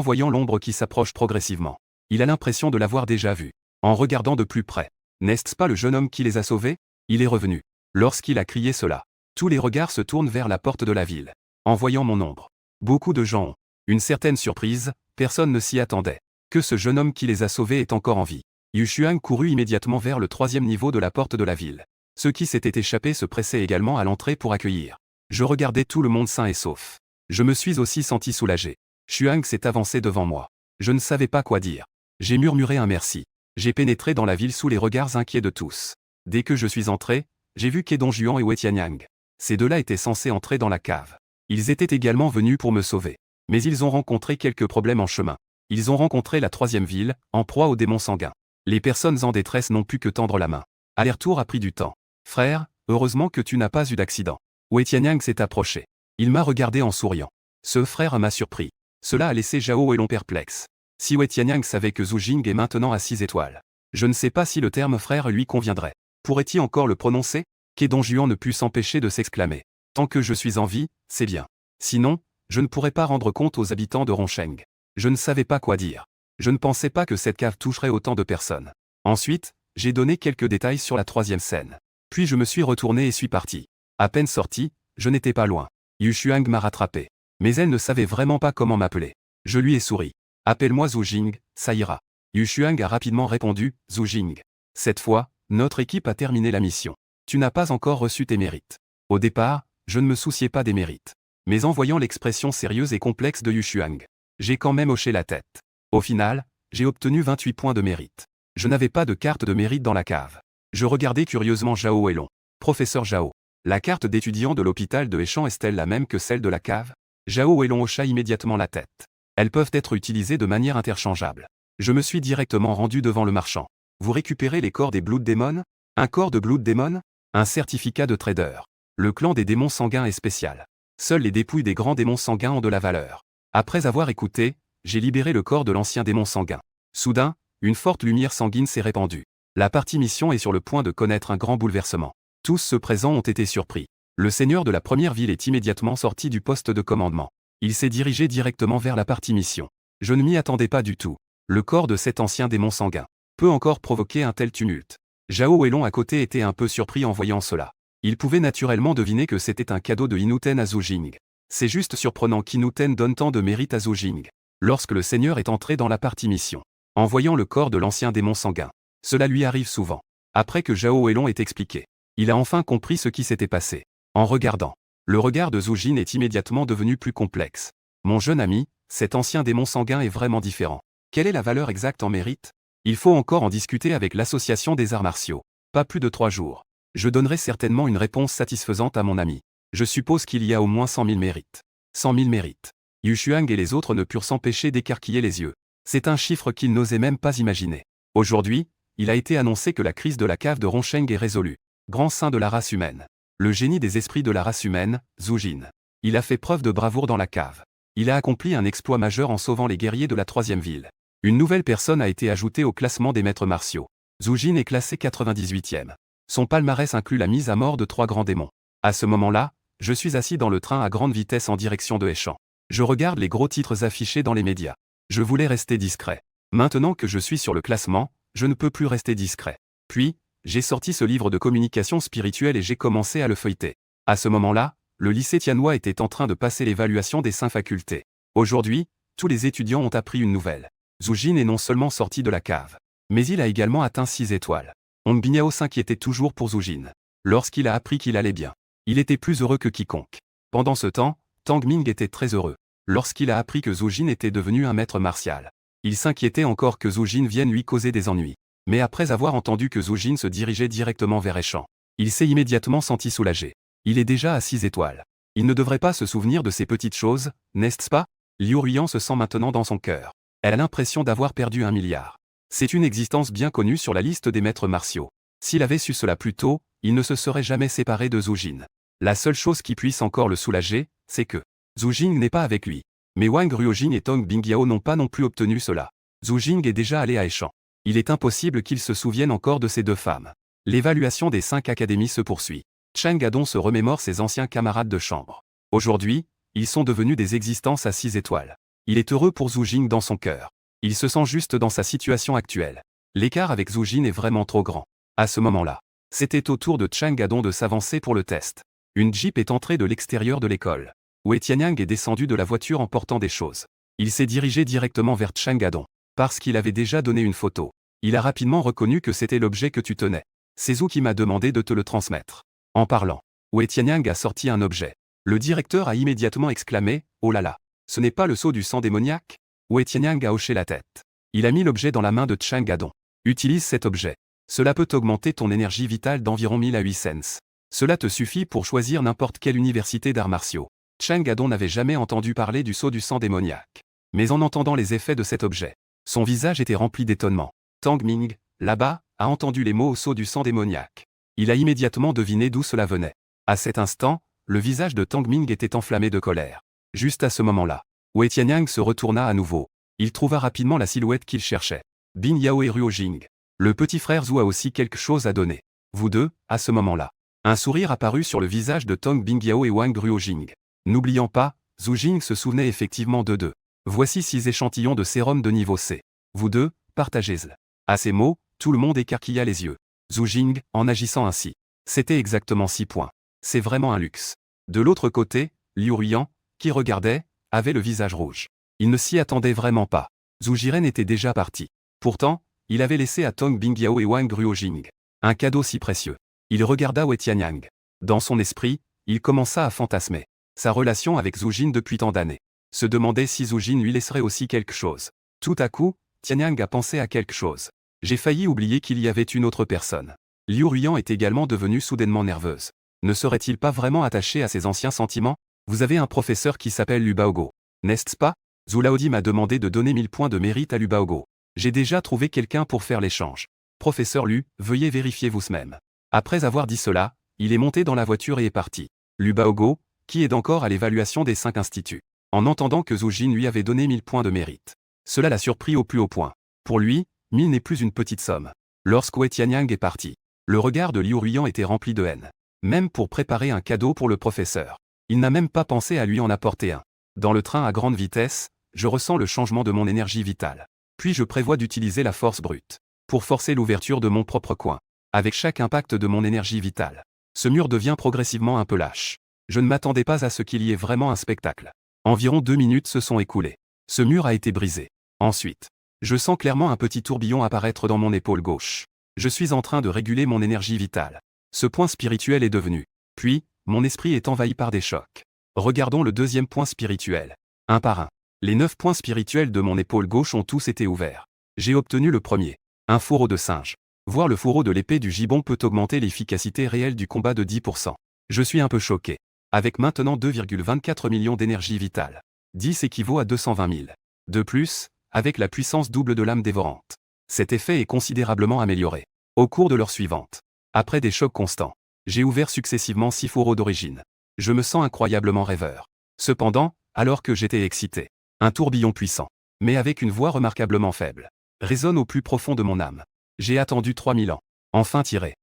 voyant l'ombre qui s'approche progressivement, il a l'impression de l'avoir déjà vue. En regardant de plus près, n'est-ce pas le jeune homme qui les a sauvés? Il est revenu. Lorsqu'il a crié cela, tous les regards se tournent vers la porte de la ville. En voyant mon ombre, beaucoup de gens ont une certaine surprise, personne ne s'y attendait. Que ce jeune homme qui les a sauvés est encore en vie. Yu Xuang courut immédiatement vers le 3e niveau de la porte de la ville. Ceux qui s'étaient échappés se pressaient également à l'entrée pour accueillir. Je regardais tout le monde sain et sauf. Je me suis aussi senti soulagé. Xuang s'est avancé devant moi. Je ne savais pas quoi dire. J'ai murmuré un merci. J'ai pénétré dans la ville sous les regards inquiets de tous. Dès que je suis entré, j'ai vu Kedong-Juan et Wei Tianyang. Ces deux-là étaient censés entrer dans la cave. Ils étaient également venus pour me sauver. Mais ils ont rencontré quelques problèmes en chemin. Ils ont rencontré la 3e ville, en proie aux démons sanguins. Les personnes en détresse n'ont pu que tendre la main. Aller-retour a pris du temps. Frère, heureusement que tu n'as pas eu d'accident. Wei Tianyang s'est approché. Il m'a regardé en souriant. Ce frère m'a surpris. Cela a laissé Zhao Weilong perplexe. Si Wei Tianyang savait que Zhu Jing est maintenant à 6 étoiles, je ne sais pas si le terme frère lui conviendrait. Pourrait-il encore le prononcer? Kedong-Juan ne put s'empêcher de s'exclamer. Tant que je suis en vie, c'est bien. Sinon, je ne pourrais pas rendre compte aux habitants de Rongsheng. Je ne savais pas quoi dire. Je ne pensais pas que cette cave toucherait autant de personnes. Ensuite, j'ai donné quelques détails sur la 3e scène. Puis je me suis retourné et suis parti. À peine sorti, je n'étais pas loin. Yu Xuang m'a rattrapé. Mais elle ne savait vraiment pas comment m'appeler. Je lui ai souri. Appelle-moi Zhu Jing, ça ira. Yu Xuang a rapidement répondu, Zhu Jing. Cette fois, notre équipe a terminé la mission. Tu n'as pas encore reçu tes mérites. Au départ, je ne me souciais pas des mérites. Mais en voyant l'expression sérieuse et complexe de Yu Xuang, j'ai quand même hoché la tête. Au final, j'ai obtenu 28 points de mérite. Je n'avais pas de carte de mérite dans la cave. Je regardais curieusement Zhao Weilong. Professeur Zhao. La carte d'étudiant de l'hôpital de Heishan est-elle la même que celle de la cave? Zhao Weilong hocha immédiatement la tête. Elles peuvent être utilisées de manière interchangeable. Je me suis directement rendu devant le marchand. Vous récupérez les corps des Blood Demon? Un corps de Blood Demon? Un certificat de trader. Le clan des démons sanguins est spécial. Seules les dépouilles des grands démons sanguins ont de la valeur. Après avoir écouté, j'ai libéré le corps de l'ancien démon sanguin. Soudain, une forte lumière sanguine s'est répandue. La partie mission est sur le point de connaître un grand bouleversement. Tous ceux présents ont été surpris. Le seigneur de la première ville est immédiatement sorti du poste de commandement. Il s'est dirigé directement vers la partie mission. Je ne m'y attendais pas du tout. Le corps de cet ancien démon sanguin peut encore provoquer un tel tumulte. Zhao Weilong à côté était un peu surpris en voyant cela. Il pouvait naturellement deviner que c'était un cadeau de Hinuten à Zhu Jing. C'est juste surprenant qu'Hinuten donne tant de mérite à Zhu Jing. Lorsque le seigneur est entré dans la partie mission, en voyant le corps de l'ancien démon sanguin, cela lui arrive souvent. Après que Zhao Weilong ait expliqué, il a enfin compris ce qui s'était passé. En regardant, le regard de Zhu Jing est immédiatement devenu plus complexe. Mon jeune ami, cet ancien démon sanguin est vraiment différent. Quelle est la valeur exacte en mérite? Il faut encore en discuter avec l'association des arts martiaux. Pas plus de 3 jours. Je donnerai certainement une réponse satisfaisante à mon ami. Je suppose qu'il y a au moins 100 000 mérites. 100 000 mérites. Yu Xuang et les autres ne purent s'empêcher d'écarquiller les yeux. C'est un chiffre qu'ils n'osaient même pas imaginer. Aujourd'hui, il a été annoncé que la crise de la cave de Rongsheng est résolue. Grand saint de la race humaine. Le génie des esprits de la race humaine, Zhu Jin. Il a fait preuve de bravoure dans la cave. Il a accompli un exploit majeur en sauvant les guerriers de la 3e ville. Une nouvelle personne a été ajoutée au classement des maîtres martiaux. Zhu Jin est classé 98e. Son palmarès inclut la mise à mort de 3 grands démons. À ce moment-là, je suis assis dans le train à grande vitesse en direction de Heishan. Je regarde les gros titres affichés dans les médias. Je voulais rester discret. Maintenant que je suis sur le classement, je ne peux plus rester discret. Puis, j'ai sorti ce livre de communication spirituelle et j'ai commencé à le feuilleter. À ce moment-là, le lycée Tianhua était en train de passer l'évaluation des 5 facultés. Aujourd'hui, tous les étudiants ont appris une nouvelle. Zhu Jin est non seulement sorti de la cave, mais il a également atteint 6 étoiles. Hong Binyao s'inquiétait toujours pour Zhu Jin. Lorsqu'il a appris qu'il allait bien, il était plus heureux que quiconque. Pendant ce temps, Tang Ming était très heureux. Lorsqu'il a appris que Zhu Jin était devenu un maître martial, il s'inquiétait encore que Zhu Jin vienne lui causer des ennuis. Mais après avoir entendu que Zhu Jin se dirigeait directement vers Heishan, il s'est immédiatement senti soulagé. Il est déjà à 6 étoiles. Il ne devrait pas se souvenir de ces petites choses, n'est-ce pas? Liu Ruyan se sent maintenant dans son cœur. Elle a l'impression d'avoir perdu 1 milliard. C'est une existence bien connue sur la liste des maîtres martiaux. S'il avait su cela plus tôt, il ne se serait jamais séparé de Zhu Jin. La seule chose qui puisse encore le soulager, c'est que Zhu Jing n'est pas avec lui. Mais Wang Ruojin et Tong Bingyao n'ont pas non plus obtenu cela. Zhu Jing est déjà allé à Heishan. Il est impossible qu'il se souvienne encore de ces 2 femmes. L'évaluation des 5 académies se poursuit. Chang Gadong se remémore ses anciens camarades de chambre. Aujourd'hui, ils sont devenus des existences à 6 étoiles. Il est heureux pour Zhu Jing dans son cœur. Il se sent juste dans sa situation actuelle. L'écart avec Zhu Jin est vraiment trop grand. À ce moment-là, c'était au tour de Chang Gadong de s'avancer pour le test. Une Jeep est entrée de l'extérieur de l'école. Wei Tianyang est descendu de la voiture en portant des choses. Il s'est dirigé directement vers Chang Gadong. Parce qu'il avait déjà donné une photo. Il a rapidement reconnu que c'était l'objet que tu tenais. C'est Zhu qui m'a demandé de te le transmettre. En parlant, Wei Tianyang a sorti un objet. Le directeur a immédiatement exclamé « Oh là là, ce n'est pas le sceau du sang démoniaque ?» Wei Tianyang a hoché la tête. Il a mis l'objet dans la main de Chang Gadong. Utilise cet objet. Cela peut augmenter ton énergie vitale d'environ 1000 à 8 cents. Cela te suffit pour choisir n'importe quelle université d'arts martiaux. Chang Gadong n'avait jamais entendu parler du sceau du sang démoniaque. Mais en entendant les effets de cet objet, son visage était rempli d'étonnement. Tang Ming, là-bas, a entendu les mots au sceau du sang démoniaque. Il a immédiatement deviné d'où cela venait. À cet instant, le visage de Tang Ming était enflammé de colère. Juste à ce moment-là, Wei Tianyang se retourna à nouveau. Il trouva rapidement la silhouette qu'il cherchait. Bin Yao et Ruo Jing. Le petit frère Zhu a aussi quelque chose à donner. Vous deux, à ce moment-là. Un sourire apparut sur le visage de Tang Bingyao et Wang Ruojing. N'oubliant pas, Zhu Jing se souvenait effectivement d'eux deux. Voici 6 échantillons de sérum de niveau C. Vous deux, partagez-le. À ces mots, tout le monde écarquilla les yeux. Zhu Jing, en agissant ainsi. C'était exactement 6 points. C'est vraiment un luxe. De l'autre côté, Liu Ruiyan, qui regardait, avait le visage rouge. Il ne s'y attendait vraiment pas. Zhu Jiren était déjà parti. Pourtant, il avait laissé à Tang Bingyao et Wang Ruojing un cadeau si précieux. Il regarda Wei Tianyang. Dans son esprit, il commença à fantasmer sa relation avec Zhu Jin depuis tant d'années. Se demandait si Zhu Jin lui laisserait aussi quelque chose. Tout à coup, Tianyang a pensé à quelque chose. J'ai failli oublier qu'il y avait une autre personne. Liu Ruiyan est également devenue soudainement nerveuse. Ne serait-il pas vraiment attaché à ses anciens sentiments? Vous avez un professeur qui s'appelle Lu Baogo, n'est-ce pas? Zhu Laodi m'a demandé de donner 1000 points de mérite à Lu Baogo. J'ai déjà trouvé quelqu'un pour faire l'échange. Professeur Lu, veuillez vérifier vous-même. Après avoir dit cela, il est monté dans la voiture et est parti. Lu Baogo, qui est encore à l'évaluation des 5 instituts. En entendant que Zhu Jin lui avait donné 1000 points de mérite. Cela l'a surpris au plus haut point. Pour lui, 1000 n'est plus une petite somme. Lorsque Wei Tianyang est parti, le regard de Liu Ruiyan était rempli de haine. Même pour préparer un cadeau pour le professeur. Il n'a même pas pensé à lui en apporter un. Dans le train à grande vitesse, je ressens le changement de mon énergie vitale. Puis je prévois d'utiliser la force brute. Pour forcer l'ouverture de mon propre coin. Avec chaque impact de mon énergie vitale. Ce mur devient progressivement un peu lâche. Je ne m'attendais pas à ce qu'il y ait vraiment un spectacle. Environ 2 minutes se sont écoulées. Ce mur a été brisé. Ensuite, je sens clairement un petit tourbillon apparaître dans mon épaule gauche. Je suis en train de réguler mon énergie vitale. Ce point spirituel est devenu. Puis, mon esprit est envahi par des chocs. Regardons le deuxième point spirituel. Un par un. Les 9 points spirituels de mon épaule gauche ont tous été ouverts. J'ai obtenu le premier. Un fourreau de singe. Voir le fourreau de l'épée du gibbon peut augmenter l'efficacité réelle du combat de 10%. Je suis un peu choqué. Avec maintenant 2,24 millions d'énergie vitale. 10 équivaut à 220 000. De plus, avec la puissance double de l'âme dévorante. Cet effet est considérablement amélioré. Au cours de l'heure suivante. Après des chocs constants, j'ai ouvert successivement 6 fourreaux d'origine. Je me sens incroyablement rêveur. Cependant, alors que j'étais excité, un tourbillon puissant, mais avec une voix remarquablement faible, résonne au plus profond de mon âme. J'ai attendu 3000 ans. Enfin tiré.